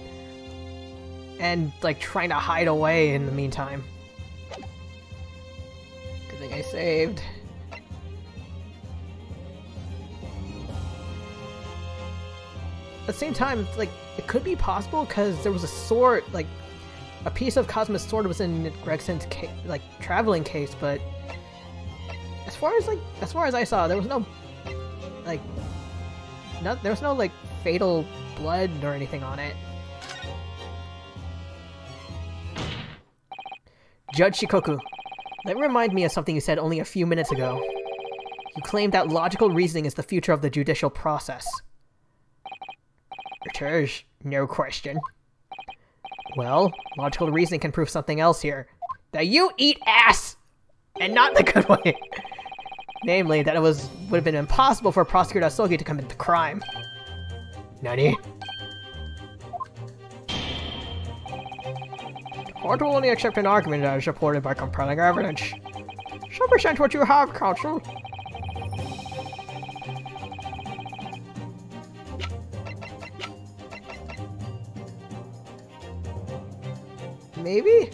and trying to hide away in the meantime? Good thing I saved. At the same time, it could be possible because there was a sword, a piece of Kazuma's sword was in Gregson's traveling case, but as far as I saw, there was no fatal blood or anything on it. Judge Shikoku, that reminded me of something you said only a few minutes ago. You claimed that logical reasoning is the future of the judicial process. It is, no question. Well, logical reasoning can prove something else here. That you eat ass! And not the good way. Namely, that it would have been impossible for Prosecutor Asogi to commit the crime. Nani? The court will only accept an argument that is supported by compelling evidence. So present what you have, counsel. Maybe?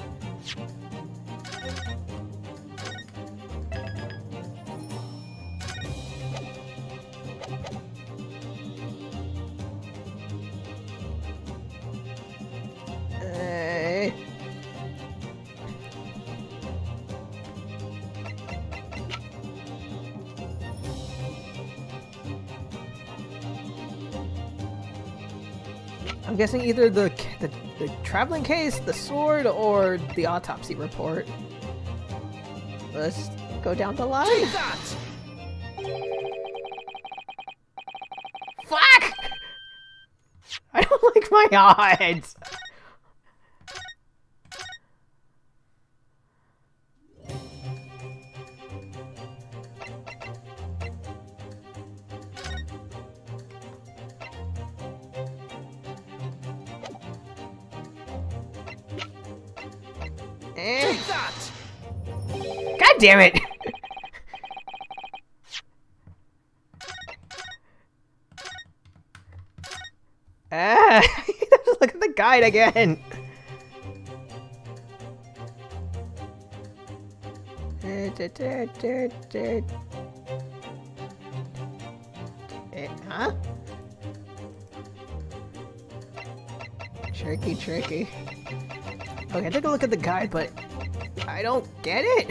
I'm guessing either the traveling case, the sword, or the autopsy report. Let's go down the line. Take that! Fuck! I don't like my odds. Take that! God damn it! Look at the guide again. Huh? Tricky. Okay, I took a look at the guide, but I don't get it.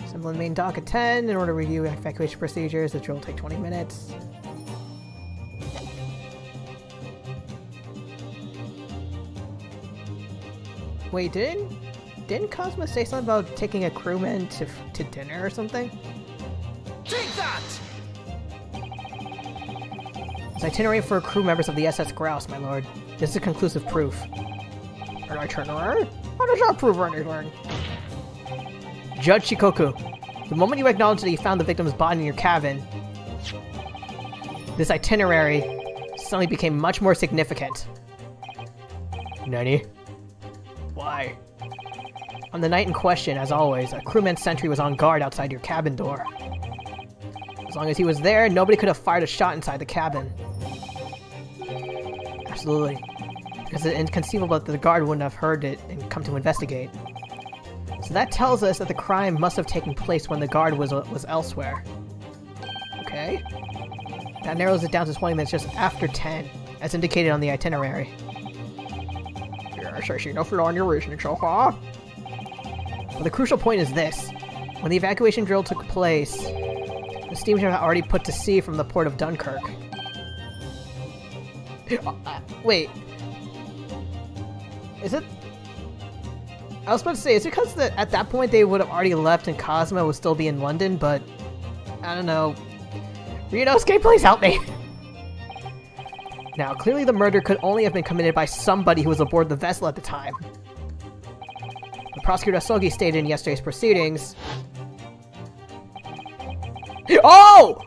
Assemble the main dock at 10 in order to review evacuation procedures, which will take 20 minutes. Wait, didn't Cosmo say something about taking a crewman to dinner or something? Take that! It's itinerary for crew members of the SS Grouse, my lord. This is conclusive proof. An itinerary? How does that prove anything? Judge Shikoku, the moment you acknowledge that you found the victim's body in your cabin, this itinerary suddenly became much more significant. Nani? Why? On the night in question, as always, a crewman sentry was on guard outside your cabin door. As long as he was there, nobody could have fired a shot inside the cabin. Absolutely. Because it's inconceivable that the guard wouldn't have heard it and come to investigate. So that tells us that the crime must have taken place when the guard was elsewhere. Okay. That narrows it down to 20 minutes just after 10, as indicated on the itinerary. Yes, I see no flaw in your reasoning so far. But the crucial point is this. When the evacuation drill took place, the steamship had already put to sea from the port of Dunkirk. Wait. Is it... I was about to say, is it because at that point they would have already left and Cosmo would still be in London, but... I don't know. Ryunosuke, please help me! Now, clearly the murder could only have been committed by somebody who was aboard the vessel at the time. The prosecutor Asogi stated in yesterday's proceedings... Oh!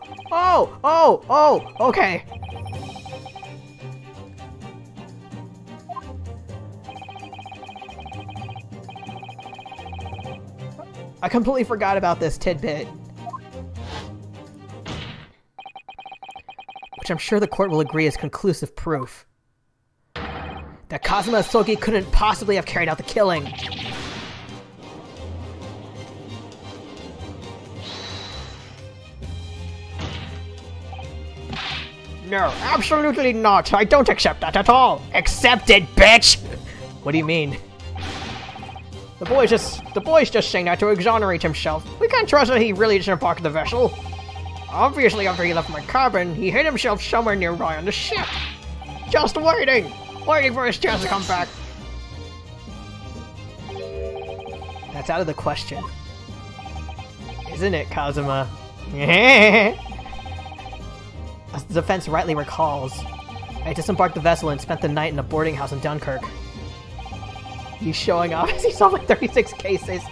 Okay. I completely forgot about this tidbit. Which I'm sure the court will agree is conclusive proof. That Kazuma Asogi couldn't possibly have carried out the killing. No, absolutely not. I don't accept that at all. Accept it, bitch! What do you mean? The boy's just saying that to exonerate himself. We can't trust that he really disembarked the vessel. Obviously, after he left my cabin, he hid himself somewhere nearby on the ship. Just waiting for his chance to come back. That's out of the question. Isn't it, Kazuma? As the defense rightly recalls, I disembarked the vessel and spent the night in a boarding house in Dunkirk. He's showing off as he solved like 36 cases.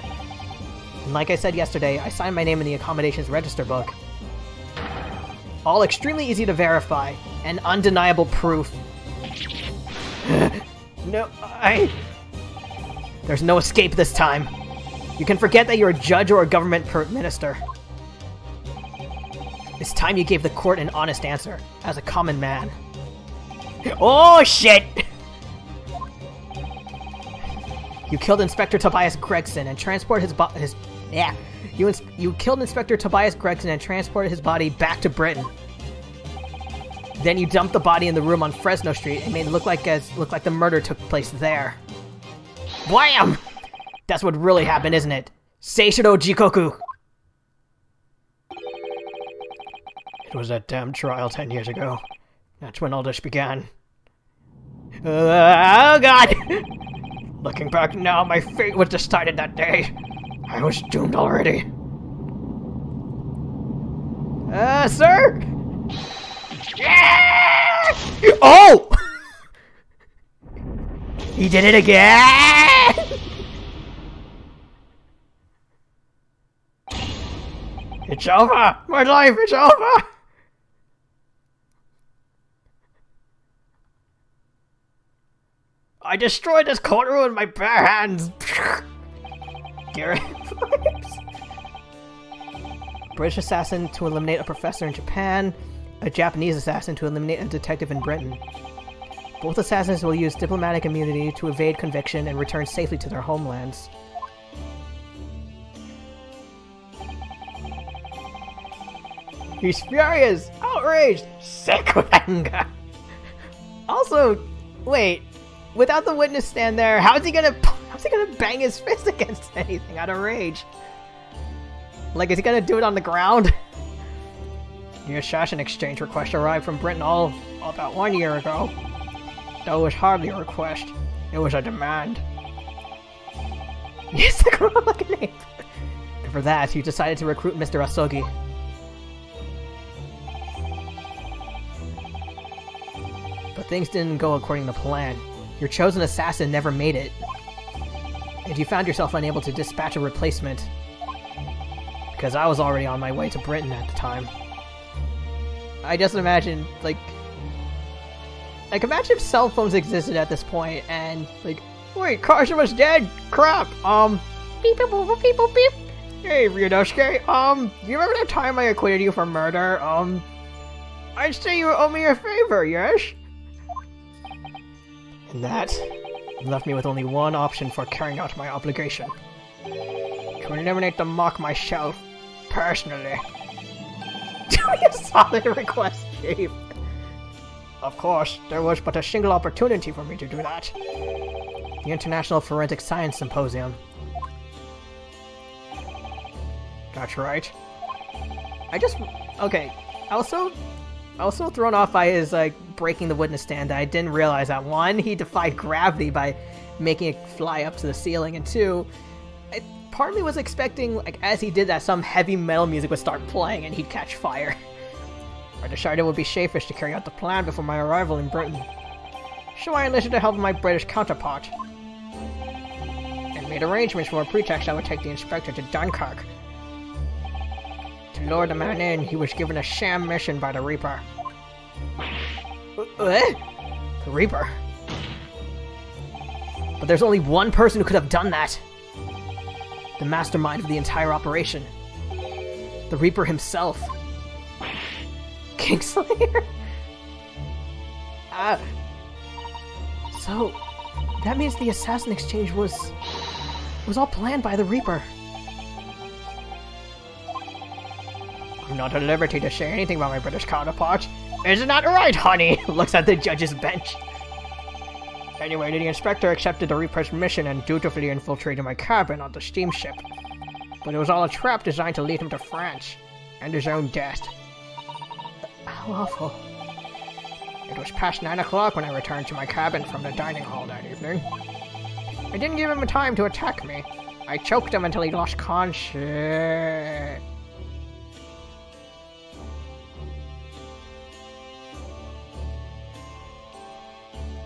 And like I said yesterday, I signed my name in the accommodations register book. All extremely easy to verify, and undeniable proof. No, There's no escape this time. You can forget that you're a judge or a government minister. It's time you gave the court an honest answer, as a common man. Oh, shit! You killed Inspector Tobias Gregson and transported You killed Inspector Tobias Gregson and transported his body back to Britain. Then you dumped the body in the room on Fresno Street and made it look like the murder took place there. Blam! That's what really happened, isn't it? Seishiro Jikoku! It was that damn trial 10 years ago. That's when all this began. Oh god! Looking back now, my fate was decided that day. I was doomed already. Sir? Yeah! Oh! He did it again! It's over! My life is over! I destroyed this courtroom with my bare hands! British assassin to eliminate a professor in Japan, a Japanese assassin to eliminate a detective in Britain. Both assassins will use diplomatic immunity to evade conviction and return safely to their homelands. He's furious, outraged, sick with anger. Also, wait, without the witness stand there, how's he gonna bang his fist against anything out of rage? Like, is he gonna do it on the ground? The assassin exchange request arrived from Britain all about 1 year ago. Though it was hardly a request, it was a demand. Yes, like an ape. And for that, you decided to recruit Mr. Asogi. But things didn't go according to plan. Your chosen assassin never made it. And you found yourself unable to dispatch a replacement. Because I was already on my way to Britain at the time. I just imagine, like, imagine if cell phones existed at this point, and, like, wait, Kashima's dead! Crap! Beep beep boop beep boop beep. Hey, Ryunosuke, you remember that time I acquitted you for murder? I'd say you owe me a favor, yes? And that left me with only one option for carrying out my obligation. To eliminate the mock myself, personally. Doing a solid request, Chief. Of course, there was but a single opportunity for me to do that. The International Forensic Science Symposium. That's right. Okay, I was so thrown off by his, like, breaking the witness stand that I didn't realize that, one, he defied gravity by making it fly up to the ceiling, and two, part of me was expecting, like, as he did that, some heavy metal music would start playing and he'd catch fire. I decided it would be safest to carry out the plan before my arrival in Britain. So I enlisted the help of my British counterpart, and made arrangements for a pretext I would take the inspector to Dunkirk. To lure the man in, he was given a sham mission by the Reaper. The Reaper? But there's only one person who could have done that. The mastermind of the entire operation. The Reaper himself. Kingslayer? So, that means the assassin exchange was all planned by the Reaper. I'm not at liberty to say anything about my British counterpart. Isn't that right, honey? Looks at the judge's bench. Anyway, the inspector accepted the Reaper's mission and dutifully infiltrated my cabin on the steamship. But it was all a trap designed to lead him to France, and his own death. How awful. It was past 9 o'clock when I returned to my cabin from the dining hall that evening. I didn't give him time to attack me. I choked him until he lost conscience.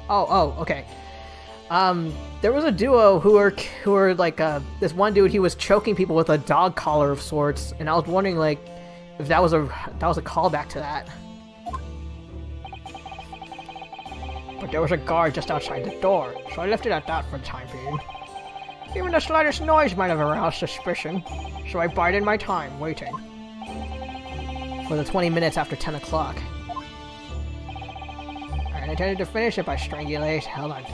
Okay. There was a duo who were like, this one dude, he was choking people with a dog collar of sorts, and I was wondering, like, if that was a callback to that. But there was a guard just outside the door, so I left it at that for the time being. Even the slightest noise might have aroused suspicion, so I bided my time, waiting. For the 20 minutes after 10 o'clock. I intended to finish it by strangulation. Hold on.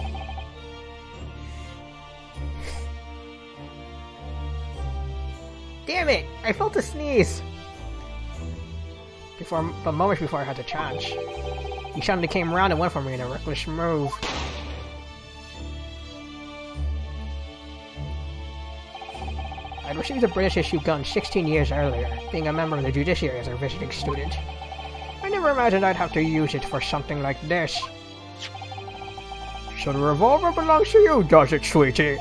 Damn it! I felt a sneeze! But moments before I had the chance. He suddenly came around and went for me in a reckless move. I'd received a British issue gun 16 years earlier, being a member of the judiciary as a visiting student. I never imagined I'd have to use it for something like this. So the revolver belongs to you, does it, sweetie?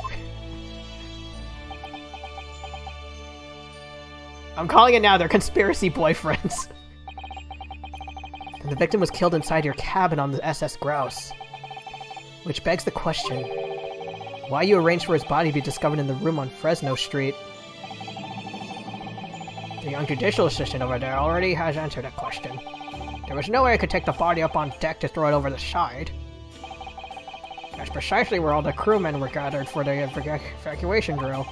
I'm calling it now, they're conspiracy boyfriends. And the victim was killed inside your cabin on the SS Grouse. Which begs the question, why you arranged for his body to be discovered in the room on Fresno Street? The young judicial assistant over there already has answered that question. There was no way I could take the body up on deck to throw it over the side. That's precisely where all the crewmen were gathered for the evacuation drill.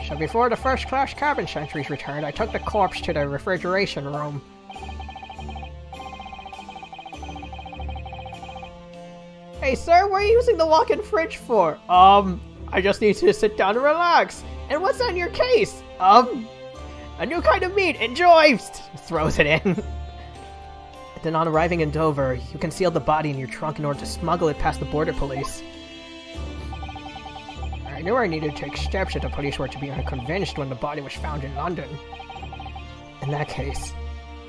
So before the first-class cabin sentries returned, I took the corpse to the refrigeration room. Hey sir, what are you using the walk-in fridge for? I just need to sit down and relax. And what's on your case? A new kind of meat, enjoy! Throws it in. Then on arriving in Dover, you concealed the body in your trunk in order to smuggle it past the border police. I knew I needed to take steps if the police were to be unconvinced when the body was found in London. In that case,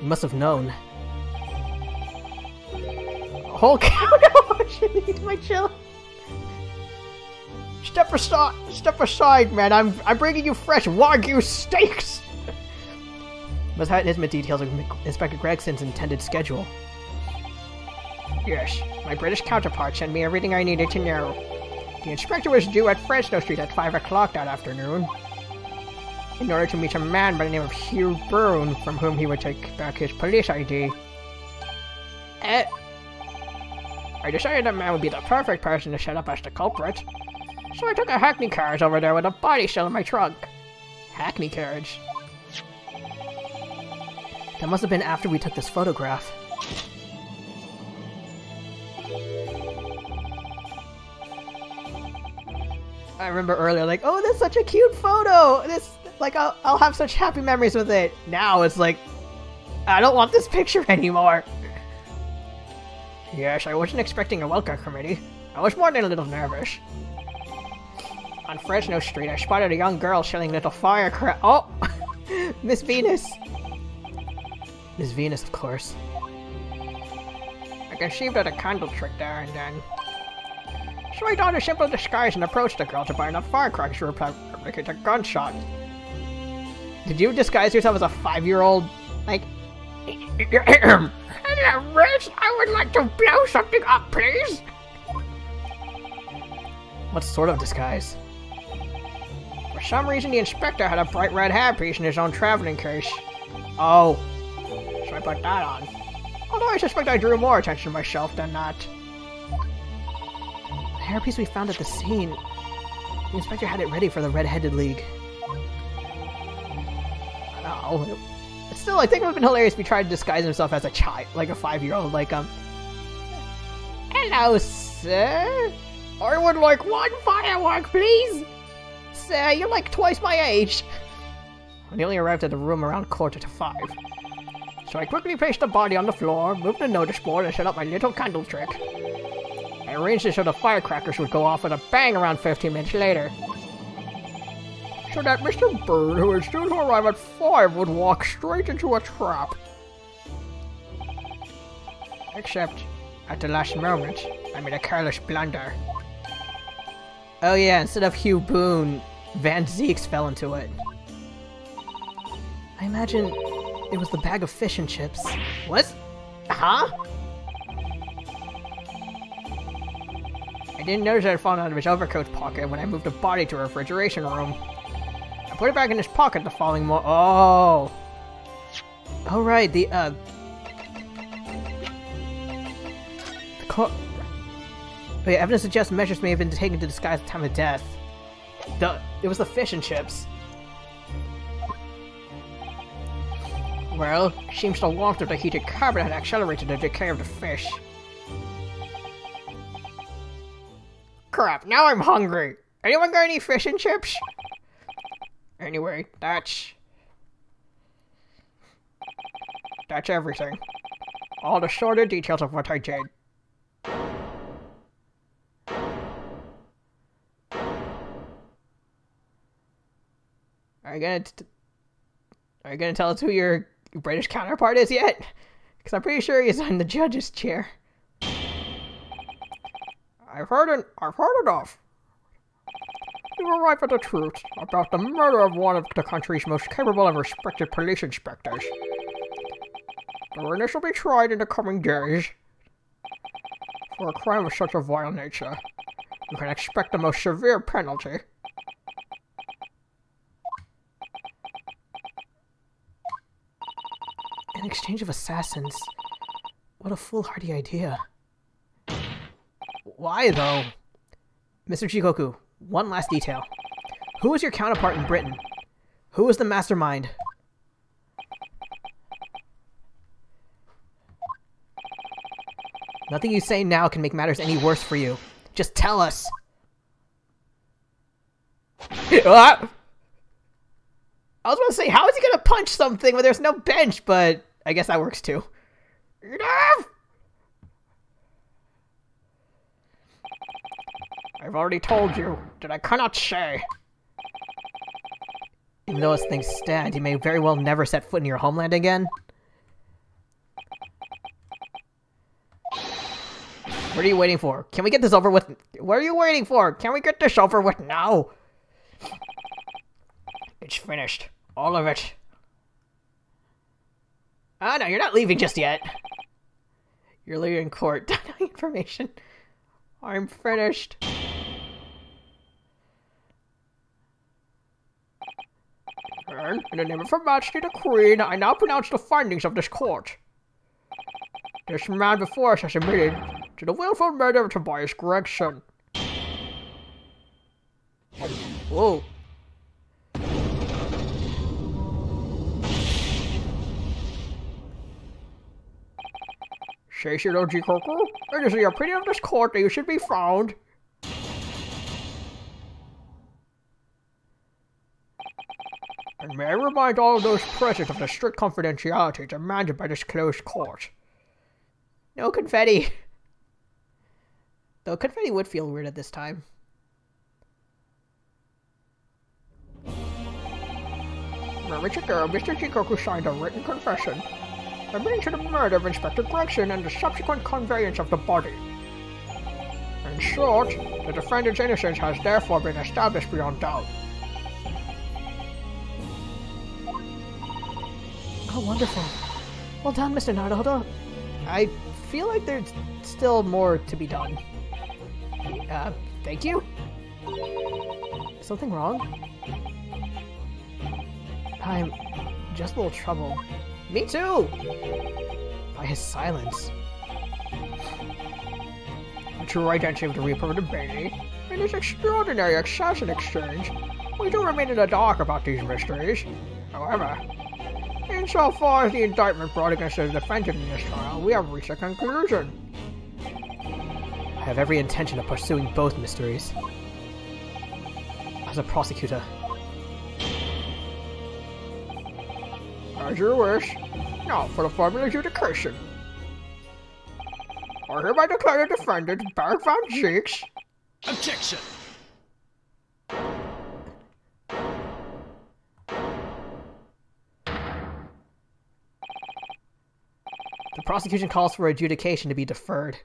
you must have known. Whole cow! I should eat my chill. Step aside, man. I'm bringing you fresh Wagyu steaks. Must have intimate details of Inspector Gregson's intended schedule. Yes, my British counterpart sent me everything I needed to know. The inspector was due at Fresno Street at 5 o'clock that afternoon, in order to meet a man by the name of Hugh Boone, from whom he would take back his police ID. I decided that man would be the perfect person to set up as the culprit, so I took a hackney carriage over there with a body still in my trunk. Hackney carriage? That must have been after we took this photograph. I remember earlier, like, oh, that's such a cute photo! This, like, I'll have such happy memories with it. Now it's like, I don't want this picture anymore. Yes, I wasn't expecting a welcome committee. I was more than a little nervous. On Fresno Street, I spotted a young girl selling little firecrackers. Oh! Miss Venus! Miss Venus, of course. I conceived of a candle trick there and then. So I donned a simple disguise and approached the girl to buy enough firecrackers to replicate a gunshot. Did you disguise yourself as a 5-year-old? Like... Hello, Rich! I would like to blow something up, please! What sort of disguise? For some reason, the inspector had a bright red hairpiece in his own traveling case. Oh. So I put that on. Although I suspect I drew more attention to myself than that. The hairpiece we found at the scene. The inspector had it ready for the Red-Headed League. No. But still, I think it would have been hilarious if he tried to disguise himself as a child, like a 5-year-old, like, Hello, sir. I would like one firework, please. Sir, you're like twice my age. I only arrived at the room around 5:45. So I quickly placed the body on the floor, moved the notice board, and set up my little candle trick. I arranged it so the firecrackers would go off with a bang around 15 minutes later. So that Mr. Bird, who is due to arrive at 5, would walk straight into a trap. Except, at the last moment, I made a careless blunder. Oh yeah, instead of Hugh Boone, Van Zeeks fell into it. I imagine it was the bag of fish and chips. What? Huh? didn't notice it had fallen out of his overcoat pocket when I moved the body to a refrigeration room. I put it back in his pocket the following morning. Oh! Oh, right, the evidence suggests measures may have been taken to disguise the time of death. It was the fish and chips. Well, seems the warmth of the heated carbon had accelerated the decay of the fish. Crap, now I'm hungry! Anyone got any fish and chips? Anyway, that's everything. All the sordid details of what I did. Are you gonna tell us who your British counterpart is yet? Because I'm pretty sure he's in the judge's chair. I've heard enough. You arrive at the truth about the murder of one of the country's most capable and respected police inspectors. They will initially be tried in the coming days. For a crime of such a vile nature, you can expect the most severe penalty. An exchange of assassins. What a foolhardy idea. Why, though? Mr. Chikoku, one last detail. Who was your counterpart in Britain? Who was the mastermind? Nothing you say now can make matters any worse for you. Just tell us! I was going to say, how is he going to punch something when there's no bench? But I guess that works too. Enough! I've already told you that I cannot say. Even though as things stand, you may very well never set foot in your homeland again. What are you waiting for? Can we get this over with? What are you waiting for? Can we get this over with now? It's finished. All of it. Ah, no, you're not leaving just yet. You're leaving court. Information. I'm finished. And in the name of Her Majesty the Queen, I now pronounce the findings of this court. This man before us has admitted to the willful murder of Tobias Gregson. Whoa. Seishiro Jikoku, it is the opinion of this court that you should be found. And may I remind all of those present of the strict confidentiality demanded by this closed court. No confetti. Though confetti would feel weird at this time. Moments ago, Mr. Jikoku signed a written confession admitting to the murder of Inspector Gregson and the subsequent conveyance of the body. In short, the defendant's innocence has therefore been established beyond doubt. Oh, wonderful. Well done, Mr. Naruhodo. I feel like there's still more to be done. Thank you? Something wrong? I'm just a little troubled. Me too! By his silence. The true identity of the Reaper of the Baby. In this extraordinary assassin exchange, we do remain in the dark about these mysteries. However, insofar as the indictment brought against the defendant in this trial, we have reached a conclusion. I have every intention of pursuing both mysteries. As a prosecutor. As you wish. Now for the formal adjudication. I hereby declare the defendant, Barrack Van Zeeks. Objection! The prosecution calls for adjudication to be deferred.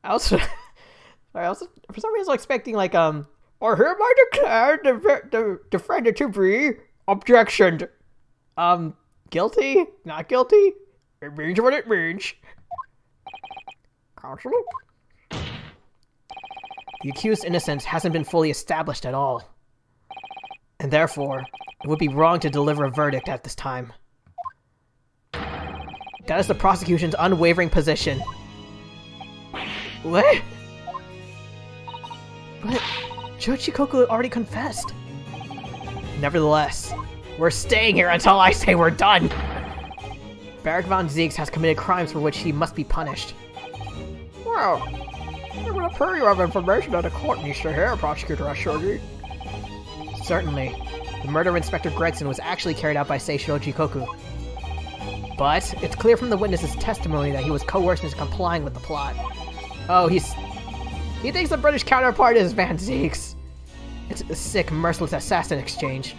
I also, for some reason, I was expecting like I hereby declare the defendant to be objection. Guilty? Not guilty? It means what it means. Counsel? The accused's innocence hasn't been fully established at all. And therefore, it would be wrong to deliver a verdict at this time. That is the prosecution's unwavering position. What? But Judge Shikoku already confessed. Nevertheless, we're staying here until I say we're done. Barak von Zieks has committed crimes for which he must be punished. Well, it would appear you have information that the court needs to hear, Prosecutor Ashogi. Certainly. The murder of Inspector Gregson was actually carried out by Seishiro Jikoku. But it's clear from the witness's testimony that he was coerced into complying with the plot. Oh, he thinks the British counterpart is Van Zieks. It's a sick, merciless assassin exchange.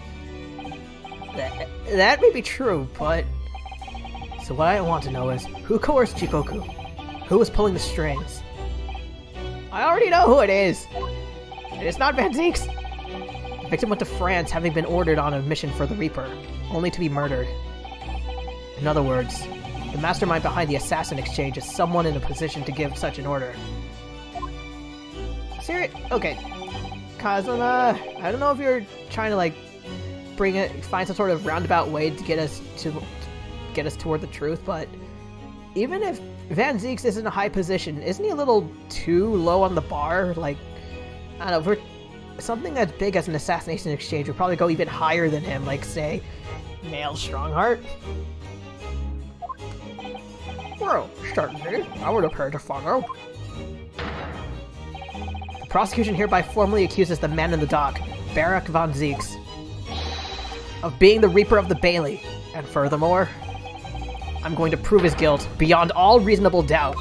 That may be true, but... So what I want to know is, who coerced Jikoku? Who was pulling the strings? I already know who it is! It's not Van Zieks! The victim went to France having been ordered on a mission for the Reaper, only to be murdered. In other words, the mastermind behind the assassin exchange is someone in a position to give such an order. Okay. Kazuma, I don't know if you're trying to, like, find some sort of roundabout way to get us toward the truth, but even if Van Zieks is in a high position, isn't he a little too low on the bar? Like, I don't know, something as big as an assassination exchange would probably go even higher than him, like, say, Male Strongheart? Well, certainly, I would appear to follow. The prosecution hereby formally accuses the man in the dock, Barak von Zieks, of being the Reaper of the Bailey, and furthermore, I'm going to prove his guilt beyond all reasonable doubt.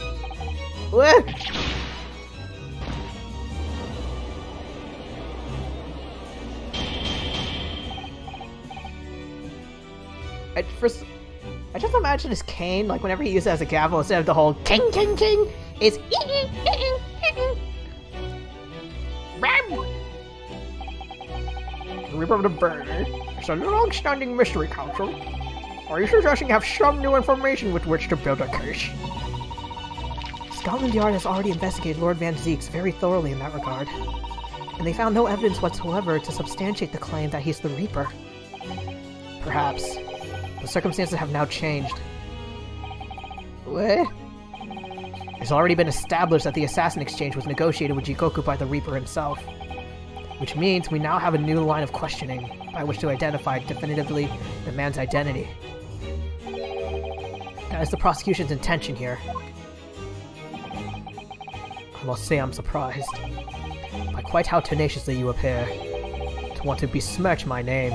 I just imagine his cane, like whenever he uses it as a gavel, instead of the whole king, it's The Reaper of the Bailey. It's a long-standing mystery, Counsel. Are you suggesting you have some new information with which to build a case? Scotland Yard has already investigated Lord Van Zieks very thoroughly in that regard, and they found no evidence whatsoever to substantiate the claim that he's the Reaper. Perhaps the circumstances have now changed. What? It's already been established that the assassin exchange was negotiated with Jikoku by the Reaper himself, which means we now have a new line of questioning by which to identify definitively the man's identity. That is the prosecution's intention here. I must say I'm surprised by quite how tenaciously you appear to want to besmirch my name.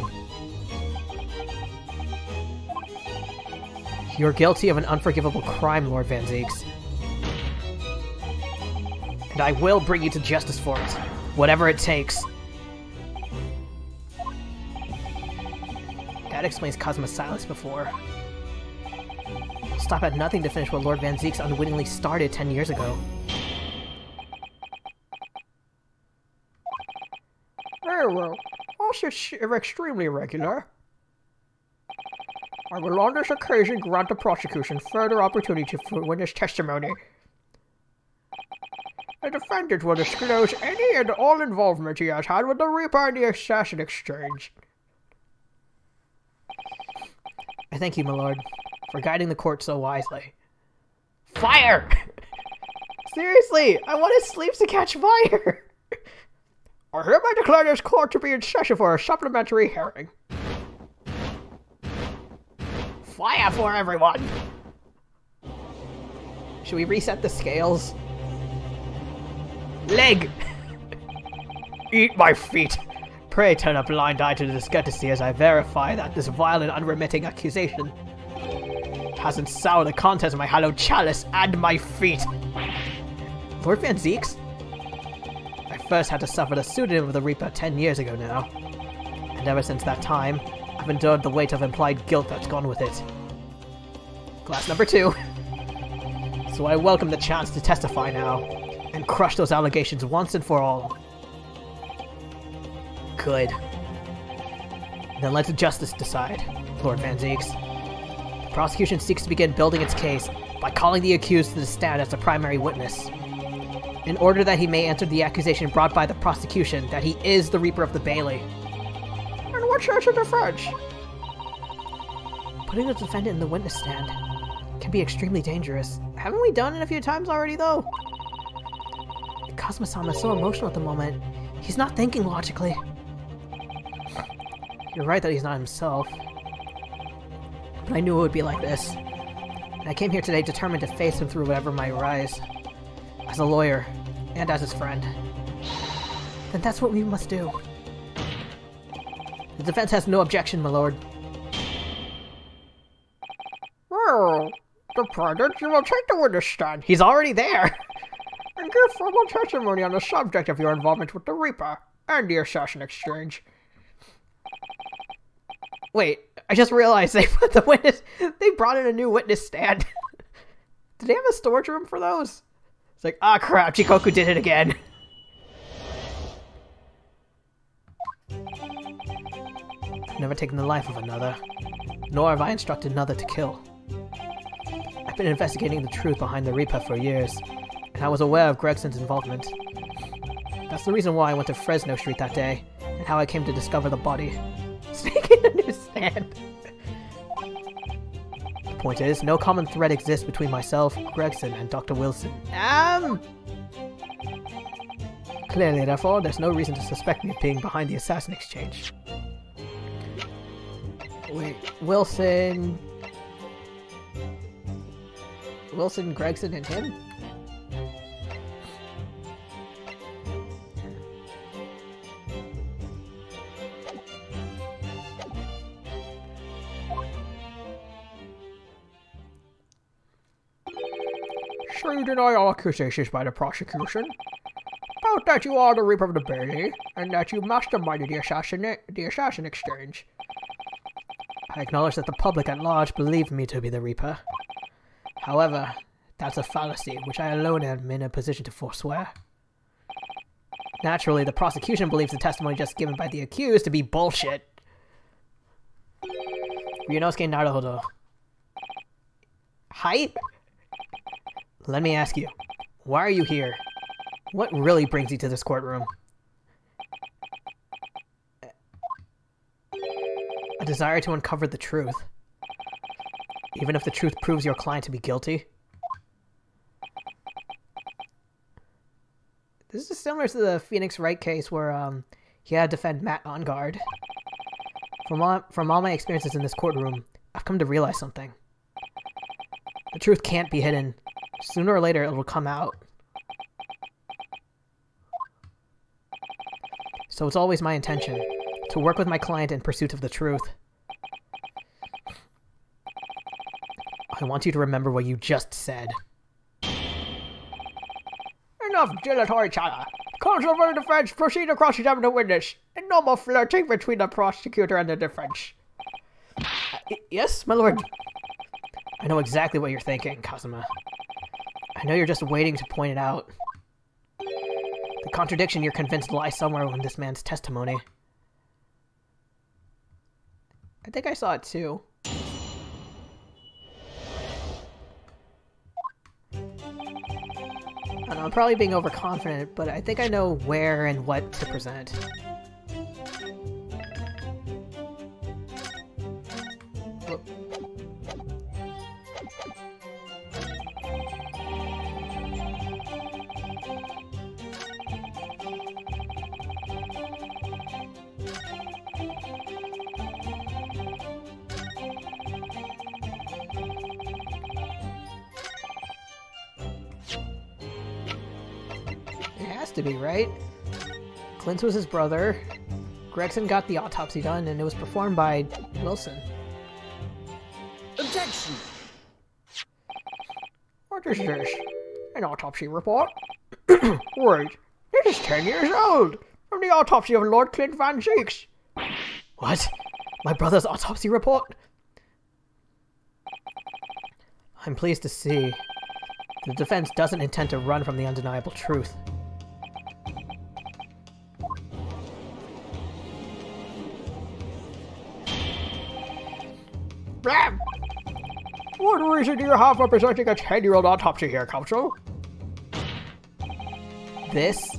You're guilty of an unforgivable crime, Lord Van Zieks. And I will bring you to justice for it, whatever it takes. That explains Kazuma's silence before. Stop at nothing to finish what Lord Van Zieks unwittingly started 10 years ago. Very well. Also extremely irregular. I will on this occasion grant the prosecution further opportunity for witness testimony. The defendant will disclose any and all involvement he has had with the Reaper and the assassin exchange. I thank you, my lord, for guiding the court so wisely. Fire! Seriously, I want his sleeves to catch fire! I hereby declare this court to be in session for a supplementary hearing. Fire for everyone! Should we reset the scales? Leg! Eat my feet! Pray turn a blind eye to the discourtesy as I verify that this vile and unremitting accusation hasn't soured the contents of my hallowed chalice and my feet. Lord Van Zieks? I first had to suffer the pseudonym of the Reaper 10 years ago now, and ever since that time, I've endured the weight of implied guilt that's gone with it. Glass number 2. So I welcome the chance to testify now, and crush those allegations once and for all. Good. Then let justice decide, Lord Van Zieks. The prosecution seeks to begin building its case by calling the accused to the stand as the primary witness. in order that he may answer the accusation brought by the prosecution that he is the Reaper of the Bailey. And what's your defense? Putting the defendant in the witness stand can be extremely dangerous. Haven't we done it a few times already, though? Kazuma-sama is so emotional at the moment. He's not thinking logically. You're right that he's not himself. But I knew it would be like this. And I came here today determined to face him through whatever might arise. As a lawyer, and as his friend. Then that's what we must do. The defense has no objection, my lord. Well, defendant, you will take the witness stand. He's already there! And give formal testimony on the subject of your involvement with the Reaper and the assassin exchange. Wait, I just realized they put the witness... They brought in a new witness stand. Did they have a storage room for those? It's like, ah crap, Chikoku did it again. I've never taken the life of another, nor have I instructed another to kill. I've been investigating the truth behind the Reaper for years, and I was aware of Gregson's involvement. That's the reason why I went to Fresno Street that day, and how I came to discover the body. Sneaking a new stand. The point is, no common thread exists between myself, Gregson, and Dr. Wilson. Clearly, therefore, there's no reason to suspect me of being behind the assassin exchange. Wait, Wilson, Gregson, and him? So you deny all accusations by the prosecution? Both that you are the Reaper of the Bailey, and that you masterminded the assassin exchange. I acknowledge that the public at large believe me to be the Reaper. However, that's a fallacy, which I alone am in a position to forswear. Naturally, the prosecution believes the testimony just given by the accused to be bullshit. Ryunosuke Naruhodo. Hi? Let me ask you, why are you here? What really brings you to this courtroom? A desire to uncover the truth. Even if the truth proves your client to be guilty? This is similar to the Phoenix Wright case where he had to defend Matt on guard. From all my experiences in this courtroom, I've come to realize something. The truth can't be hidden. Sooner or later, it will come out. So it's always my intention to work with my client in pursuit of the truth. I want you to remember what you just said. Enough dilatory chatter. Counsel for the defense, proceed to cross-examine the witness. And no more flirting between the prosecutor and the defense. Yes, my lord. I know exactly what you're thinking, Kazuma. I know you're just waiting to point it out. The contradiction you're convinced lies somewhere in this man's testimony. I think I saw it too. I don't know, I'm probably being overconfident, but I think I know where and what to present. To be right. Clint was his brother. Gregson got the autopsy done, and it was performed by Wilson. Objection! What is this? An autopsy report? Wait, this is 10 years old! From the autopsy of Lord Clint Van Zeeks! What? My brother's autopsy report? I'm pleased to see the defense doesn't intend to run from the undeniable truth. Blam! What reason do you have for presenting a 10-year-old autopsy here, counsel? This,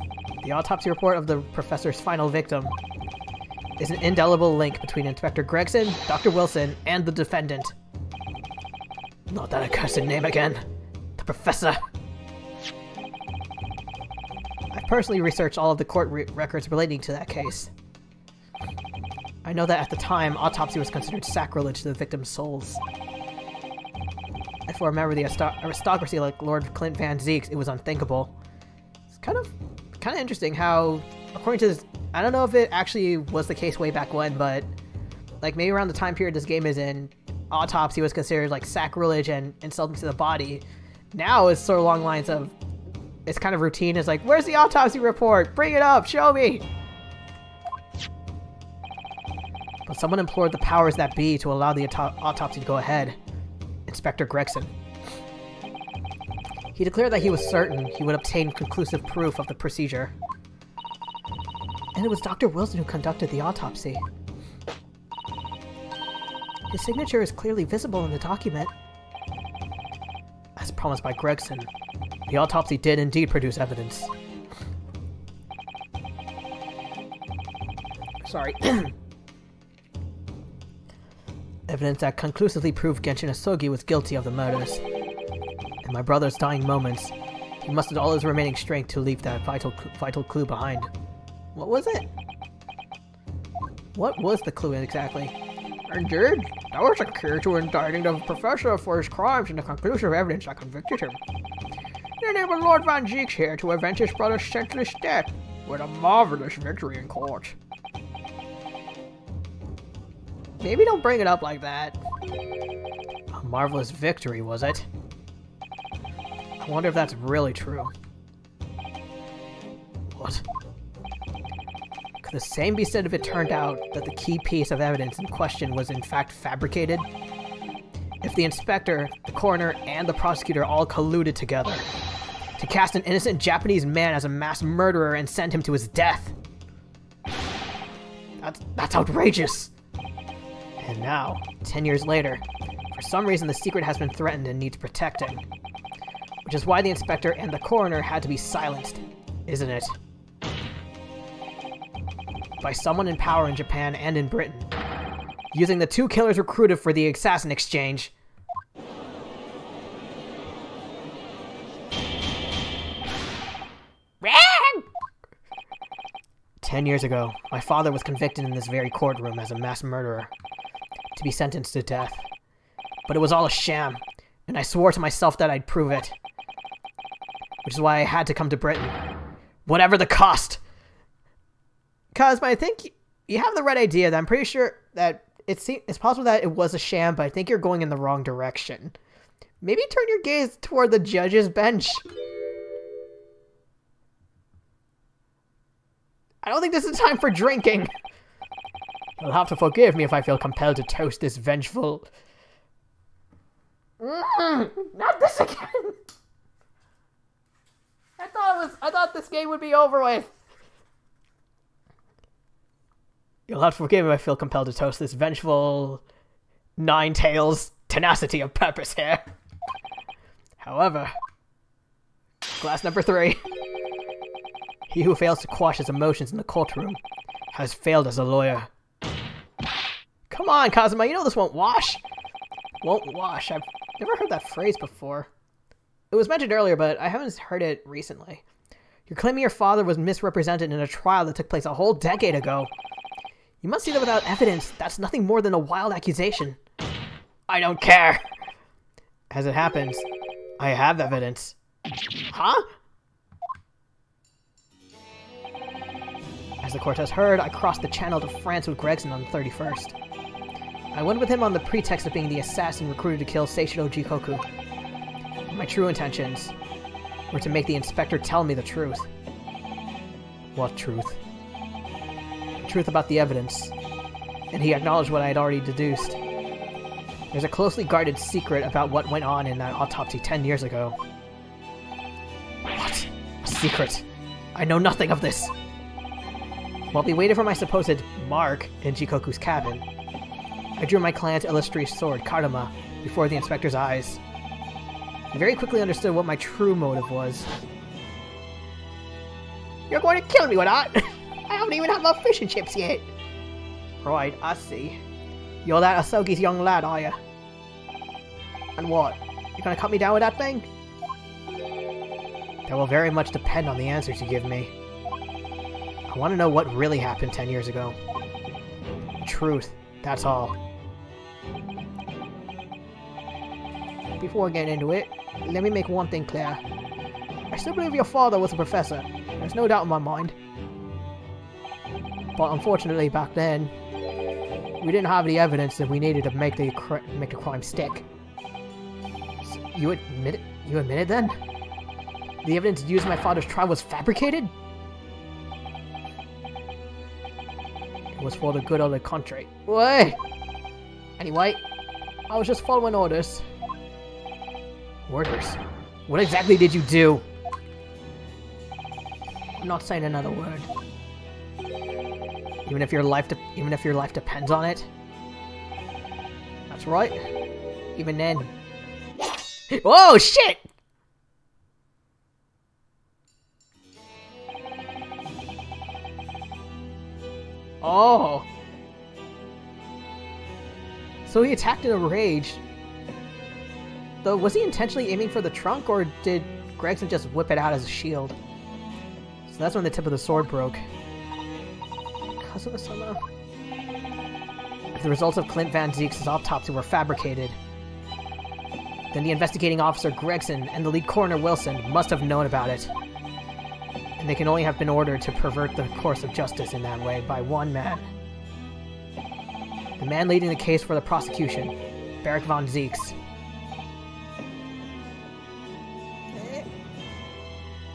the autopsy report of the professor's final victim, is an indelible link between Inspector Gregson, Dr. Wilson, and the defendant. Not that accursed name again. The professor. I've personally researched all of the court records relating to that case. I know that at the time, autopsy was considered sacrilege to the victims' souls. If I remember the aristocracy like Lord Clint Van Zeeks, it was unthinkable. It's kind of interesting how, according to this, I don't know if it actually was the case way back when, but like maybe around the time period this game is in, autopsy was considered like sacrilege and insulting to the body. Now it's sort of along lines of, it's kind of routine. It's like, where's the autopsy report? Bring it up, show me! But someone implored the powers that be to allow the autopsy to go ahead. Inspector Gregson. He declared that he was certain he would obtain conclusive proof of the procedure. And it was Dr. Wilson who conducted the autopsy. His signature is clearly visible in the document. As promised by Gregson, the autopsy did indeed produce evidence. Sorry. Evidence that conclusively proved Genshin Asogi was guilty of the murders. In my brother's dying moments, he mustered all his remaining strength to leave that vital clue behind. What was it? What was the clue exactly? Indeed, that was a key to indicting the professor for his crimes and the conclusive evidence that convicted him. It enabled Lord Van Zeeks here to avenge his brother's senseless death with a marvelous victory in court. Maybe don't bring it up like that. A marvelous victory, was it? I wonder if that's really true. What? Could the same be said if it turned out that the key piece of evidence in question was in fact fabricated? If the inspector, the coroner, and the prosecutor all colluded together to cast an innocent Japanese man as a mass murderer and send him to his death? That's outrageous! And now, 10 years later, for some reason the secret has been threatened and needs protecting. Which is why the inspector and the coroner had to be silenced, isn't it? By someone in power in Japan and in Britain, using the two killers recruited for the assassin exchange. Ran! 10 years ago, my father was convicted in this very courtroom as a mass murderer, to be sentenced to death. But it was all a sham, and I swore to myself that I'd prove it. Which is why I had to come to Britain. Whatever the cost! Cosmo, I think you have the right idea. That I'm pretty sure that it's possible that it was a sham, but I think you're going in the wrong direction. Maybe turn your gaze toward the judge's bench. I don't think this is time for drinking. You'll have to forgive me if I feel compelled to toast this vengeful... Not this again! I thought this game would be over with. You'll have to forgive me if I feel compelled to toast this vengeful... Nine Tails tenacity of purpose here. However... Glass number 3. He who fails to quash his emotions in the courtroom has failed as a lawyer. Come on, Kazuma, you know this won't wash. Won't wash. I've never heard that phrase before. It was mentioned earlier, but I haven't heard it recently. You're claiming your father was misrepresented in a trial that took place a whole decade ago. You must see that without evidence, that's nothing more than a wild accusation. I don't care. As it happens, I have evidence. Huh? As the court has heard, I crossed the channel to France with Gregson on the 31st. I went with him on the pretext of being the assassin recruited to kill Seishiro Jikoku. My true intentions were to make the inspector tell me the truth. What truth? The truth about the evidence. And he acknowledged what I had already deduced. There's a closely guarded secret about what went on in that autopsy 10 years ago. What? A secret? I know nothing of this. While we waited for my supposed mark in Jikoku's cabin, I drew my clan's illustrious sword, Karuma, before the inspector's eyes. He very quickly understood what my true motive was. You're going to kill me with that? I haven't even had my fish and chips yet. Right, I see. You're that Asogi's young lad, are you? And what? You're gonna cut me down with that thing? That will very much depend on the answers you give me. I want to know what really happened 10 years ago. Truth, that's all. Before getting into it, let me make one thing clear. I still believe your father was a professor. There's no doubt in my mind. But unfortunately, back then, we didn't have the evidence that we needed to make the crime stick. So you admit it? You admit it then? The evidence used in my father's trial was fabricated? It was for the good of the country. Wait! Anyway, I was just following orders. Orders? What exactly did you do? I'm not saying another word. Even if your life depends on it? That's right. Even then. Oh shit! Oh. So he attacked in a rage. Though, was he intentionally aiming for the trunk, or did Gregson just whip it out as a shield? So that's when the tip of the sword broke. If the results of Clint Van Zeek's autopsy were fabricated, then the investigating officer Gregson and the lead coroner Wilson must have known about it. And they can only have been ordered to pervert the course of justice in that way by one man. The man leading the case for the prosecution, Barrick Van Zeeks.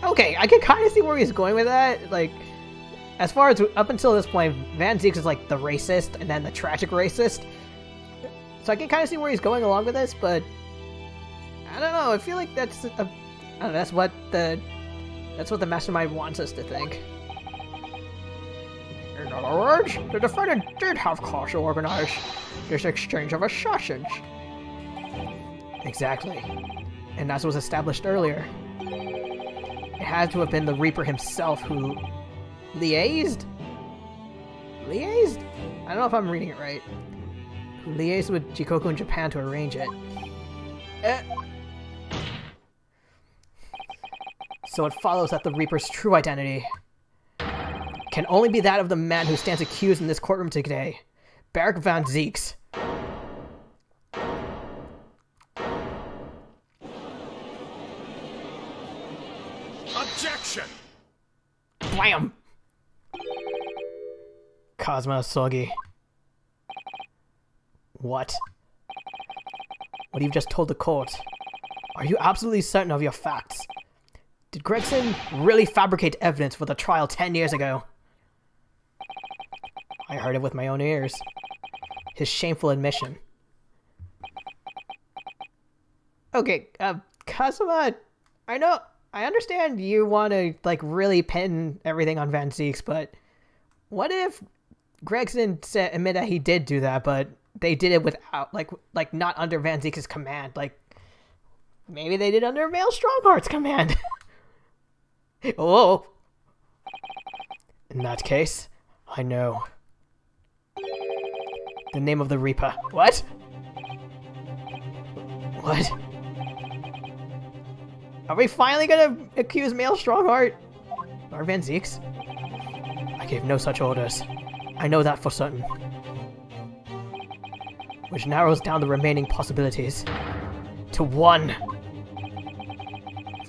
Okay, I can kind of see where he's going with that. Like, as far as up until this point, Van Zeeks is like the racist and then the tragic racist. So I can kind of see where he's going along with this, but I don't know. I feel like that's I don't know, that's what the Mastermind wants us to think. In other words, the defendant did have cause to organize this exchange of assassins. Exactly. And as was established earlier, it had to have been the Reaper himself who liaised? Liaised? I don't know if I'm reading it right. Who liaised with Jikoku in Japan to arrange it. So it follows that the Reaper's true identity can only be that of the man who stands accused in this courtroom today, Barrick Van Zeeks. Objection! Blam! Kazuma Asogi. What? What you've just told the court. Are you absolutely certain of your facts? Did Gregson really fabricate evidence for the trial 10 years ago? I heard it with my own ears. His shameful admission. Okay, Kazuma, I understand you want to, like, really pin everything on Van Zeeks, but what if Gregson admit that he did do that, but they did it without, like not under Van Zeeks' command? Like, maybe they did under Vale Strongheart's command. Oh! In that case, I know. The name of the Reaper. What? What? Are we finally gonna accuse Male Strongheart? Or Van Zeeks? I gave no such orders. I know that for certain. Which narrows down the remaining possibilities to one.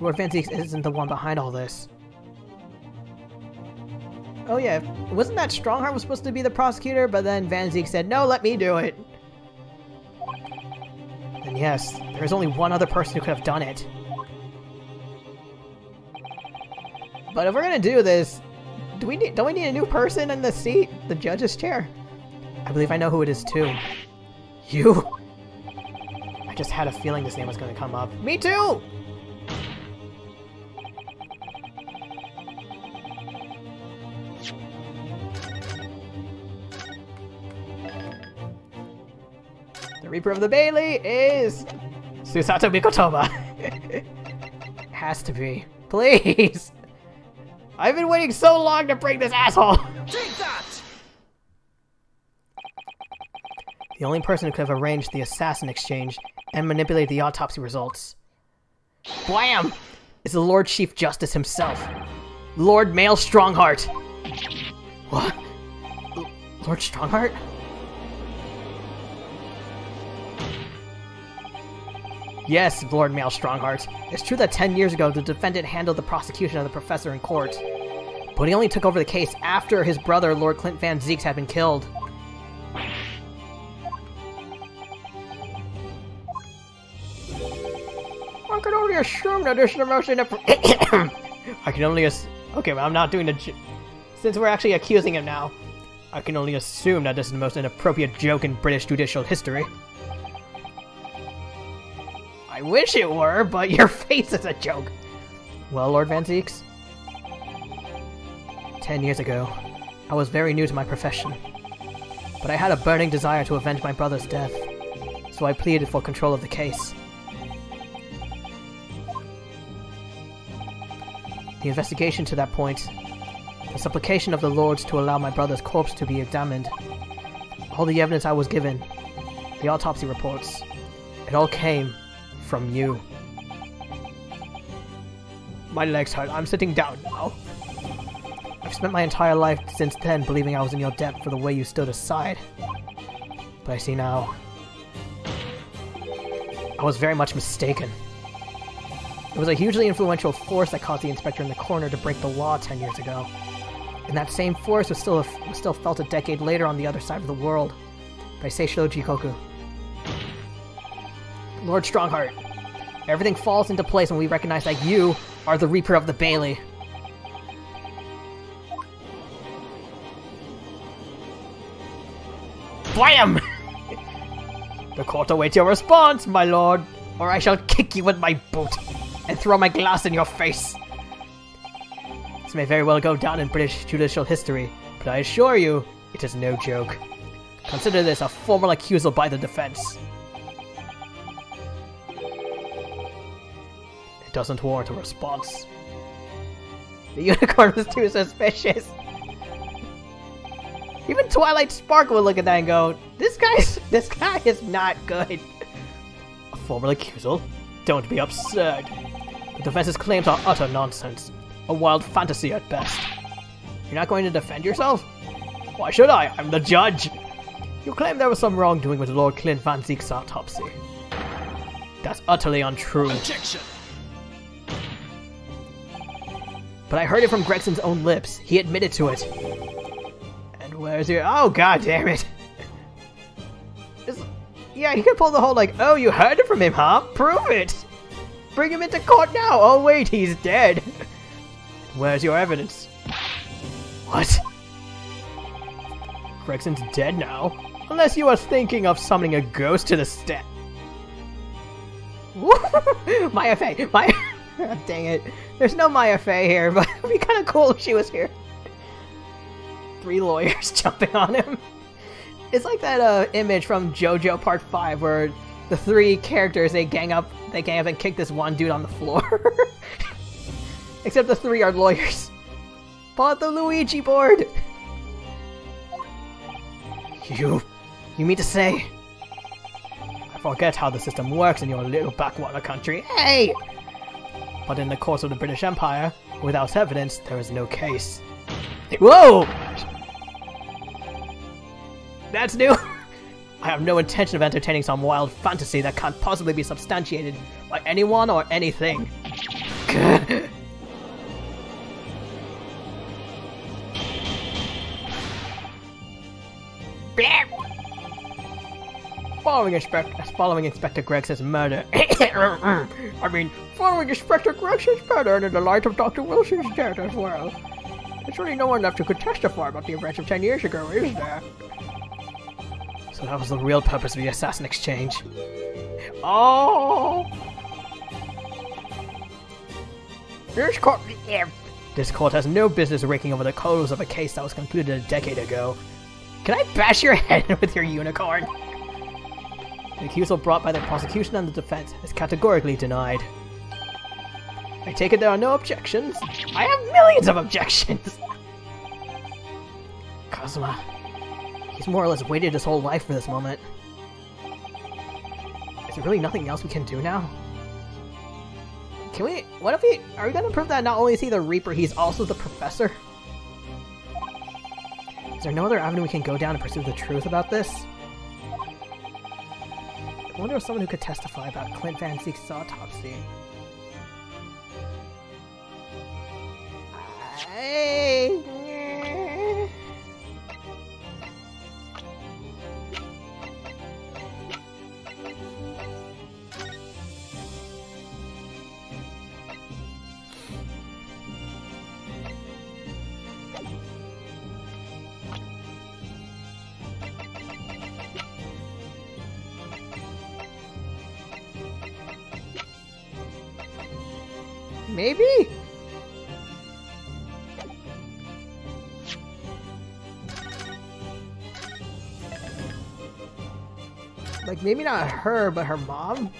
Lord Van Zeeks isn't the one behind all this. Oh yeah, wasn't that Strongheart was supposed to be the prosecutor, but then Van Zeeks said, no, let me do it. And yes, there's only one other person who could have done it. But if we're gonna do this, don't we need a new person in the seat? The judge's chair? I believe I know who it is too. You? I just had a feeling this name was gonna come up. Me too! The Reaper of the Bailey is Susato Mikotoba. Has to be. Please! I've been waiting so long to bring this asshole! Take that! The only person who could have arranged the assassin exchange and manipulated the autopsy results. Blam! Is the Lord Chief Justice himself. Lord Male Strongheart! What? Lord Strongheart? Yes, Lord Male Strongheart. It's true that 10 years ago the defendant handled the prosecution of the professor in court. But he only took over the case after his brother, Lord Clint Van Zieks, had been killed. I can only assume that this is the most I can only okay, but I'm not doing the since we're actually accusing him now, I can only assume that this is the most inappropriate joke in British judicial history. I wish it were, but your face is a joke. Well, Lord Van Zieks? 10 years ago, I was very new to my profession, but I had a burning desire to avenge my brother's death, so I pleaded for control of the case. The investigation to that point, the supplication of the lords to allow my brother's corpse to be examined, all the evidence I was given, the autopsy reports, it all came from you. My legs hurt. I'm sitting down now. I've spent my entire life since then believing I was in your debt for the way you stood aside. But I see now, I was very much mistaken. It was a hugely influential force that caused the inspector in the corner to break the law 10 years ago. And that same force was still felt a decade later on the other side of the world by Seishiro Jikoku. Lord Strongheart, everything falls into place when we recognize that you are the Reaper of the Bailey. Blam! The court awaits your response, my lord, or I shall kick you with my boot and throw my glass in your face. This may very well go down in British judicial history, but I assure you, it is no joke. Consider this a formal accusal by the defense. It doesn't warrant a response. The unicorn was too suspicious. Even Twilight Sparkle would look at that and go, this guy is not good. A formal accusal? Don't be absurd. The defense's claims are utter nonsense. A wild fantasy at best. You're not going to defend yourself? Why should I? I'm the judge. You claim there was some wrongdoing with Lord Clint Van Zieks' autopsy. That's utterly untrue. Objection! But I heard it from Gregson's own lips. He admitted to it. And where's your... Oh, god damn it. Yeah, he can pull the whole like, oh, you heard it from him, huh? Prove it! Bring him into court now! Oh wait, he's dead! Where's your evidence? What? Gregson's dead now? Unless you are thinking of summoning a ghost to the stand. Maya Fey! Maya... Oh, dang it. There's no Maya Fey here, but it'd be kind of cool if she was here. 3 lawyers jumping on him. It's like that image from JoJo Part 5 where the 3 characters, they gang up and kick this one dude on the floor. Except the 3 are lawyers. Bought the Luigi board! You mean to say... I forget how the system works in your little backwater country. Hey! But in the course of the British Empire, without evidence, there is no case. Whoa! That's new! I have no intention of entertaining some wild fantasy that can't possibly be substantiated by anyone or anything. Following Inspector Gregson's murder. Following Inspector Gregson's murder and in the light of Dr. Wilson's death as well. There's really no one left who could testify about the events of 10 years ago, is there? So that was the real purpose of the assassin exchange. Oh! This court has no business raking over the close of a case that was concluded a decade ago. Can I bash your head with your unicorn? The accusal brought by the prosecution and the defense is categorically denied. I take it there are no objections. I have millions of objections! Kazuma. He's more or less waited his whole life for this moment. Is there really nothing else we can do now? Can we... What if we... Are we gonna prove that not only is he the Reaper, he's also the Professor? Is there no other avenue we can go down to pursue the truth about this? I wonder if someone who could testify about Clint Van Ziek's autopsy. Maybe? Like, maybe not her, but her mom?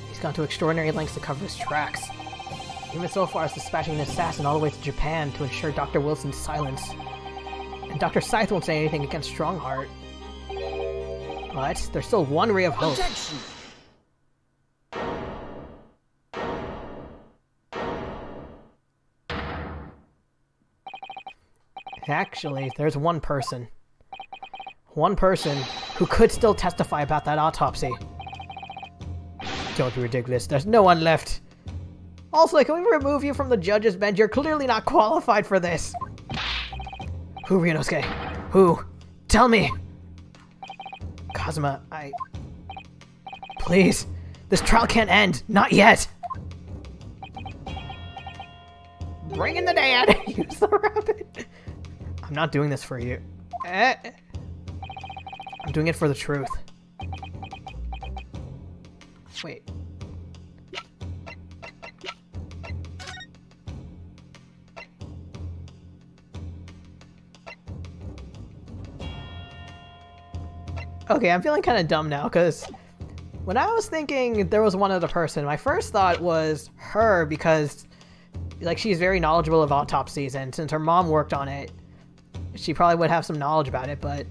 He's gone to extraordinary lengths to cover his tracks. Even so far as dispatching an assassin all the way to Japan to ensure Dr. Wilson's silence. And Dr. Scythe won't say anything against Strongheart. But there's still one ray of hope. Objection! Actually, there's one person. One person who could still testify about that autopsy. Don't be ridiculous. There's no one left. Also, can we remove you from the judge's bench? You're clearly not qualified for this. Who, Ryunosuke? Who? Tell me! Kazuma, Please. This trial can't end. Not yet. Bring in the dad. Use the rabbit. I'm not doing this for you. I'm doing it for the truth. Wait. Okay, I'm feeling kind of dumb now, because when I was thinking there was one other person, my first thought was her, because like she's very knowledgeable of autopsies, and since her mom worked on it, she probably would have some knowledge about it, but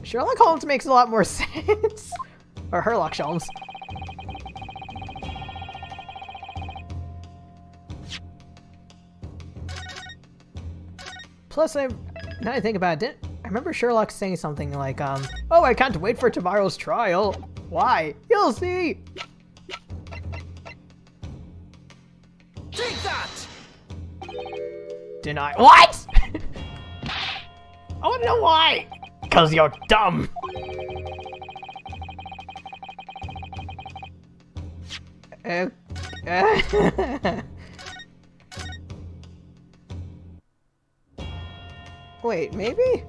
Sherlock Holmes makes a lot more sense. Or Sherlock Holmes. Plus, now I think about it, I remember Sherlock saying something like, oh, I can't wait for tomorrow's trial. Why? You'll see. Take that! Deny. What? I want to know why. Because you're dumb. Wait, maybe?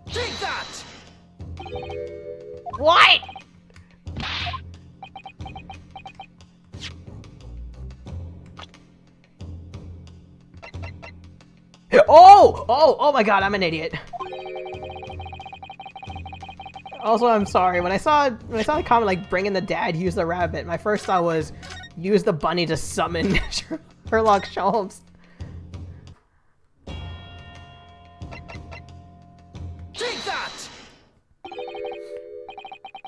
Take that! What? Oh my god, I'm an idiot. Also, I'm sorry. When I saw the comment like bring in the dad, use the rabbit, my first thought was use the bunny to summon Sherlock Holmes. Take that!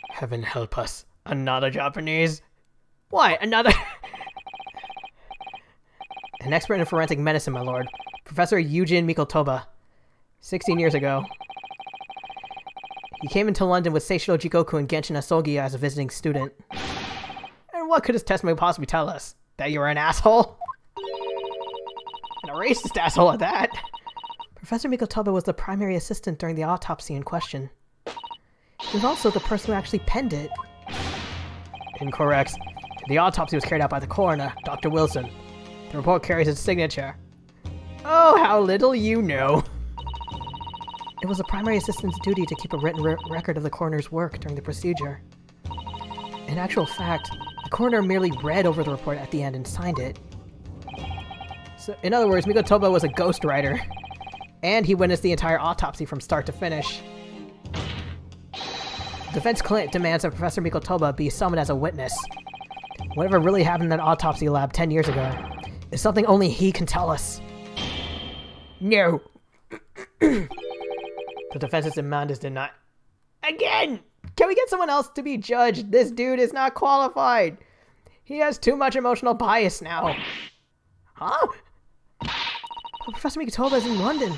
Heaven help us. Another Japanese? Why? Another? An expert in forensic medicine, my lord. Professor Yujin Mikotoba. 16 years ago. He came into London with Seishiro Jikoku and Genshin Asogi as a visiting student. And what could his testimony possibly tell us? That you were an asshole? And a racist asshole at that. Professor Mikotoba was the primary assistant during the autopsy in question. He was also the person who actually penned it. Incorrect. The autopsy was carried out by the coroner, Dr. Wilson. The report carries his signature. Oh, how little you know. It was the primary assistant's duty to keep a written record of the coroner's work during the procedure. In actual fact, the coroner merely read over the report at the end and signed it. So, in other words, Mikotoba was a ghostwriter, and he witnessed the entire autopsy from start to finish. The defense demands that Professor Mikotoba be summoned as a witness. Whatever really happened in that autopsy lab 10 years ago is something only he can tell us. No. The defense's demand is denied. Again! Can we get someone else to be judged? This dude is not qualified. He has too much emotional bias now. Huh? Oh, Professor Mikotoba is in London.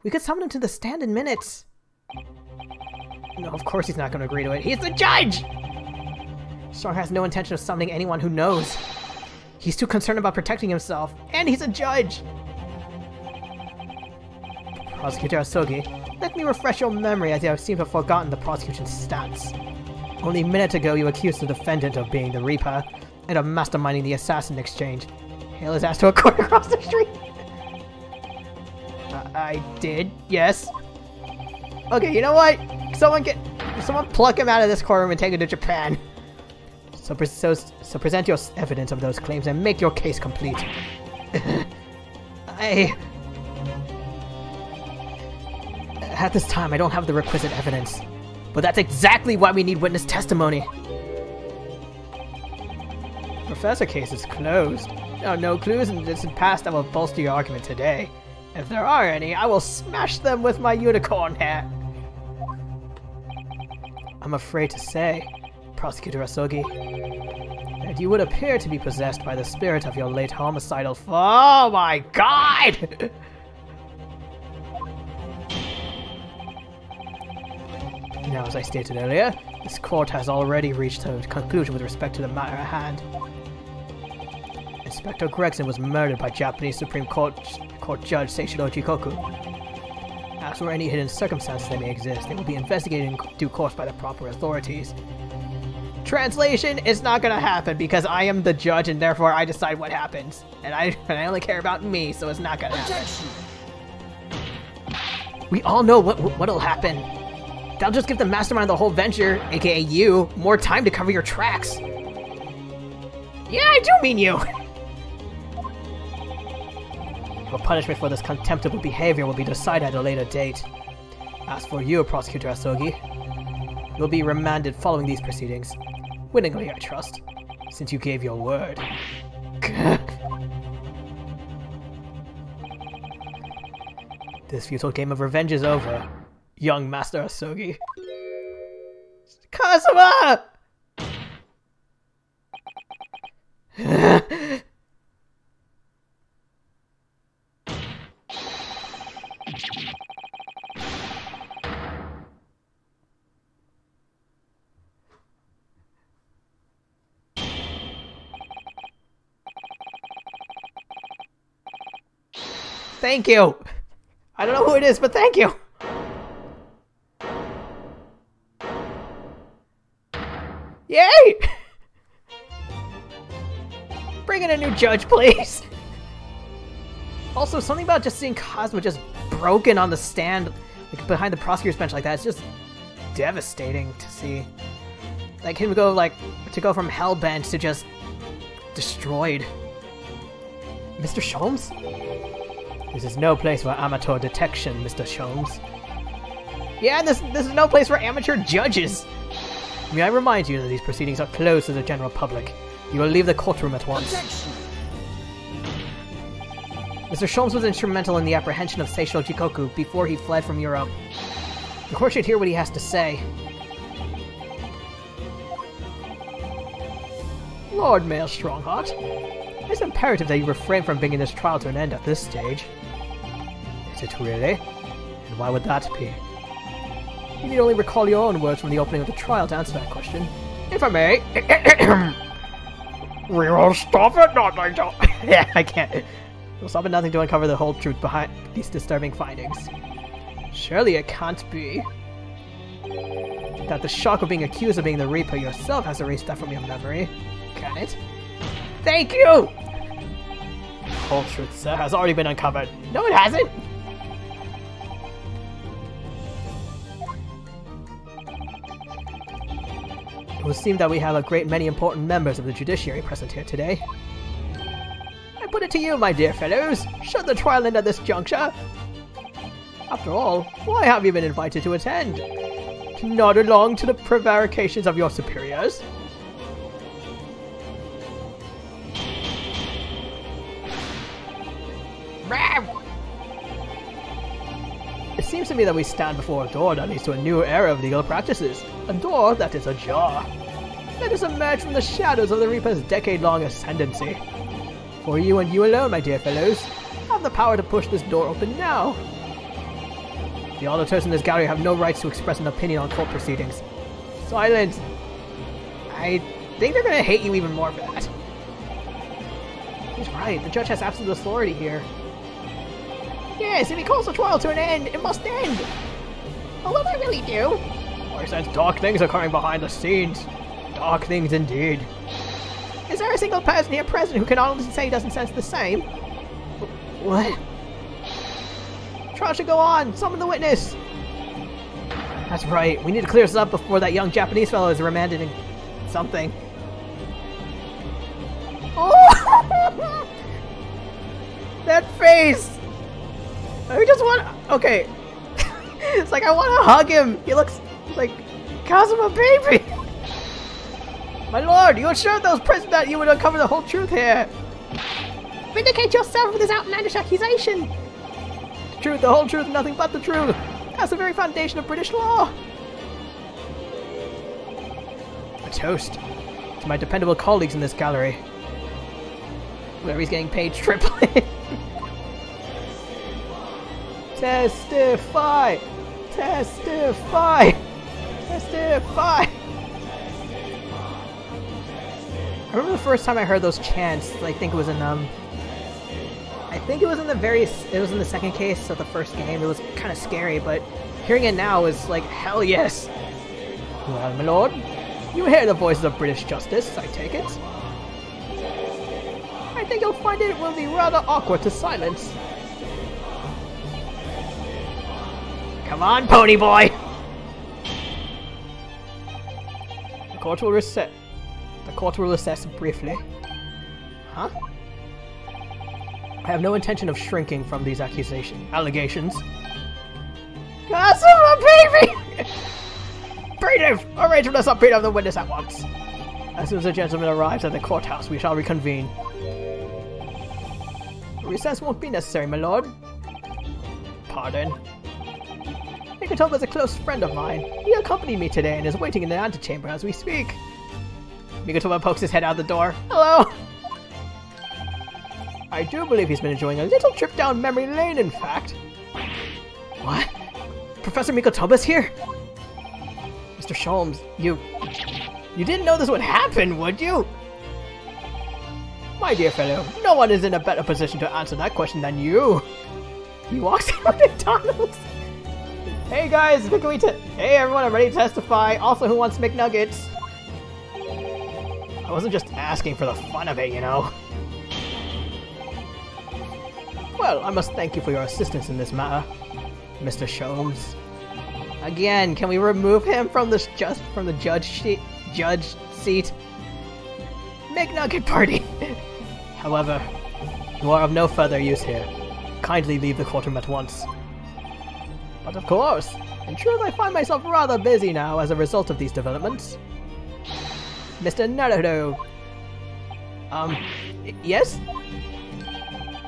We could summon him to the stand in minutes. No, of course he's not going to agree to it. He's the judge! Strong has no intention of summoning anyone who knows. He's too concerned about protecting himself, and he's a judge! Prosecutor Asogi, let me refresh your memory as you have seemed to have forgotten the prosecution's stance. Only a minute ago you accused the defendant of being the Reaper and of masterminding the assassin exchange. Hail his ass to a court across the street! I did, yes. Okay, you know what? Someone pluck him out of this courtroom and take him to Japan. So present your evidence of those claims and make your case complete. At this time, I don't have the requisite evidence. But that's exactly why we need witness testimony. Professor case is closed. No clues in the distant past that will bolster your argument today. If there are any, I will smash them with my unicorn hat. I'm afraid to say, Prosecutor Asogi, that you would appear to be possessed by the spirit of your late homicidal Oh my god! Now, as I stated earlier, this court has already reached a conclusion with respect to the matter at hand. Inspector Gregson was murdered by Japanese Supreme Court Judge Seishiro Jikoku. As for any hidden circumstances that may exist, they will be investigated in due course by the proper authorities. Translation, it's not gonna happen because I am the judge and therefore I decide what happens. And I only care about me, so it's not gonna happen. We all know what'll happen. That'll just give the Mastermind the whole venture, aka you, more time to cover your tracks. Yeah, I do mean you! Your punishment for this contemptible behavior will be decided at a later date. As for you, Prosecutor Asogi, you'll be remanded following these proceedings. Willingly, I trust, since you gave your word. This futile game of revenge is over, young Master Asogi. Kazuma! Thank you! I don't know who it is, but thank you! Yay! Bring in a new judge, please! Also, something about just seeing Cosmo just broken on the stand, like behind the prosecutor's bench like that, it's just devastating to see. Like him go from hellbent to just destroyed. Mr. Sholmes? This is no place for amateur detection, Mr. Sholmes. Yeah, this is no place for amateur judges! May I remind you that these proceedings are closed to the general public. You will leave the courtroom at once. Mr. Sholmes was instrumental in the apprehension of Seishiro Jikoku before he fled from Europe. The court should hear what he has to say. Lord Mayor Strongheart, it's imperative that you refrain from bringing this trial to an end at this stage. Is it really? And why would that be? You need only recall your own words from the opening of the trial to answer that question. If I may. We will stop at nothing to... Yeah, I can't. We'll stop at nothing to uncover the whole truth behind these disturbing findings. Surely it can't be that the shock of being accused of being the Reaper yourself has erased that from your memory. Can it? Thank you! The whole truth, sir, has already been uncovered. No, it hasn't! It would seem that we have a great many important members of the judiciary present here today. I put it to you, my dear fellows, should the trial end at this juncture? After all, why have you been invited to attend? To nod along to the prevarications of your superiors? It seems to me that we stand before a door that leads to a new era of legal practices. A door that is ajar. Let us emerge from the shadows of the Reaper's decade-long ascendancy. For you and you alone, my dear fellows, have the power to push this door open now. The auditors in this gallery have no rights to express an opinion on court proceedings. Silence! I think they're gonna hate you even more for that. He's right, the judge has absolute authority here. Yes, if he calls the trial to an end, it must end. But will they really do? I sense dark things occurring behind the scenes. Dark things indeed. Is there a single person here present who can honestly say he doesn't sense the same? What? Trial should go on. Summon the witness. That's right. We need to clear this up before that young Japanese fellow is remanded in something. Oh! That face! I just want... Okay. It's like I want to hug him. He looks like Kazuma baby. My lord, you assured those present that you would uncover the whole truth here. Vindicate yourself with this outlandish accusation. The truth, the whole truth, nothing but the truth. That's the very foundation of British law. A toast to my dependable colleagues in this gallery. Where he's getting paid tripling. Testify! Testify! Testify! I remember the first time I heard those chants. I think it was in it was in the second case of the first game. It was kind of scary, but hearing it now is like hell yes. Well, my lord, you hear the voices of British justice. I take it. I think you'll find it will be rather awkward to silence. Come on, pony boy! The court will recess briefly. Huh? I have no intention of shrinking from these allegations. Kazuma, baby! Plaintiff! Arrange for the subpoena of the witness at once. As soon as the gentleman arrives at the courthouse, we shall reconvene. Recess won't be necessary, my lord. Pardon. Mikotoba is a close friend of mine. He accompanied me today and is waiting in the antechamber as we speak. Mikotoba pokes his head out the door. Hello! I do believe he's been enjoying a little trip down memory lane, in fact. What? Professor Mikotoba's here? Mr. Sholmes, you didn't know this would happen, would you? My dear fellow, no one is in a better position to answer that question than you. He walks in with McDonald's. Hey guys, what can we hey everyone, I'm ready to testify. Also, who wants McNuggets? I wasn't just asking for the fun of it, you know. Well, I must thank you for your assistance in this matter, Mr. Sholmes. Again, can we remove him from the judge seat? McNugget party. However, you are of no further use here. Kindly leave the courtroom at once. But of course, in truth I find myself rather busy now as a result of these developments. Mr. Naruto. Yes?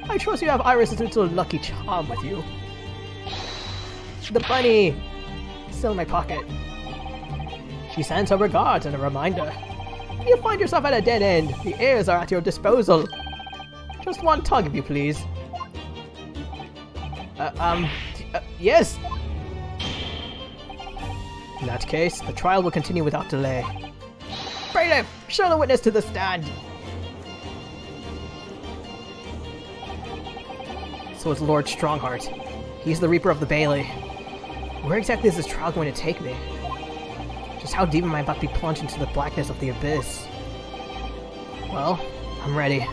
I trust you have Iris' little lucky charm with you. The bunny! Still in my pocket. She sends her regards and a reminder. If you find yourself at a dead end, the heirs are at your disposal. Just one tug if you please. Yes! In that case, the trial will continue without delay. Bailiff, show the witness to the stand! So it's Lord Strongheart. He's the Reaper of the Bailey. Where exactly is this trial going to take me? Just how deep am I about to be plunged into the blackness of the abyss? Well, I'm ready.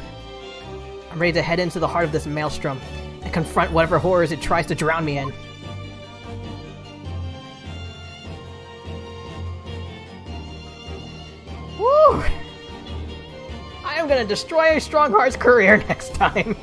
I'm ready to head into the heart of this maelstrom and confront whatever horrors it tries to drown me in. Woo! I am gonna destroy Strongheart's career next time.